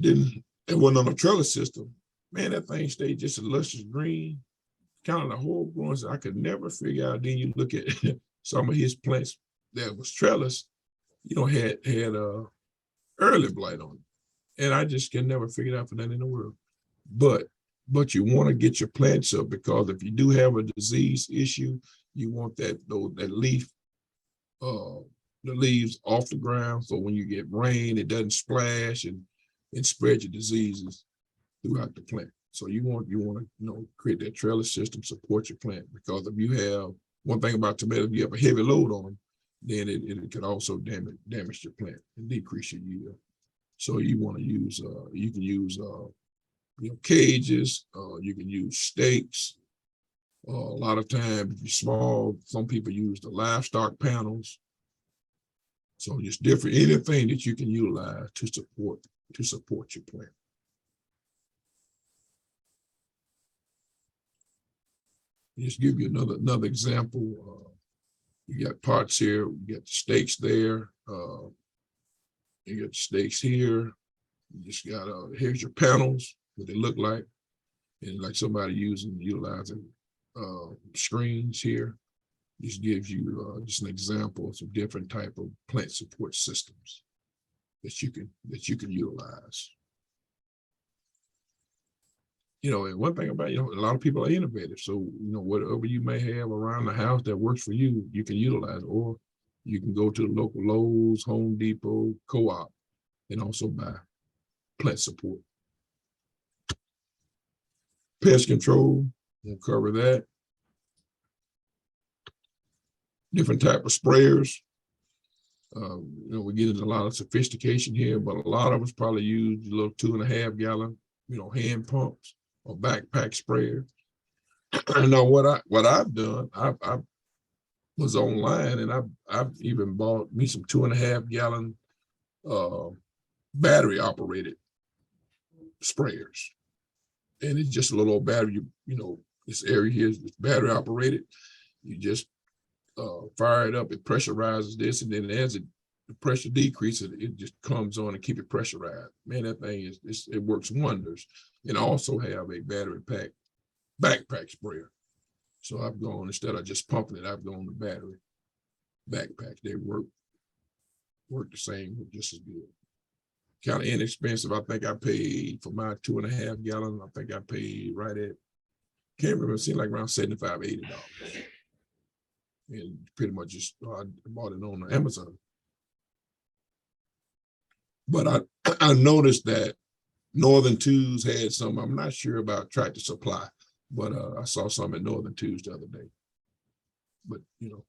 [SPEAKER 2] on a trellis system. Man, that thing stayed just a luscious green, kind of the whole growing. I could never figure out. Then you look at some of his plants that was trellis, had early blight on it. And I just can never figure it out for that in the world. But you want to get your plants up, because if you do have a disease issue, you want that leaf, the leaves off the ground, so when you get rain, it doesn't splash and spread your diseases throughout the plant. So you want to create that trellis system, support your plant, because if you have one thing about tomatoes, if you have a heavy load on them, then it could also damage your plant and decrease your yield. So you want to use you can use cages, you can use stakes, A lot of times, if you're small, some people use the livestock panels. So just different, anything that you can utilize to support your plant. Just give you another example. You got parts here, you got the stakes there, you got the stakes here. You just got here's your panels, what they look like, and like somebody utilizing screens here. This gives you just an example of some different type of plant support systems that you can utilize. You know, and one thing about, you know, a lot of people are innovative. So, you know, whatever you may have around the house that works for you, you can utilize, or you can go to the local Lowe's, Home Depot, Co-op, and also buy plant support. Pest control, we'll cover that. Different type of sprayers. You know, we get into a lot of sophistication here, but a lot of us probably use a little 2.5 gallon, you know, hand pumps or backpack sprayer. Now, what I've done, I was online, and I've even bought me some 2.5 gallon battery operated sprayers, and it's just a little old battery. You know, this area here is battery operated. You just fire it up, it pressurizes this, and then as the pressure decreases, it just comes on and keep it pressurized. Man, that thing it works wonders. And I also have a battery pack backpack sprayer. So I've gone, instead of just pumping it, I've gone to battery backpack. They work the same, just as good. Kind of inexpensive. I think I paid for my 2.5 gallon. I think I paid right at, can't remember, it seemed like around $75, $80. And pretty much just I bought it on Amazon. But I noticed that Northern Tools had some. I'm not sure about Tractor Supply, but I saw some at Northern Tools the other day. But you know,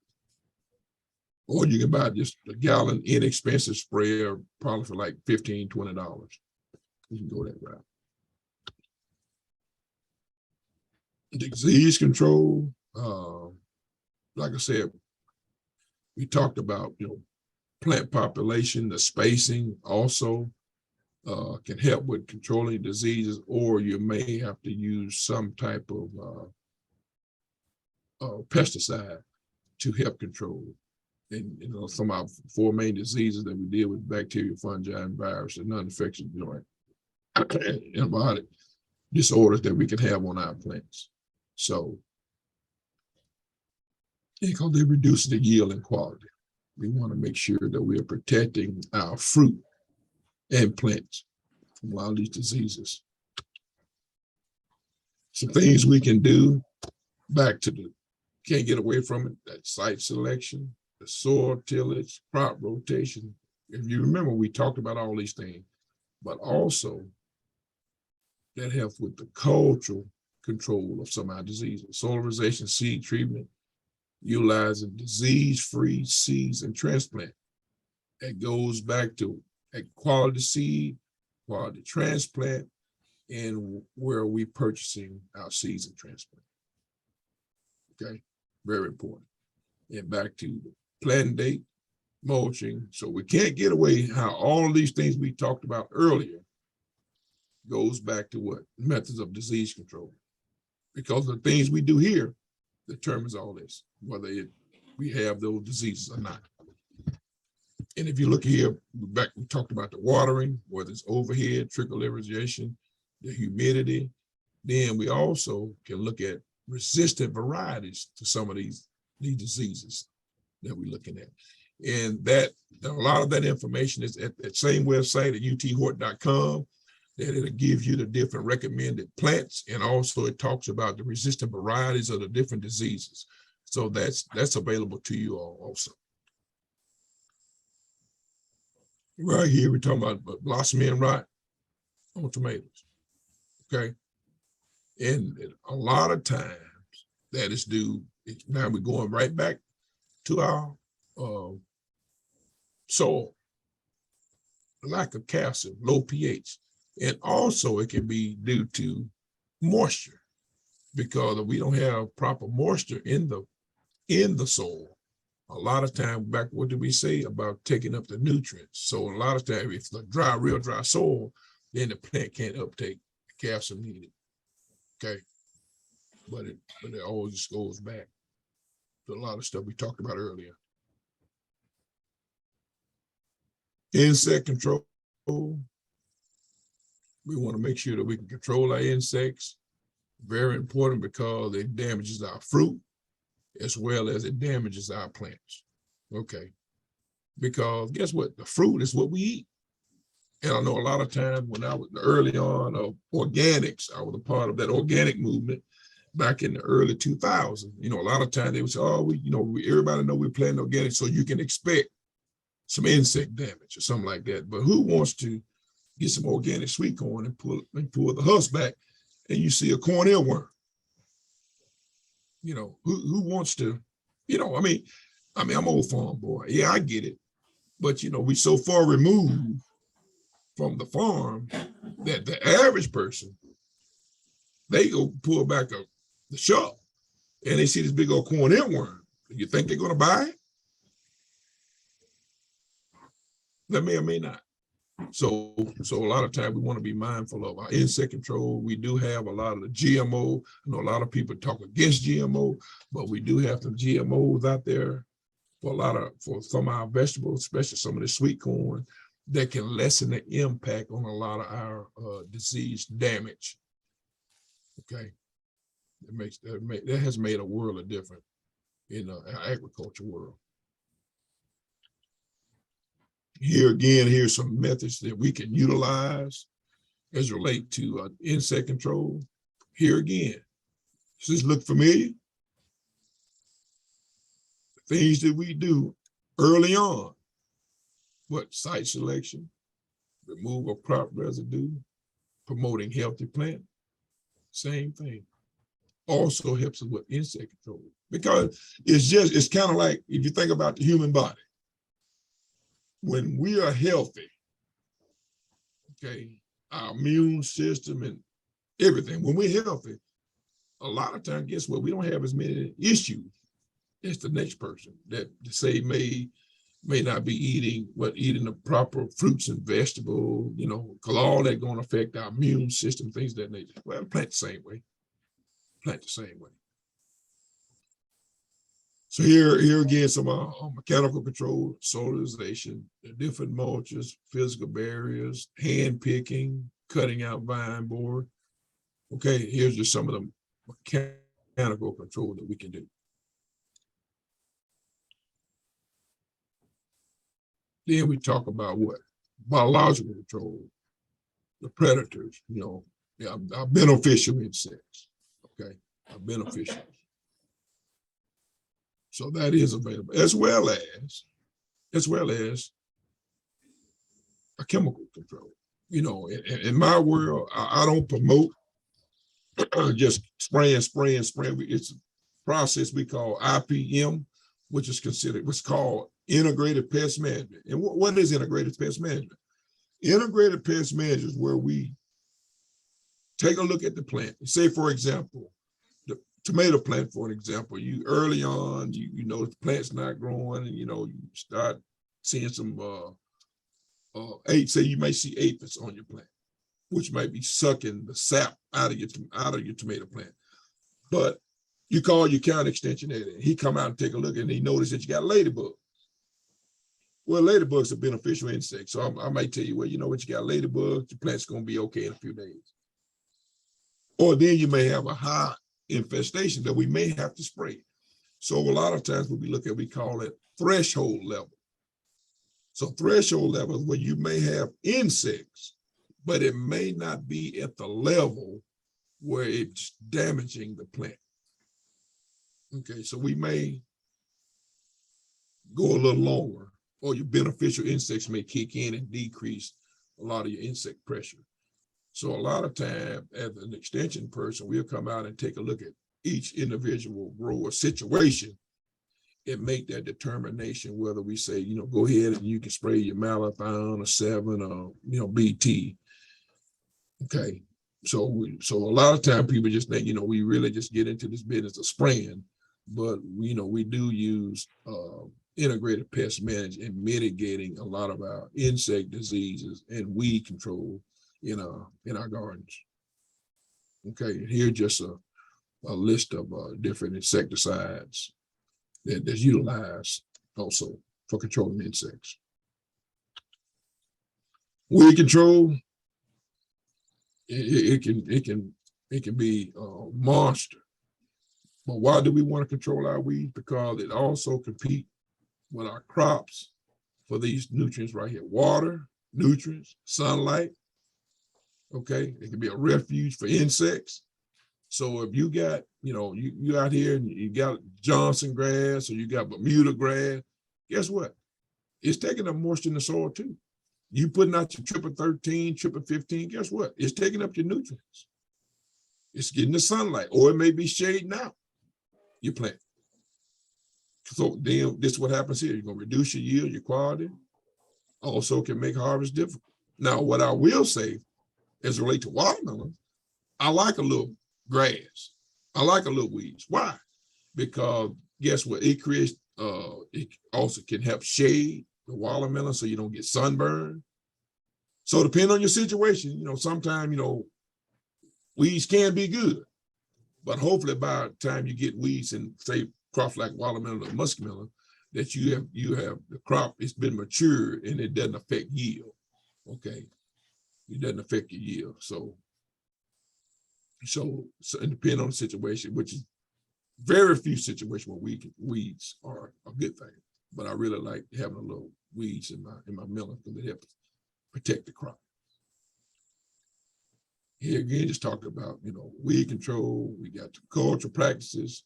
[SPEAKER 2] or you can buy just a gallon inexpensive sprayer, probably for like $15, $20. You can go that route. Disease control. Like I said, we talked about, you know, plant population, the spacing also can help with controlling diseases, or you may have to use some type of pesticide to help control. And you know, some of our 4 main diseases that we deal with: bacteria, fungi, and virus, and non-infectious, you know, antibiotic disorders that we can have on our plants. So, because they reduce the yield and quality, we want to make sure that we are protecting our fruit and plants from a lot of these diseases. Some things we can do, back to the, can't get away from it, that site selection, the soil tillage, crop rotation. If you remember, we talked about all these things, but also that helps with the cultural control of some of our diseases. Solarization, seed treatment, utilizing disease-free seeds and transplant. That goes back to a quality seed, quality transplant, and where are we purchasing our seeds and transplant. Okay, very important. And back to the planting date, mulching. So we can't get away how all these things we talked about earlier goes back to what? Methods of disease control. Because the things we do here determines all this, whether we have those diseases or not. And if you look here, back, we talked about the watering, whether it's overhead, trickle irrigation, the humidity. Then we also can look at resistant varieties to some of these diseases that we're looking at. And that a lot of that information is at that same website at uthort.com, that it'll give you the different recommended plants, and also it talks about the resistant varieties of the different diseases. So that's available to you all also. Right here, we're talking about blossoming rot on tomatoes, okay? And a lot of times that is due, now we're going right back to our soil, lack of calcium, low pH. And also it can be due to moisture because we don't have proper moisture in the soil. A lot of time back, what did we say about taking up the nutrients? So a lot of time, if the real dry soil, then the plant can't uptake the calcium needed. Okay, but it always goes back to a lot of stuff we talked about earlier. Insect control. We want to make sure that we can control our insects. Very important because it damages our fruit as well as it damages our plants. Okay. Because guess what? The fruit is what we eat. And I know a lot of times when I was early on of organics, I was a part of that organic movement back in the early 2000s. You know, a lot of times they would say, oh, everybody know we're planting organic, so you can expect some insect damage or something like that. But who wants to get some organic sweet corn and pull the husk back and you see a corn earworm? You know, who wants to, you know, I mean, I'm old farm boy. Yeah, I get it. But, you know, we so far removed from the farm that the average person, they go pull back the shop and they see this big old corn earworm. You think they're going to buy it? They may or may not. So a lot of times we want to be mindful of our insect control. We do have a lot of the GMO. I know a lot of people talk against GMO, but we do have some GMOs out there for some of our vegetables, especially some of the sweet corn, that can lessen the impact on a lot of our disease damage. Okay, that has made a world of difference in our agriculture world. Here again, here's some methods that we can utilize as relate to insect control. Here again, does this look familiar? The things that we do early on. What? Site selection, removal of crop residue, promoting healthy plant. Same thing. Also helps us with insect control because it's kind of like if you think about the human body. When we are healthy, okay, our immune system and everything, when we're healthy, a lot of times, guess what? We don't have as many issues as the next person that say may not be eating the proper fruits and vegetables, you know, because all that going to affect our immune system, things of that nature. Well, plant the same way. Plant the same way. So here again, some mechanical control, solarization, the different mulches, physical barriers, hand picking, cutting out vine board. Okay, here's just some of the mechanical control that we can do. Then we talk about what? Biological control, the predators, you know, our beneficial insects, okay, our beneficials. So that is available, as well as a chemical control. You know, in my world, I don't promote just spraying. It's a process we call IPM, which is considered what's called integrated pest management. And what is integrated pest management? Integrated pest management is where we take a look at the plant. Say, for example, the tomato plant, for an example, you early on, you know, the plant's not growing, and you know, you start seeing some say you may see aphids on your plant, which might be sucking the sap out of your tomato plant. But you call your county extension agent, and he come out and take a look, and he notice that you got ladybug. Well, ladybugs are beneficial insects, so I might tell you, well, you know what, you got ladybugs, your plant's going to be okay in a few days. Or then you may have a high infestation that we may have to spray. So a lot of times what we look at, we call it threshold level. So threshold level is where you may have insects, but it may not be at the level where it's damaging the plant. Okay, so we may go a little longer, or your beneficial insects may kick in and decrease a lot of your insect pressure. So a lot of time, as an extension person, we'll come out and take a look at each individual grower situation and make that determination whether we say, you know, go ahead and you can spray your malathion or 7 or, you know, BT. Okay. So a lot of time people just think, we really just get into this business of spraying, but we do use integrated pest management and mitigating a lot of our insect diseases and weed control in our gardens. Okay, here's just a list of different insecticides that's utilized also for controlling insects. Weed control, it can be a monster. But why do we want to control our weeds? Because it also compete with our crops for these nutrients right here: water, nutrients, sunlight. Okay, it can be a refuge for insects. So if you got, you out here and you got Johnson grass or you got Bermuda grass, guess what? It's taking up moisture in the soil too. You putting out your sept13, sept15, guess what? It's taking up your nutrients. It's getting the sunlight, or it may be shading out your plant. So then this is what happens here. You're gonna reduce your yield, your quality, also can make harvest difficult. Now, what I will say as it relates to watermelon, I like a little grass. I like a little weeds. Why? Because guess what? It creates, it also can help shade the watermelon so you don't get sunburned. So depending on your situation, sometimes, weeds can be good, but hopefully by the time you get weeds and say crops like watermelon or muskmelon, that you have the crop, it's been matured and it doesn't affect yield. Okay. It doesn't affect your yield. So it depends on the situation, which is very few situations where weeds are a good thing. But I really like having a little weeds in my melon because it helps protect the crop. Here again, just talking about, weed control. We got the cultural practices,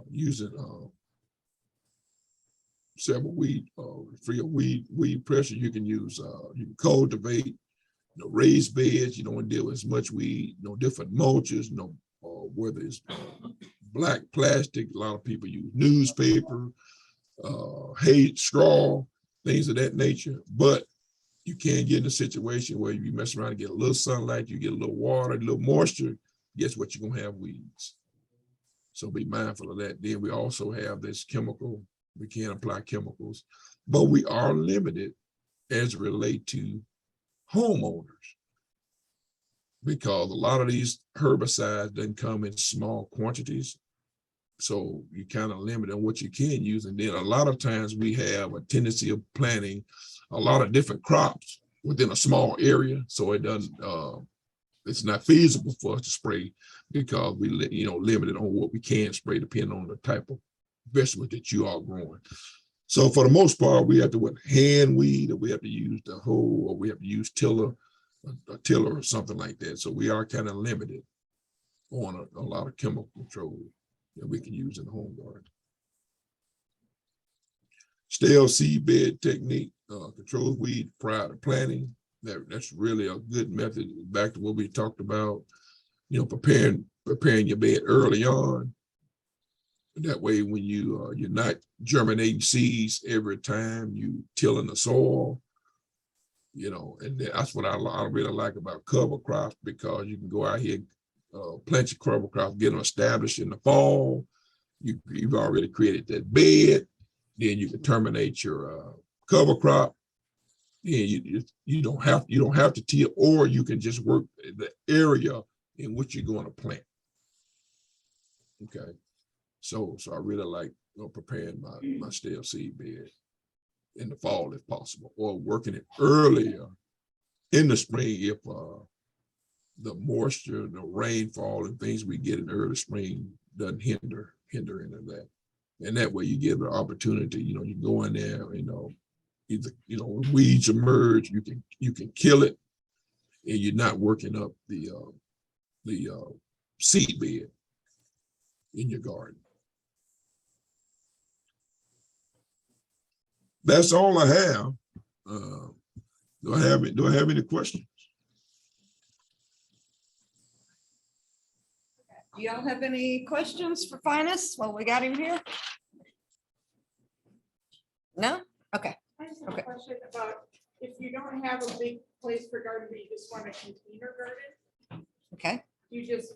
[SPEAKER 2] using several free of weed pressure. You can use, you can cultivate, raised beds. You don't want to deal with as much weed, different mulches, whether it's black plastic. A lot of people use newspaper, hay, straw, things of that nature. But you can get in a situation where you mess around and get a little sunlight, you get a little water, a little moisture, guess what? You're gonna have weeds. So be mindful of that. Then we also have this chemical, we can't apply chemicals, but we are limited as it relates to homeowners, because a lot of these herbicides doesn't come in small quantities. So you kind of limit on what you can use. And then a lot of times we have a tendency of planting a lot of different crops within a small area. So it doesn't, it's not feasible for us to spray because we, limited on what we can spray depending on the type of vegetable that you are growing. So for the most part, we have to hand weed, or we have to use the hoe, or we have to use a tiller or something like that. So we are kind of limited on a lot of chemical control that we can use in the home garden. Stale seed bed technique controls weed prior to planting. That's really a good method. Back to what we talked about, preparing your bed early on. That way, when you're not germinating seeds every time you tilling the soil, and that's what I really like about cover crops, because you can go out here, plant your cover crops, get them established in the fall. You've already created that bed. Then you can terminate your cover crop. And you don't have to till, or you can just work the area in which you're going to plant. Okay, so I really like preparing my stale seed bed in the fall if possible, or working it earlier in the spring if the moisture, the rainfall, and things we get in early spring doesn't hinder any of that. And that way you give the opportunity, you can go in there, either, when weeds emerge, you can kill it, and you're not working up the seed bed in your garden. That's all I have. Do I have any questions?
[SPEAKER 1] Do y'all have any questions for Finis while we got him here? No? Okay.
[SPEAKER 6] I just have
[SPEAKER 1] Okay.
[SPEAKER 6] a question about if you don't have a big place for garden, but you just want a container garden,
[SPEAKER 1] Okay.
[SPEAKER 6] You just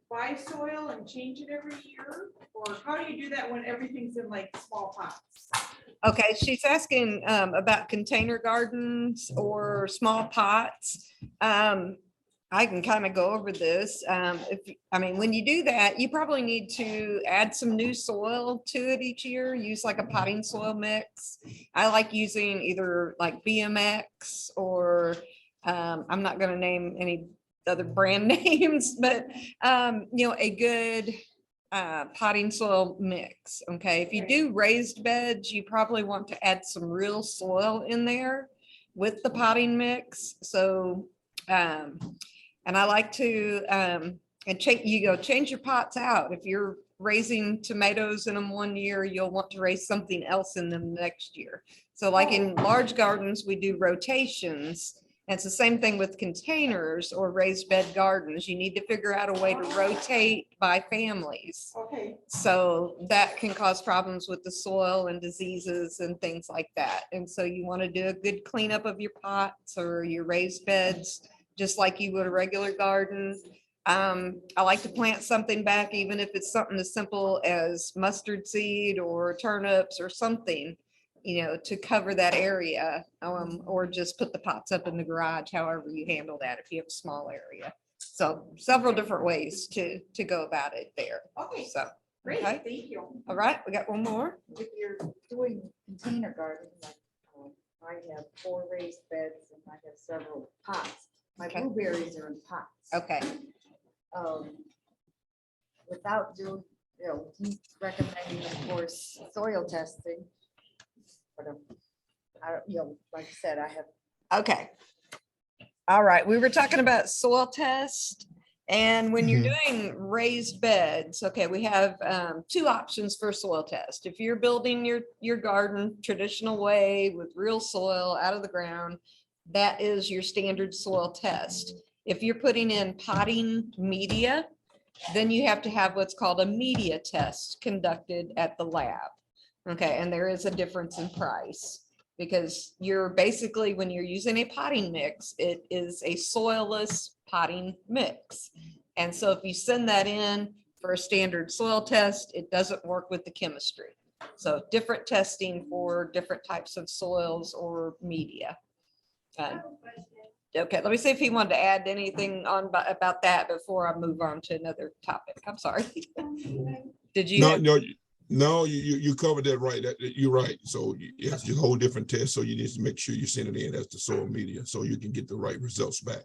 [SPEAKER 6] buy soil and change it every year? Or how do you do that when everything's in like small pots?
[SPEAKER 1] Okay, she's asking about container gardens or small pots. I can kind of go over this. I mean, when you do that, you probably need to add some new soil to it each year. Use like a potting soil mix. I like using either like BMX or I'm not going to name any other brand names, but a good potting soil mix. Okay, if you do raised beds, you probably want to add some real soil in there with the potting mix. So and I like to change your pots out. If you're raising tomatoes in them one year, you'll want to raise something else in them next year. So like in large gardens, we do rotations. And it's the same thing with containers or raised bed gardens. You need to figure out a way to rotate by families.
[SPEAKER 6] Okay,
[SPEAKER 1] So that can cause problems with the soil and diseases and things like that. And so you want to do a good cleanup of your pots or your raised beds, just like you would a regular garden. I like to plant something back, even if it's something as simple as mustard seed or turnips or something, to cover that area, or just put the pots up in the garage, however you handle that, if you have a small area. So several different ways to go about it there.
[SPEAKER 6] okay,
[SPEAKER 1] So,
[SPEAKER 6] great,
[SPEAKER 1] okay.
[SPEAKER 6] thank you.
[SPEAKER 1] All right, we got one more.
[SPEAKER 3] If you're doing container gardening, like, I have 4 raised beds and I have several pots. My
[SPEAKER 1] Okay.
[SPEAKER 3] blueberries are in pots.
[SPEAKER 1] Okay.
[SPEAKER 3] Without doing, he's recommending, of course, soil testing. But, like I said, I have.
[SPEAKER 1] Okay. All right, we were talking about soil test. And when you're doing raised beds, okay, we have 2 options for soil test. If you're building your garden traditional way with real soil out of the ground, that is your standard soil test. If you're putting in potting media, then you have to have what's called a media test conducted at the lab. Okay, and there is a difference in price because you're basically, when you're using a potting mix, it is a soilless potting mix. And so if you send that in for a standard soil test, it doesn't work with the chemistry. So different testing for different types of soils or media. Okay, let me see if he wanted to add anything on about that before I move on to another topic. I'm sorry. Did you?
[SPEAKER 2] No, you covered that right. You're right. So it's a whole different test. So you need to make sure you send it in as the soil media so you can get the right results back.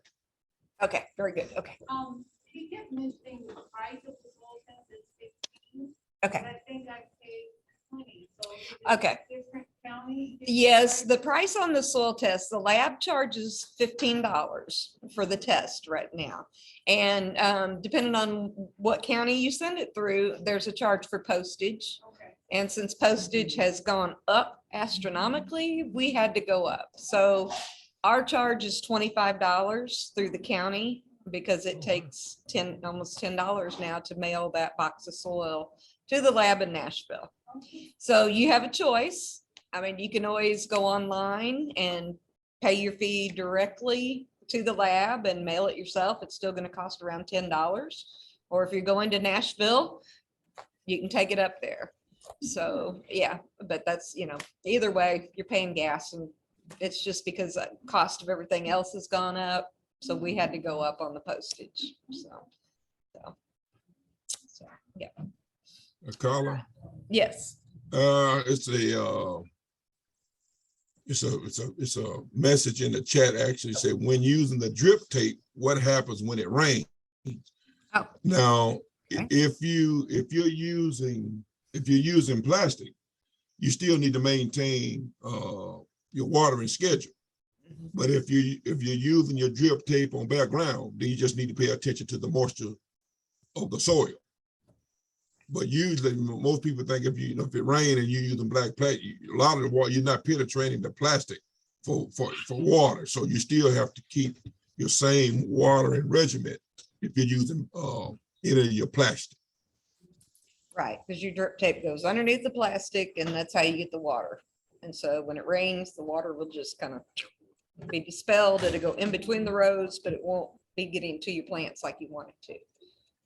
[SPEAKER 1] Okay, very good. Okay.
[SPEAKER 6] You kept mentioning the price of the soil test is 15.
[SPEAKER 1] Okay.
[SPEAKER 6] I think I paid 20. So
[SPEAKER 1] Okay.
[SPEAKER 6] different counties.
[SPEAKER 1] Yes, the price on the soil test, the lab charges $15 for the test right now. And depending on what county you send it through, there's a charge for postage.
[SPEAKER 6] Okay.
[SPEAKER 1] And since postage has gone up astronomically, we had to go up. So our charge is $25 through the county because it takes almost $10 now to mail that box of soil to the lab in Nashville. So you have a choice. I mean, you can always go online and pay your fee directly to the lab and mail it yourself. It's still going to cost around $10. Or if you're going to Nashville, you can take it up there. So yeah, but that's, either way, you're paying gas, and it's just because the cost of everything else has gone up. So we had to go up on the postage. So yeah.
[SPEAKER 2] Carla?
[SPEAKER 1] Yes.
[SPEAKER 2] It's a message in the chat actually say, when using the drip tape, what happens when it rains?
[SPEAKER 1] Oh.
[SPEAKER 2] Now,
[SPEAKER 1] Okay.
[SPEAKER 2] if you're using plastic, you still need to maintain your watering schedule. But if you're using your drip tape on background, then you just need to pay attention to the moisture of the soil. But usually, most people think if it rains and you're using black plastic, a lot of the water, you're not penetrating the plastic for water. So you still have to keep your same watering regimen if you're using any of your plastic.
[SPEAKER 1] Right, because your drip tape goes underneath the plastic, and that's how you get the water. And so when it rains, the water will just kind of be dispelled. It'll go in between the rows, but it won't be getting to your plants like you want it to.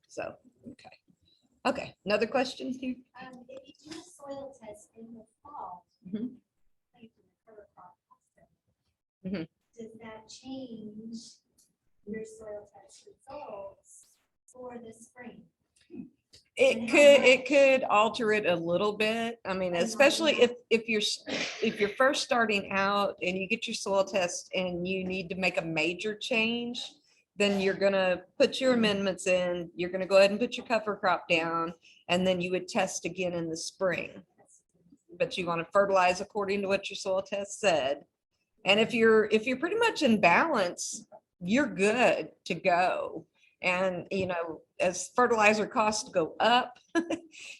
[SPEAKER 1] So, okay. Okay, another question here?
[SPEAKER 7] If you do a soil test in the fall,
[SPEAKER 1] Mhm.
[SPEAKER 7] planting the cover crop also,
[SPEAKER 1] Mhm.
[SPEAKER 7] does that change your soil test results for the spring?
[SPEAKER 1] It could alter it a little bit. I mean, especially if you're first starting out and you get your soil test and you need to make a major change, then you're gonna put your amendments in, you're gonna go ahead and put your cover crop down, and then you would test again in the spring. But you want to fertilize according to what your soil test said. And if you're pretty much in balance, you're good to go. And, as fertilizer costs go up,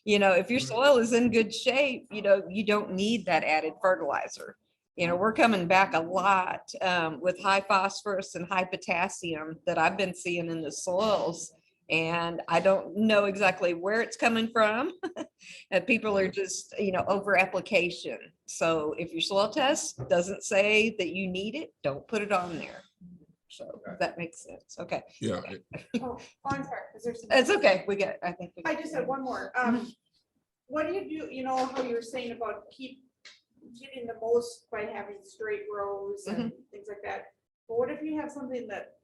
[SPEAKER 1] if your soil is in good shape, you don't need that added fertilizer. We're coming back a lot with high phosphorus and high potassium that I've been seeing in the soils. And I don't know exactly where it's coming from. And people are just, over application. So if your soil test doesn't say that you need it, don't put it on there. So if that makes sense. Okay.
[SPEAKER 2] Yeah.
[SPEAKER 6] Oh, I'm sorry. Is there some-
[SPEAKER 1] It's okay.
[SPEAKER 6] I just had one more. What do? You know how you were saying about keep getting the most by having straight rows and things like that. But what if you have something that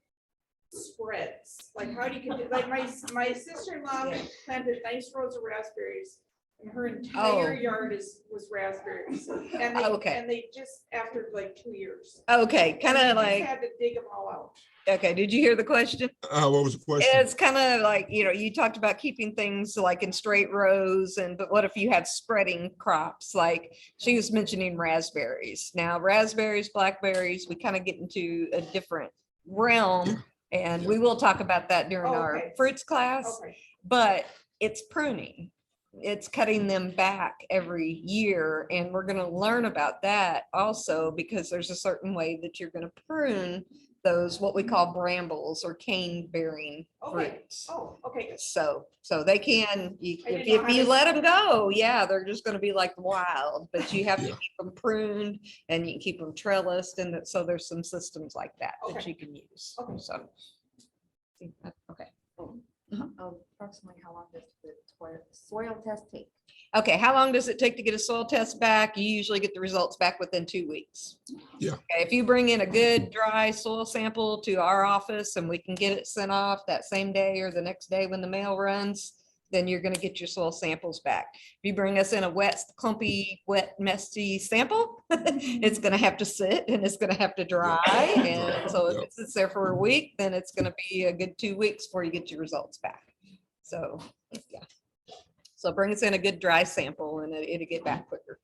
[SPEAKER 6] spreads? Like how do you, like my sister-in-law planted nice rows of raspberries and her entire yard was raspberries. And they,
[SPEAKER 1] Okay.
[SPEAKER 6] and they just, after like 2 years.
[SPEAKER 1] Okay, kind
[SPEAKER 6] they
[SPEAKER 1] of
[SPEAKER 6] just
[SPEAKER 1] like,
[SPEAKER 6] had to dig them all out.
[SPEAKER 1] okay, did you hear the question?
[SPEAKER 2] What was the question?
[SPEAKER 1] It's kind of like, you talked about keeping things like in straight rows but what if you have spreading crops? Like she was mentioning raspberries. Now raspberries, blackberries, we kind of get into a different realm. And we will talk about that during our fruits class, but it's pruning. It's cutting them back every year. And we're going to learn about that also because there's a certain way that you're going to prune those, what we call brambles or cane bearing fruits.
[SPEAKER 6] Oh, okay.
[SPEAKER 1] So they can, if
[SPEAKER 6] didn't know how
[SPEAKER 1] you
[SPEAKER 6] to-
[SPEAKER 1] let them go, they're just going to be like wild, but you have to
[SPEAKER 2] Yeah.
[SPEAKER 1] keep them pruned and you can keep them trellised. And so there's some systems like that that
[SPEAKER 6] Okay.
[SPEAKER 1] you can use.
[SPEAKER 6] Okay.
[SPEAKER 1] So, okay.
[SPEAKER 3] Approximately how long does the soil test take?
[SPEAKER 1] Okay, how long does it take to get a soil test back? You usually get the results back within 2 weeks.
[SPEAKER 2] Yeah.
[SPEAKER 1] Okay, if you bring in a good dry soil sample to our office and we can get it sent off that same day or the next day when the mail runs, then you're gonna get your soil samples back. If you bring us in a wet, clumpy, wet, messy sample, it's gonna have to sit and it's gonna have to dry. And so if it sits there for a week, then it's gonna be a good 2 weeks before you get your results back. So, yeah. So bring us in a good dry sample and it'll get back quicker.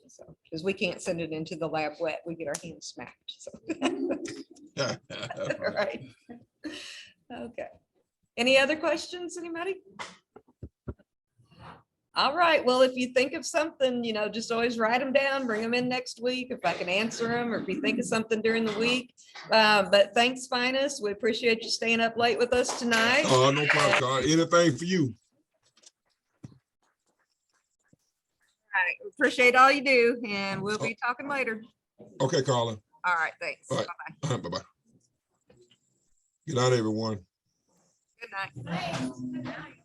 [SPEAKER 1] So, because we can't send it into the lab wet, we get our hands smacked. So. Right. Okay. Any other questions, anybody? All right. Well, if you think of something, just always write them down, bring them in next week if I can answer them, or if you think of something during the week. But thanks, Finis. We appreciate you staying up late with us tonight.
[SPEAKER 2] Oh, no problem, Carl. Anything for you.
[SPEAKER 1] All right. Appreciate all you do, and we'll be talking later.
[SPEAKER 2] Okay, Carla.
[SPEAKER 1] All right. Thanks.
[SPEAKER 2] All right.
[SPEAKER 1] Bye-bye.
[SPEAKER 2] Bye-bye. Good night, everyone.
[SPEAKER 1] Good night.